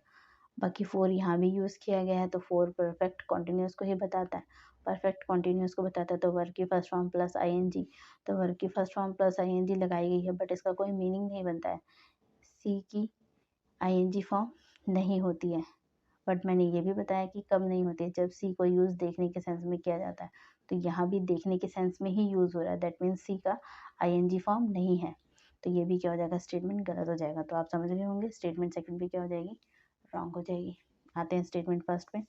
बाकी 4 यहाँ भी यूज़ किया गया है, तो 4 परफेक्ट कॉन्टिन्यूस को ही बताता है। परफेक्ट कॉन्टिन्यूस को बताता है तो वर्ब की फर्स्ट फॉर्म प्लस आईएनजी। तो वर्ब की फर्स्ट फॉर्म प्लस आईएनजी लगाई गई है, बट इसका कोई मीनिंग नहीं बनता है। सी की आईएनजी फॉर्म नहीं होती है, बट मैंने ये भी बताया कि कब नहीं होती है, जब सी को यूज़ देखने के सेंस में किया जाता है। तो यहाँ भी देखने के सेंस में ही यूज़ हो रहा है, दैट मीन्स सी का आईएनजी फॉर्म नहीं है। तो ये भी क्या हो जाएगा? स्टेटमेंट गलत हो जाएगा। तो आप समझ रहे होंगे स्टेटमेंट सेकंड भी क्या हो जाएगी? रॉन्ग हो जाएगी। आते हैं स्टेटमेंट फर्स्ट पे।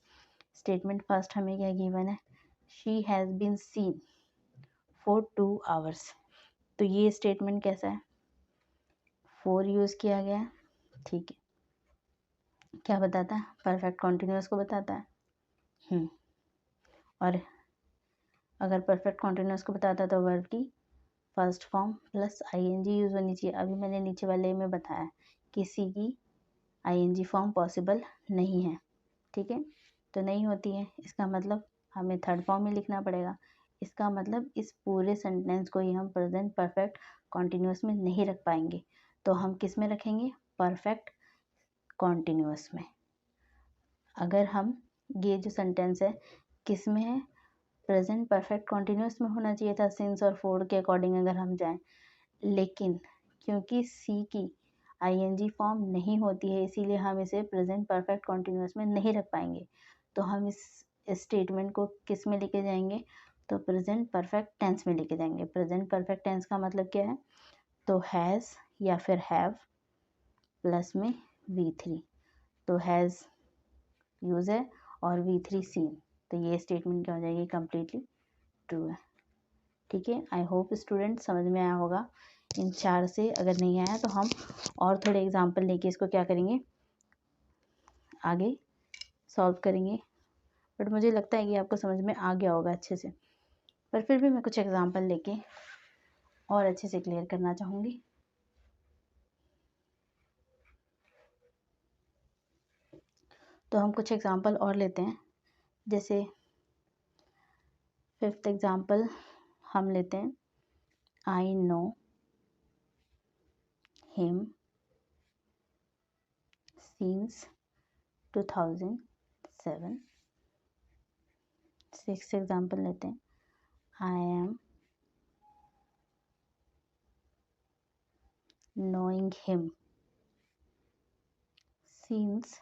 स्टेटमेंट फर्स्ट हमें क्या गिवन है? She has been seen for 2 hours. तो ये स्टेटमेंट कैसा है? 4 यूज़ किया गया है, ठीक है। क्या बताता है? परफेक्ट कॉन्टिन्यूअस को बताता है। और अगर परफेक्ट कॉन्टिन्यूअस को बताता है तो वर्ब की first form plus ING use होनी चाहिए। अभी मैंने नीचे वाले में बताया कि सी की आईएनजी फॉर्म पॉसिबल नहीं है, ठीक है। तो नहीं होती है, इसका मतलब हमें थर्ड फॉर्म में लिखना पड़ेगा। इसका मतलब इस पूरे सेंटेंस को ही हम प्रेजेंट परफेक्ट कॉन्टिन्यूअस में नहीं रख पाएंगे। तो हम किस में रखेंगे? परफेक्ट कॉन्टिन्यूअस में। अगर हम ये जो सेंटेंस है किस में है? प्रेजेंट परफेक्ट कॉन्टिन्यूअस में होना चाहिए था, सिंस और फोर के अकॉर्डिंग अगर हम जाएं। लेकिन क्योंकि सी की आईएनजी फॉर्म नहीं होती है, इसीलिए हम इसे प्रेजेंट परफेक्ट कॉन्टिन्यूअस में नहीं रख पाएंगे। तो हम इस स्टेटमेंट को किस में लेके जाएंगे? तो प्रेजेंट परफेक्ट टेंस में लेके जाएंगे। प्रेजेंट परफेक्ट टेंस का मतलब क्या है? तो हैज़ या फिर हैव प्लस में V3। तो हैज़ यूज़ है और V3 सीन। तो ये स्टेटमेंट क्या हो जाएगी? कम्प्लीटली ट्रू है, ठीक है। आई होप स्टूडेंट समझ में आया होगा इन 4 से। अगर नहीं आया तो हम और थोड़े एग्जाम्पल लेके इसको क्या करेंगे? आगे सॉल्व करेंगे। बट मुझे लगता है कि आपको समझ में आ गया होगा अच्छे से, पर फिर भी मैं कुछ एग्जाम्पल लेके और अच्छे से क्लियर करना चाहूँगी। तो हम कुछ एग्जाम्पल और लेते हैं। जैसे 5th एग्जाम्पल हम लेते हैं, I know him since 2007। 6th example लेते हैं, I am knowing him since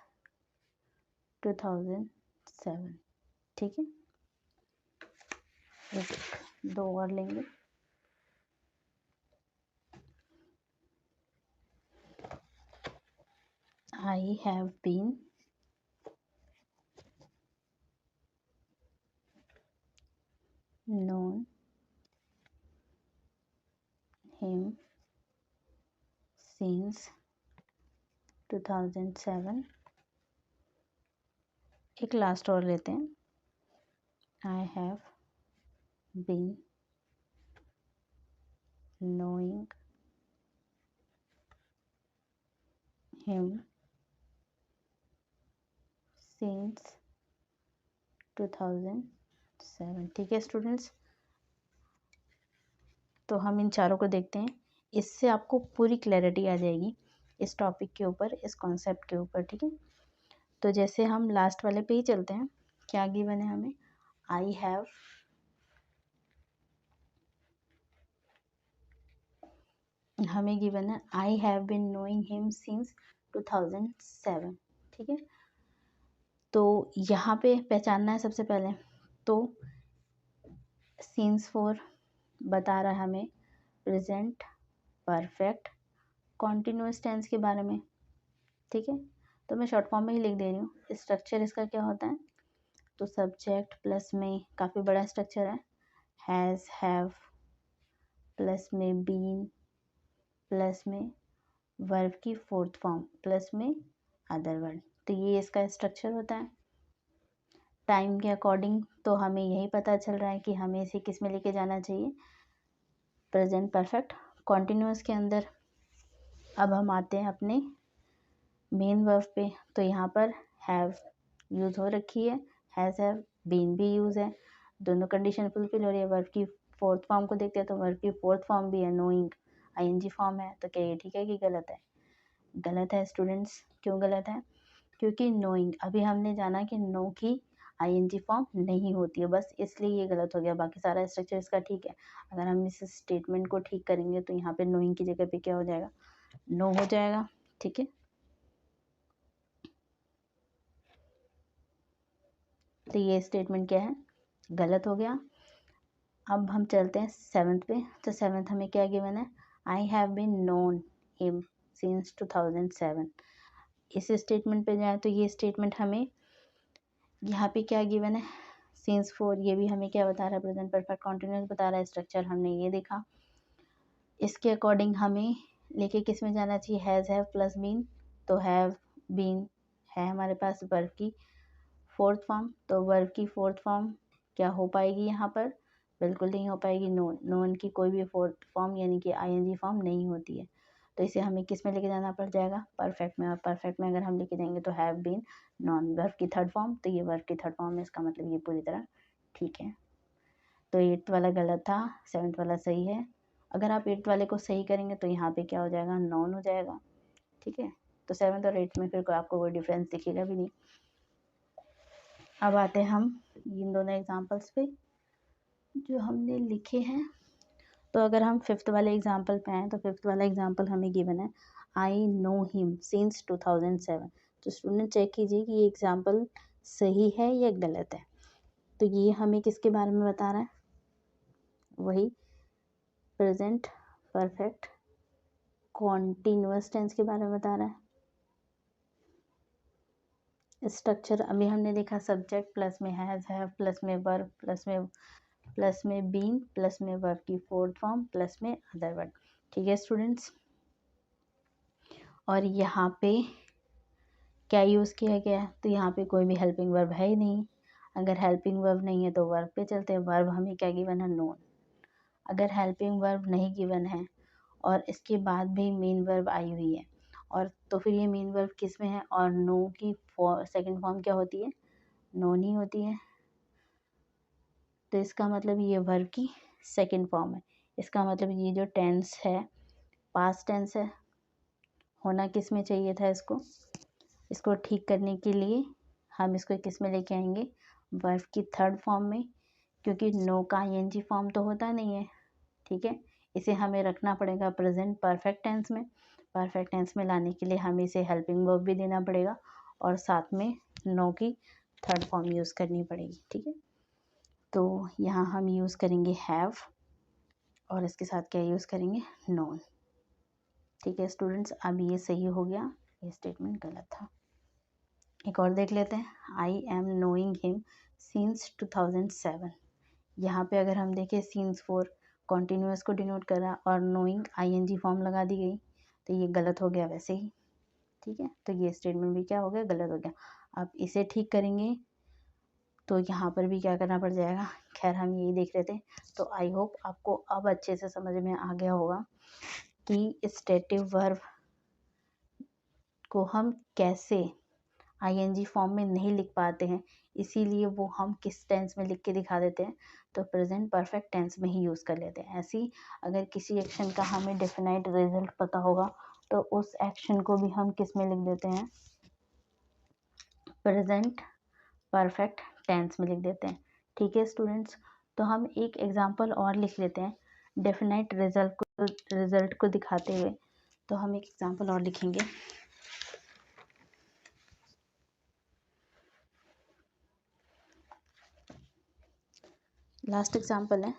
2007, ठीक है। एक दो और लेंगे। I have been known him since 2007। एक लास्ट और लेते हैं, I have been knowing him since 2007, ठीक है स्टूडेंट्स। तो हम इन चारों को देखते हैं, इससे आपको पूरी क्लैरिटी आ जाएगी इस टॉपिक के ऊपर, इस कॉन्सेप्ट के ऊपर, ठीक है। तो जैसे हम लास्ट वाले पे ही चलते हैं। क्या गिवन है हमें? आई हैव हमें गिवन है I have been knowing him since 2007, ठीक है। तो यहाँ पे पहचानना है सबसे पहले। तो सिंस 4 बता रहा है हमें प्रेजेंट परफेक्ट कॉन्टिन्यूस टेंस के बारे में। ठीक है, तो मैं शॉर्ट फॉर्म में ही लिख दे रही हूँ। स्ट्रक्चर इसका क्या होता है, तो सब्जेक्ट प्लस में, काफ़ी बड़ा स्ट्रक्चर है, हैज़ हैव प्लस में बीन प्लस में वर्ब की फोर्थ फॉर्म प्लस में अदर वर्ड। तो ये इसका स्ट्रक्चर होता है। टाइम के अकॉर्डिंग तो हमें यही पता चल रहा है कि हमें इसे किस में लेके जाना चाहिए, प्रेजेंट परफेक्ट कॉन्टिन्यूस के अंदर। अब हम आते हैं अपने मेन वर्ब पे। तो यहाँ पर हैव यूज़ हो रखी है, हैज़ हैव बीन भी यूज़ है, दोनों कंडीशन फुलफिल हो रही है। वर्ब की फोर्थ फॉर्म को देखते हैं तो वर्ब की फोर्थ फॉर्म भी है नोइंग, आईएनजी फॉर्म है। तो क्या ये ठीक है कि गलत है? गलत है स्टूडेंट्स। क्यों गलत है? क्योंकि नोइंग अभी हमने जाना कि नो की आईएनजी फॉर्म नहीं होती है, बस इसलिए ये गलत हो गया। बाकी सारा स्ट्रक्चर इसका ठीक है। अगर हम इस स्टेटमेंट को ठीक करेंगे तो यहाँ पे नोइंग की जगह पे क्या हो जाएगा, नो हो जाएगा। ठीक है, तो ये स्टेटमेंट क्या है, गलत हो गया। अब हम चलते हैं सेवन्थ पे। तो सेवन्थ हमें क्या गिवन है, I have been known him since 2007। इस स्टेटमेंट पे जाए तो ये स्टेटमेंट हमें यहाँ पे क्या गिवन है, सिंस 4, ये भी हमें क्या बता रहा है, प्रेजेंट परफेक्ट कॉन्टिन्यूस बता रहा है। स्ट्रक्चर हमने ये देखा। इसके अकॉर्डिंग हमें लेके किस में जाना चाहिए, हैज़ हैव प्लस बीन। तो हैव बीन है हमारे पास वर्ब की फोर्थ फॉर्म, तो वर्ब की फोर्थ फॉर्म क्या हो पाएगी यहाँ पर, बिल्कुल नहीं हो पाएगी। नोन, नोन की कोई भी फोर्थ फॉर्म यानी कि आईएनजी फॉर्म नहीं होती है। तो इसे हमें किस में लेके जाना पड़ जाएगा, परफेक्ट में। और परफेक्ट में अगर हम लेके जाएंगे तो हैव बीन नॉन वर्ब की थर्ड फॉर्म, तो ये वर्ब की थर्ड फॉर्म है, इसका मतलब ये पूरी तरह ठीक है। तो 8th वाला गलत था, 7th वाला सही है। अगर आप 8th वाले को सही करेंगे तो यहाँ पे क्या हो जाएगा, नॉन हो जाएगा। ठीक है, तो 7th और 8th में फिर आपको कोई डिफरेंस दिखेगा भी नहीं। अब आते हैं हम इन दोनों एग्जाम्पल्स पे जो हमने लिखे हैं। तो अगर हम 5th वाले एग्जाम्पल पे आए तो 5th वाला एग्जाम्पल हमें गिवन है, आई नो हिम सिंस 2007। तो स्टूडेंट चेक कीजिए कि ये एग्जाम्पल सही है या गलत है। तो ये हमें किसके बारे में बता रहा है, वही प्रेजेंट परफेक्ट कॉन्टिन्यूअस टेंस के बारे में बता रहा है। स्ट्रक्चर अभी हमने देखा, सब्जेक्ट प्लस में हैज़ हैव प्लस में वर्ब प्लस में बीन प्लस में वर्ब की फोर्थ फॉर्म प्लस में अदर वर्ड। ठीक है स्टूडेंट्स, और यहाँ पे क्या यूज़ किया गया है, तो यहाँ पे कोई भी हेल्पिंग वर्ब है ही नहीं। अगर हेल्पिंग वर्ब नहीं है तो वर्ब पे चलते हैं। वर्ब हमें क्या गिवन है, नोन। अगर हेल्पिंग वर्ब नहीं गिवन है और इसके बाद भी मेन वर्ब आई हुई है, और तो फिर ये मेन वर्ब किस में है, और नो की सेकंड फॉर्म क्या होती है, नोन ही होती है। तो इसका मतलब ये वर्ब की सेकंड फॉर्म है। इसका मतलब ये जो टेंस है पास्ट टेंस है, होना किस में चाहिए था, इसको ठीक करने के लिए हम इसको किस में लेके आएंगे, वर्ब की थर्ड फॉर्म में, क्योंकि नो का आईएनजी फॉर्म तो होता नहीं है। ठीक है, इसे हमें रखना पड़ेगा प्रेजेंट परफेक्ट टेंस में। परफेक्ट टेंस में लाने के लिए हमें इसे हेल्पिंग वर्ब भी देना पड़ेगा और साथ में नो की थर्ड फॉर्म यूज़ करनी पड़ेगी। ठीक है, तो यहाँ हम यूज़ करेंगे हैव और इसके साथ क्या यूज़ करेंगे, नोन। ठीक है स्टूडेंट्स, अब ये सही हो गया, ये स्टेटमेंट गलत था। एक और देख लेते हैं, I am knowing him since 2007। यहाँ पे अगर हम देखें सिंस 4 कॉन्टिन्यूस को डिनोट कर रहा और नोइंग आईएनजी फॉर्म लगा दी गई, तो ये गलत हो गया वैसे ही। ठीक है, तो ये स्टेटमेंट भी क्या हो गया, गलत हो गया। अब इसे ठीक करेंगे तो यहाँ पर भी क्या करना पड़ जाएगा, खैर हम यही देख रहे थे। तो आई होप आपको अब अच्छे से समझ में आ गया होगा कि स्टेटिव वर्ब को हम कैसे आईएनजी फॉर्म में नहीं लिख पाते हैं, इसीलिए वो हम किस टेंस में लिख के दिखा देते हैं, तो प्रेजेंट परफेक्ट टेंस में ही यूज़ कर लेते हैं। ऐसे ही अगर किसी एक्शन का हमें डेफिनाइट रिजल्ट पता होगा तो उस एक्शन को भी हम किस में लिख देते हैं, प्रेजेंट परफेक्ट टेंस में लिख देते हैं। ठीक है स्टूडेंट्स, तो हम एक एग्जांपल और लिख लेते हैं डेफिनाइट रिजल्ट को दिखाते हुए। तो हम एक एग्जांपल और लिखेंगे, लास्ट एग्जांपल है,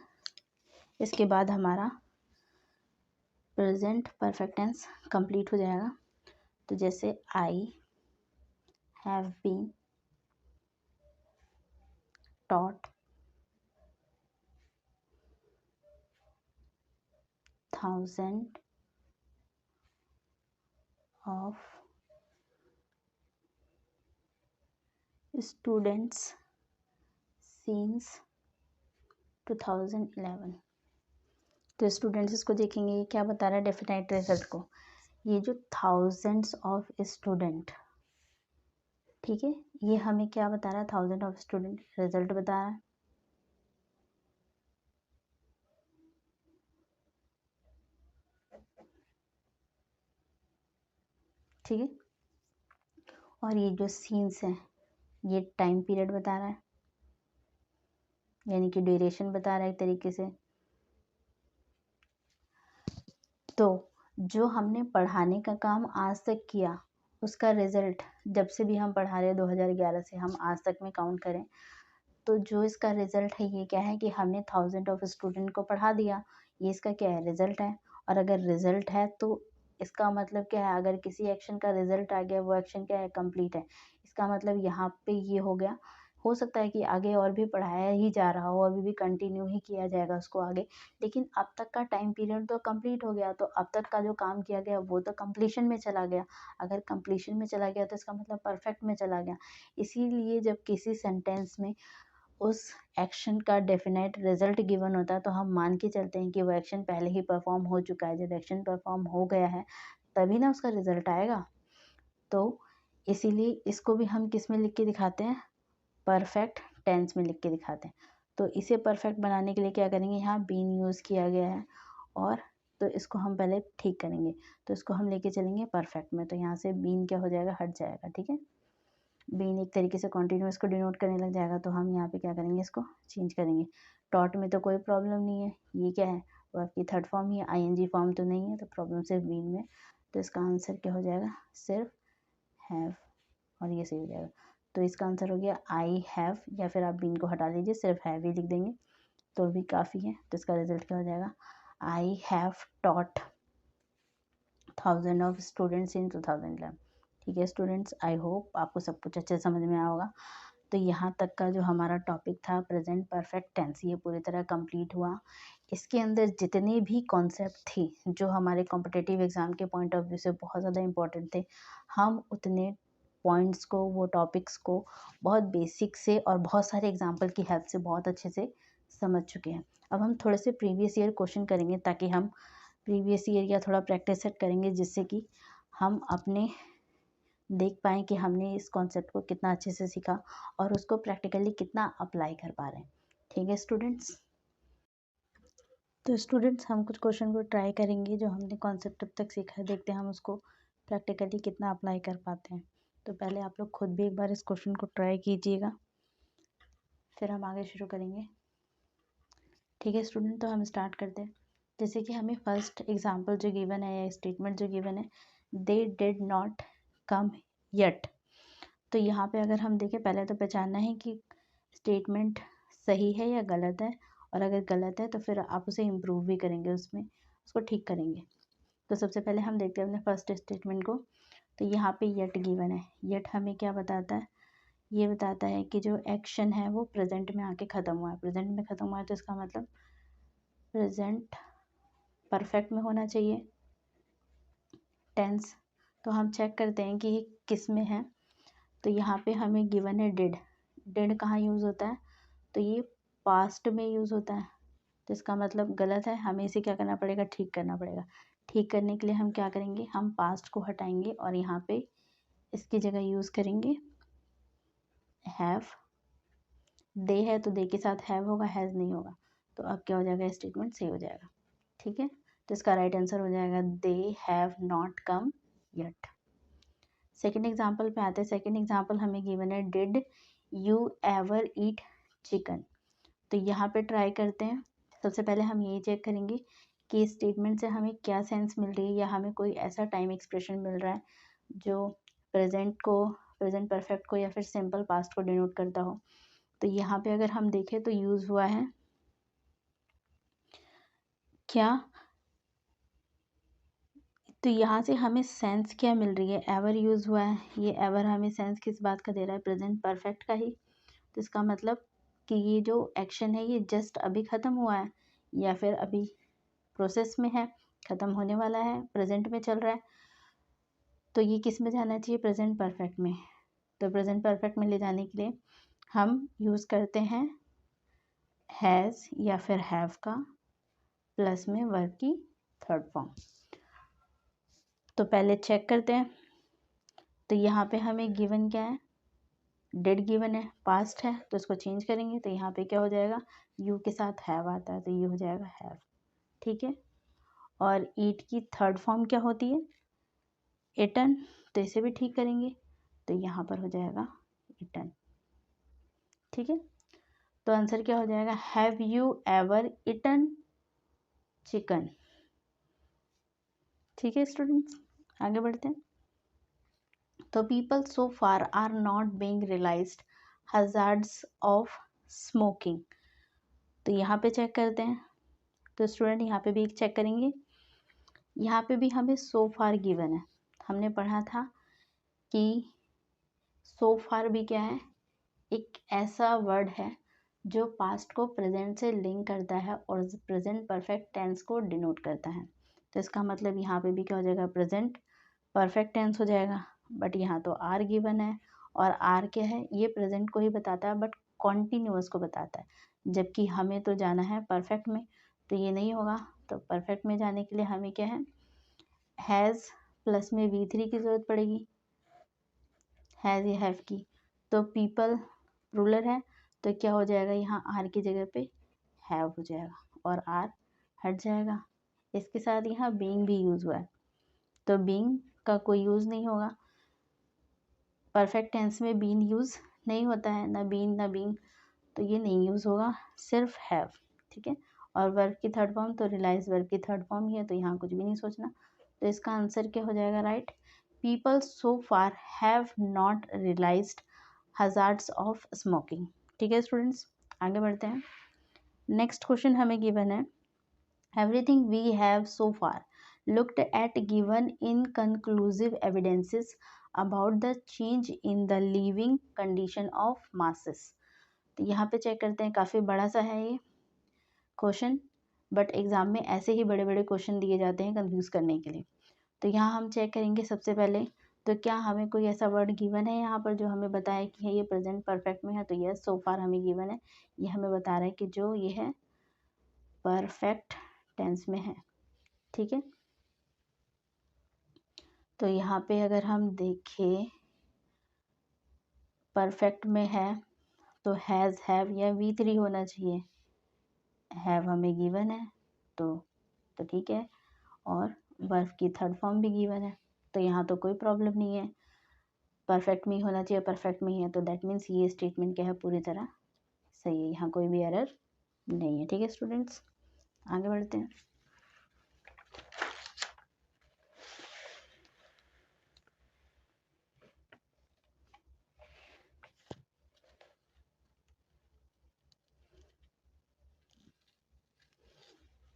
इसके बाद हमारा प्रेजेंट परफेक्ट टेंस कंप्लीट हो जाएगा। तो जैसे I have been taught 1000 of students since 2011। तो स्टूडेंट्स इसको देखेंगे, ये क्या बता रहा है डेफिनेट रिजल्ट को। ये जो थाउजेंड्स ऑफ स्टूडेंट, ठीक है, ये हमें क्या बता रहा है, थाउजेंड ऑफ स्टूडेंट रिजल्ट बता रहा है। ठीक है, और ये जो सीन्स हैं ये टाइम पीरियड बता रहा है, यानी कि ड्यूरेशन बता रहा है एक तरीके से। तो जो हमने पढ़ाने का काम आज तक किया उसका रिजल्ट, जब से भी हम पढ़ा रहे हैं 2011 से हम आज तक में काउंट करें, तो जो इसका रिजल्ट है ये क्या है कि हमने थाउजेंड ऑफ स्टूडेंट को पढ़ा दिया, ये इसका क्या है, रिजल्ट है। और अगर रिजल्ट है तो इसका मतलब क्या है, अगर किसी एक्शन का रिजल्ट आ गया वो एक्शन क्या है, कंप्लीट है। इसका मतलब यहाँ पे ये हो गया। हो सकता है कि आगे और भी पढ़ाया ही जा रहा हो, अभी भी कंटिन्यू ही किया जाएगा उसको आगे, लेकिन अब तक का टाइम पीरियड तो कंप्लीट हो गया, तो अब तक का जो काम किया गया वो तो कंप्लीशन में चला गया। अगर कंप्लीशन में चला गया तो इसका मतलब परफेक्ट में चला गया। इसीलिए जब किसी सेंटेंस में उस एक्शन का डेफिनेट रिजल्ट गिवन होता है तो हम मान के चलते हैं कि वो एक्शन पहले ही परफॉर्म हो चुका है। जब एक्शन परफॉर्म हो गया है तभी ना उसका रिजल्ट आएगा। तो इसीलिए इसको भी हम किस में लिख के दिखाते हैं, परफेक्ट टेंस में लिख के दिखाते हैं। तो इसे परफेक्ट बनाने के लिए क्या करेंगे, यहाँ बीन यूज़ किया गया है, और तो इसको हम पहले ठीक करेंगे। तो इसको हम लेके चलेंगे परफेक्ट में, तो यहाँ से बीन क्या हो जाएगा, हट जाएगा। ठीक है, बीन एक तरीके से कॉन्टिन्यूस को डिनोट करने लग जाएगा, तो हम यहाँ पे क्या करेंगे, इसको चेंज करेंगे। टॉट में तो कोई प्रॉब्लम नहीं है, ये क्या है, वर्ब की थर्ड फॉर्म ही है, आईएनजी फॉर्म तो नहीं है, तो प्रॉब्लम सिर्फ बीन में। तो इसका आंसर क्या हो जाएगा, सिर्फ हैव, और ये सही हो जाएगा। तो इसका आंसर हो गया आई हैव, या फिर आप बीन को हटा लीजिए, सिर्फ हैव ही लिख देंगे तो भी काफ़ी है। तो इसका रिजल्ट क्या हो जाएगा, I have taught 1000 of students in 2011। ठीक है स्टूडेंट्स, आई होप आपको सब कुछ अच्छे से समझ में आया होगा। तो यहाँ तक का जो हमारा टॉपिक था प्रेजेंट परफेक्ट टेंस, ये पूरी तरह कंप्लीट हुआ। इसके अंदर जितने भी कॉन्सेप्ट थे जो हमारे कॉम्पिटिटिव एग्ज़ाम के पॉइंट ऑफ व्यू से बहुत ज़्यादा इंपॉर्टेंट थे, हम उतने पॉइंट्स को, वो टॉपिक्स को बहुत बेसिक से और बहुत सारे एग्जाम्पल की हेल्प से बहुत अच्छे से समझ चुके हैं। अब हम थोड़े से प्रीवियस ईयर क्वेश्चन करेंगे, ताकि हम प्रीवियस ईयर या थोड़ा प्रैक्टिस सेट करेंगे, जिससे कि हम अपने देख पाएँ कि हमने इस कॉन्सेप्ट को कितना अच्छे से सीखा और उसको प्रैक्टिकली कितना अप्लाई कर पा रहे हैं। ठीक है स्टूडेंट्स, तो स्टूडेंट्स हम कुछ क्वेश्चन को ट्राई करेंगे जो हमने कॉन्सेप्ट अब तक सीखा है, देखते हैं हम उसको प्रैक्टिकली कितना अप्लाई कर पाते हैं। तो पहले आप लोग खुद भी एक बार इस क्वेश्चन को ट्राई कीजिएगा, फिर हम आगे शुरू करेंगे। ठीक है स्टूडेंट, तो हम स्टार्ट करते हैं। जैसे कि हमें फर्स्ट एग्जांपल जो गिवन है या स्टेटमेंट जो गिवन है, they did not come yet. तो यहाँ पे अगर हम देखें, पहले तो पहचानना है कि स्टेटमेंट सही है या गलत है, और अगर गलत है तो फिर आप उसे इम्प्रूव भी करेंगे, उसमें उसको ठीक करेंगे। तो सबसे पहले हम देखते हैं अपने फर्स्ट स्टेटमेंट को। तो यहाँ पे येट गिवन है, येट हमें क्या बताता है, ये बताता है कि जो एक्शन है वो प्रेजेंट में आके ख़त्म हुआ है। प्रेजेंट में ख़त्म हुआ है तो इसका मतलब प्रेजेंट परफेक्ट में होना चाहिए टेंस। तो हम चेक करते हैं कि ये किस में है। तो यहाँ पे हमें गिवन है डिड। डिड कहाँ यूज़ होता है, तो ये पास्ट में यूज़ होता है, तो इसका मतलब गलत है। हमें इसे क्या करना पड़ेगा, ठीक करना पड़ेगा। ठीक करने के लिए हम क्या करेंगे, हम पास्ट को हटाएंगे और यहाँ पे इसकी जगह यूज़ करेंगे हैव। दे है तो दे के साथ हैव होगा, हैज़ नहीं होगा। तो अब क्या हो जाएगा, स्टेटमेंट सही हो जाएगा। ठीक है, तो इसका राइट आंसर हो जाएगा they have not come yet. Second example पे आते हैं। सेकेंड एग्जाम्पल हमें गिवन है did you ever eat chicken. तो यहाँ पे ट्राई करते हैं। सबसे पहले हम यही चेक करेंगे कि स्टेटमेंट से हमें क्या सेंस मिल रही है, या हमें कोई ऐसा टाइम एक्सप्रेशन मिल रहा है जो प्रेजेंट को, प्रेजेंट परफेक्ट को या फिर सिंपल पास्ट को डिनोट करता हो। तो यहाँ पे अगर हम देखें तो यूज़ हुआ है क्या, तो यहाँ से हमें सेंस क्या मिल रही है, एवर यूज़ हुआ है, ये एवर हमें सेंस किस बात का दे रहा है, प्रेजेंट परफेक्ट का ही। तो इसका मतलब कि ये जो एक्शन है ये जस्ट अभी ख़त्म हुआ है या फिर अभी प्रोसेस में है, ख़त्म होने वाला है, प्रेजेंट में चल रहा है। तो ये किस में जाना चाहिए, प्रेजेंट परफेक्ट में। तो प्रेजेंट परफेक्ट में ले जाने के लिए हम यूज़ करते हैं हैज़ या फिर हैव का प्लस में वर्ब की थर्ड फॉर्म। तो पहले चेक करते हैं। तो यहाँ पे हमें गिवन क्या है, डिड गिवन है, पास्ट है, तो इसको चेंज करेंगे। तो यहाँ पे क्या हो जाएगा, यू के साथ हैव आता है तो ये हो जाएगा हैव, ठीक है। और ईट की थर्ड फॉर्म क्या होती है, इटन, तो इसे भी ठीक करेंगे। तो यहाँ पर हो जाएगा इटन, ठीक है। तो आंसर क्या हो जाएगा, have you ever eaten chicken. ठीक है स्टूडेंट्स, आगे बढ़ते हैं। तो people so far are not being realised hazards of smoking. तो यहाँ पे चेक करते हैं। तो स्टूडेंट यहाँ पे भी चेक करेंगे। यहाँ पे भी हमें सो फार गिवन है। हमने पढ़ा था कि सो फार भी क्या है, एक ऐसा वर्ड है जो पास्ट को प्रेजेंट से लिंक करता है और प्रेजेंट परफेक्ट टेंस को डिनोट करता है। तो इसका मतलब यहाँ पे भी क्या हो जाएगा, प्रेजेंट परफेक्ट टेंस हो जाएगा। बट यहाँ तो आर गिवन है और आर क्या है, ये प्रेजेंट को ही बताता है बट कॉन्टिन्यूअस को बताता है, जबकि हमें तो जाना है परफेक्ट में, तो ये नहीं होगा। तो परफेक्ट में जाने के लिए हमें क्या है, हैज़ प्लस में V3 की ज़रूरत पड़ेगी, हैज़ या हैव की। तो पीपल रूलर है तो क्या हो जाएगा, यहाँ आर की जगह पे हैव हो जाएगा और आर हट जाएगा। इसके साथ यहाँ बीइंग भी यूज़ हुआ है, तो बीइंग का कोई यूज़ नहीं होगा। परफेक्ट टेंस में बीन यूज़ नहीं होता है, ना बीन ना बीइंग, तो ये नहीं यूज़ होगा, सिर्फ हैव, ठीक है। और वर्ब की थर्ड फॉर्म तो रियलाइज वर्ब की थर्ड फॉर्म ही है, तो यहाँ कुछ भी नहीं सोचना। तो इसका आंसर क्या हो जाएगा, right. People so far have not realised hazards of smoking. ठीक है स्टूडेंट्स, आगे बढ़ते हैं। नेक्स्ट क्वेश्चन हमें गिवन है, everything we have so far looked at given inconclusive evidences about the change in the living condition of masses। तो यहाँ पे चेक करते हैं, काफ़ी बड़ा सा है ये क्वेश्चन, बट एग्जाम में ऐसे ही बड़े बड़े क्वेश्चन दिए जाते हैं कंफ्यूज करने के लिए। तो यहाँ हम चेक करेंगे सबसे पहले, तो क्या हमें कोई ऐसा वर्ड गिवन है यहाँ पर जो हमें बताया कि ये प्रेजेंट परफेक्ट में है। तो यस, सो फार हमें गिवन है, ये हमें बता रहा है कि जो ये है परफेक्ट टेंस में है, ठीक है। तो यहाँ पे अगर हम देखें परफेक्ट में है तो हैज़ हैव या V3 होना चाहिए, हैव हमें गिवन है तो ठीक है, और वर्ब की थर्ड फॉर्म भी गिवन है, तो यहाँ तो कोई प्रॉब्लम नहीं है, परफेक्ट में ही होना चाहिए, परफेक्ट में ही है, तो दैट मीन्स ये स्टेटमेंट क्या है, पूरी तरह सही है, यहाँ कोई भी एरर नहीं है। ठीक है स्टूडेंट्स, आगे बढ़ते हैं।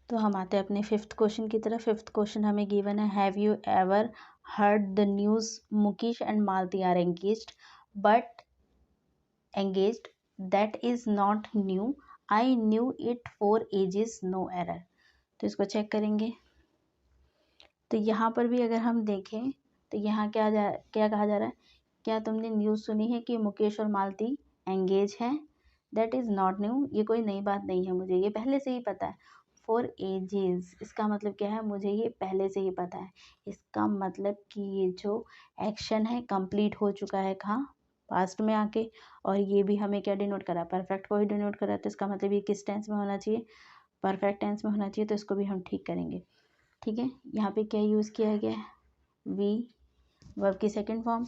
तो हम आते हैं अपने फिफ्थ क्वेश्चन की तरफ। फिफ्थ क्वेश्चन हमें गिवन है, have you ever heard the news Mukesh and Malti are engaged but engaged that is not new, I knew it for ages, no error. तो इसको चेक करेंगे। तो यहाँ पर भी अगर हम देखें तो यहाँ क्या कहा जा रहा है, क्या तुमने न्यूज़ सुनी है कि मुकेश और मालती एंगेज हैं, दैट इज़ नॉट न्यू, ये कोई नई बात नहीं है, मुझे ये पहले से ही पता है। फॉर एजेस, इसका मतलब क्या है, मुझे ये पहले से ही पता है। इसका मतलब कि ये जो एक्शन है कंप्लीट हो चुका है, कहाँ, पास्ट में आके, और ये भी हमें क्या डिनोट करा, परफेक्ट को ही डिनोट करा। तो इसका मतलब ये किस टेंस में होना चाहिए, परफेक्ट टेंस में होना चाहिए, तो इसको भी हम ठीक करेंगे। ठीक है, यहाँ पे क्या यूज़ किया गया है, वी, वर्ब की सेकंड फॉर्म।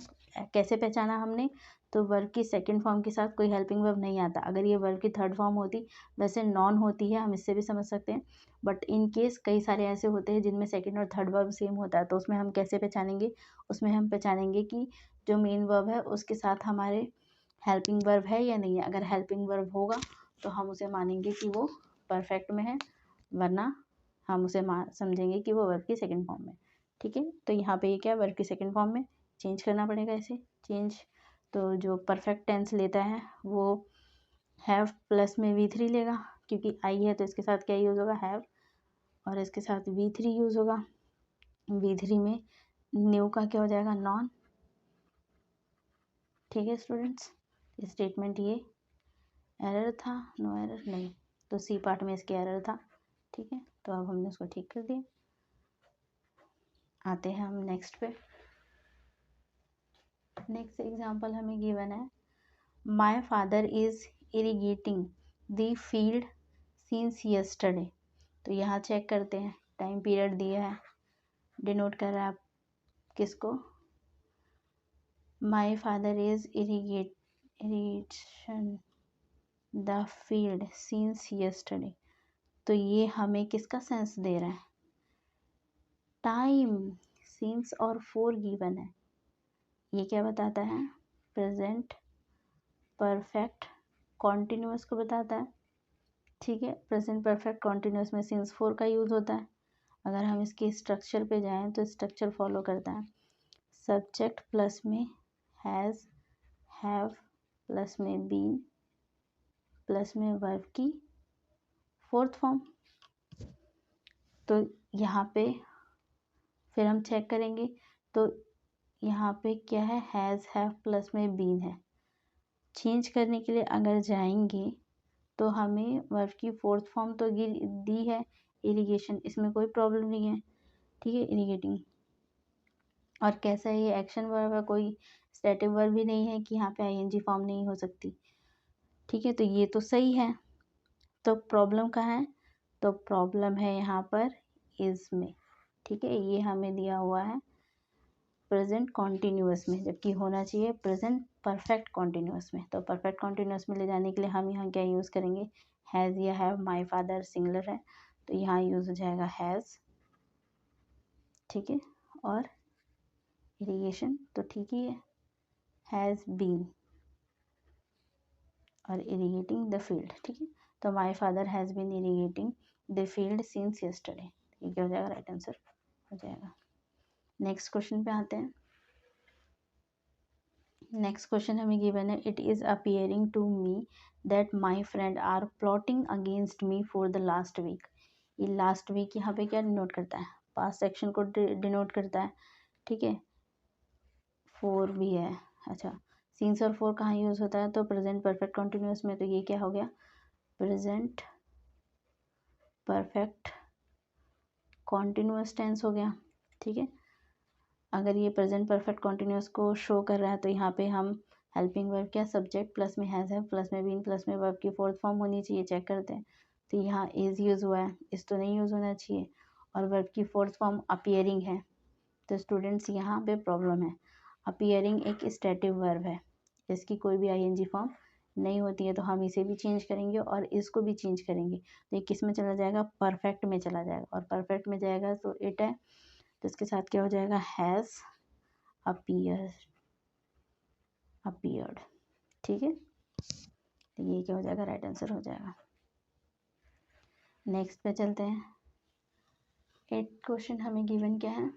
कैसे पहचाना हमने, तो वर्ब की सेकंड फॉर्म के साथ कोई हेल्पिंग वर्ब नहीं आता। अगर ये वर्ब की थर्ड फॉर्म होती, वैसे नॉन होती है, हम इससे भी समझ सकते हैं, बट इन केस कई सारे ऐसे होते हैं जिनमें सेकंड और थर्ड वर्ब सेम होता है, तो उसमें हम कैसे पहचानेंगे, उसमें हम पहचानेंगे कि जो मेन वर्ब है उसके साथ हमारे हेल्पिंग वर्ब है या नहीं है। अगर हेल्पिंग वर्ब होगा तो हम उसे मानेंगे कि वो परफेक्ट में है, वरना हम उसे समझेंगे कि वो वर्ब की सेकंड फॉर्म में। ठीक है। तो यहाँ पे ये क्या है, वर्ब की सेकंड फॉर्म में चेंज करना पड़ेगा इसे, चेंज। तो जो परफेक्ट टेंस लेता है वो हैव प्लस में V3 लेगा, क्योंकि आई है तो इसके साथ क्या यूज़ होगा, हैव, और इसके साथ V3 यूज़ होगा। V3 में न्यू का क्या हो जाएगा, नॉन। ठीक है स्टूडेंट्स, स्टेटमेंट ये एरर था, नो एरर नहीं, तो सी पार्ट में इसके एरर था। ठीक है, तो अब हमने उसको ठीक कर दिया। आते हैं हम नेक्स्ट पे। नेक्स्ट एग्जांपल हमें गिवन है, my father is irrigating the field since yesterday. तो यहाँ चेक करते हैं, टाइम पीरियड दिया है, डिनोट कर रहा है आप किसको, my father is irrigation the field since yesterday. तो ये हमें किसका सेंस दे रहा है, टाइम, सिंस और फोर गिवन है। ये क्या बताता है, प्रेजेंट परफेक्ट कॉन्टिन्यूअस को बताता है। ठीक है, प्रेजेंट परफेक्ट कॉन्टिन्यूअस में सिंस फोर का यूज़ होता है। अगर हम इसके स्ट्रक्चर पे जाएं तो स्ट्रक्चर फॉलो करता है, सब्जेक्ट प्लस में हैज़, हैव प्लस में बीन प्लस में वर्ब की फोर्थ फॉर्म। तो यहाँ पे फिर हम चेक करेंगे, तो यहाँ पे क्या है, हैज़ हैव प्लस में बीन है। चेंज करने के लिए अगर जाएंगे तो हमें वर्ब की फोर्थ फॉर्म तो दी है, इरिगेशन, इसमें कोई प्रॉब्लम नहीं है। ठीक है, इरिगेटिंग, और कैसा है ये, एक्शन वर्ब है, कोई स्टैटिक वर्ब भी नहीं है कि यहाँ पे आईएनजी फॉर्म नहीं हो सकती। ठीक है, तो ये तो सही है। तो प्रॉब्लम कहाँ है, तो प्रॉब्लम है यहाँ पर इज में। ठीक है, ये हमें दिया हुआ है प्रेजेंट कॉन्टिन्यूअस में, जबकि होना चाहिए प्रेजेंट परफेक्ट कॉन्टिन्यूअस में। तो परफेक्ट कॉन्टिन्यूअस में ले जाने के लिए हम यहाँ क्या यूज़ करेंगे, हैज़ या हैव, माय फादर सिंगुलर है तो यहाँ यूज़ हो जाएगा हैज़। ठीक है, और इरिगेशन तो ठीक ही है, हैज़ बीन और इरिगेटिंग द फील्ड। ठीक है, तो my father has been irrigating the field since yesterday. ये क्या हो जाएगा, राइट आंसर हो जाएगा। नेक्स्ट क्वेश्चन पे आते हैं। नेक्स्ट क्वेश्चन हमें गिवन है, it is appearing to me that my friend are plotting against me for the last week. ये लास्ट वीक यहाँ पे क्या डिनोट करता है, पास्ट सेक्शन को डिनोट करता है। ठीक है, फोर भी है, अच्छा, सिंस और फोर कहाँ यूज़ होता है, तो प्रेजेंट परफेक्ट कॉन्टिन्यूअस में। तो ये क्या हो गया, प्रेजेंट परफेक्ट कॉन्टिन्यूअस टेंस हो गया। ठीक है, अगर ये प्रेजेंट परफेक्ट कॉन्टिन्यूअस को शो कर रहा है तो यहाँ पे हम हेल्पिंग वर्ब क्या, सब्जेक्ट प्लस में हैज़ है प्लस में बीन प्लस में वर्ब की फोर्थ फॉर्म होनी चाहिए, चेक करते हैं। तो यहाँ इज़ यूज़ हुआ है, इस तो नहीं यूज़ होना चाहिए, और वर्ब की फोर्थ फॉर्म अपियरिंग है। तो स्टूडेंट्स यहाँ पे प्रॉब्लम है, अपियरिंग एक स्टैटिक वर्ब है, इसकी कोई भी आईएनजी फॉर्म नहीं होती है। तो हम इसे भी चेंज करेंगे और इसको भी चेंज करेंगे। तो ये किस में चला जाएगा, परफेक्ट में चला जाएगा, और परफेक्ट में जाएगा तो इट है, तो इसके साथ क्या हो जाएगा, हैज़ अपीयर्ड। ठीक है, तो ये क्या हो जाएगा, राइट आंसर हो जाएगा। नेक्स्ट पे चलते हैं। 8 क्वेश्चन हमें गिवन क्या है,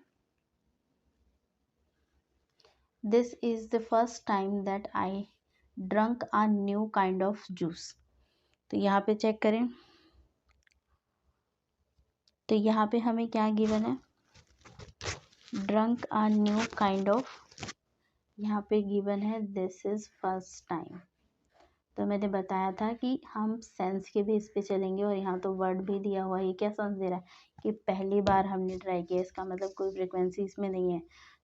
this is the first time that I drunk a new kind of juice. तो यहाँ पे चेक करें, तो यहाँ पे हमें क्या गिवन है, drunk a new kind of, यहाँ पे गिवन है दिस इज फर्स्ट टाइम। तो मैंने बताया था कि हम सेंस के बेस पे चलेंगे, और यहाँ तो वर्ड भी दिया हुआ है। ये क्या सेंस दे रहा है कि पहली बार हमने ट्राई किया, इसका मतलब कोई फ्रिक्वेंसी इसमें नहीं है,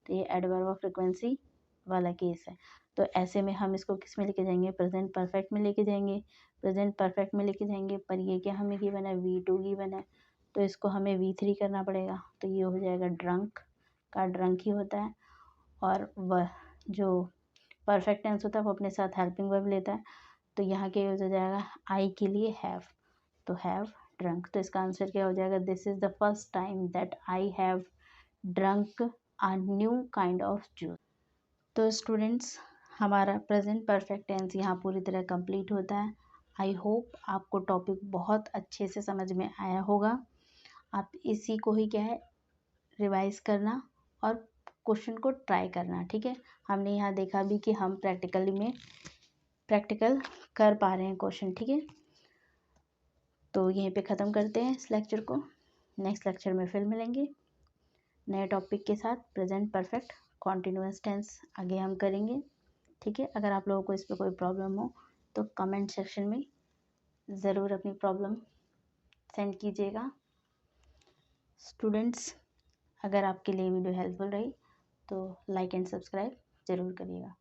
तो ये एडवर्ब ऑफ फ्रिक्वेंसी वाला केस है। तो ऐसे में हम इसको किस में लेके जाएंगे, प्रेजेंट परफेक्ट में लेके जाएंगे, प्रेजेंट परफेक्ट में लेके जाएंगे। पर ये क्या हमें गिवन है, V2 गिवन है, तो इसको हमें V3 करना पड़ेगा। तो ये हो जाएगा ड्रंक का ड्रंक ही होता है, और वह जो परफेक्ट टेंस होता है वो अपने साथ हेल्पिंग वर्ब लेता है। तो यहाँ क्या यूज हो जाएगा, आई के लिए हैव, तो हैव ड्रंक। तो इसका आंसर क्या हो जाएगा, this is the first time that I have drunk a new kind of juice. तो स्टूडेंट्स, हमारा प्रेजेंट परफेक्ट टेंस यहाँ पूरी तरह कंप्लीट होता है। आई होप आपको टॉपिक बहुत अच्छे से समझ में आया होगा। आप इसी को ही क्या है, रिवाइज करना और क्वेश्चन को ट्राई करना। ठीक है, हमने यहाँ देखा भी कि हम प्रैक्टिकल कर पा रहे हैं क्वेश्चन। ठीक है, तो यहीं पे ख़त्म करते हैं इस लेक्चर को। नेक्स्ट लेक्चर में फिर मिलेंगे नए टॉपिक के साथ। प्रेजेंट परफेक्ट कॉन्टिन्यूअस टेंस आगे हम करेंगे। ठीक है, अगर आप लोगों को इस पर कोई प्रॉब्लम हो तो कमेंट सेक्शन में ज़रूर अपनी प्रॉब्लम सेंड कीजिएगा। स्टूडेंट्स, अगर आपके लिए वीडियो हेल्पफुल रही तो लाइक एंड सब्सक्राइब ज़रूर करिएगा।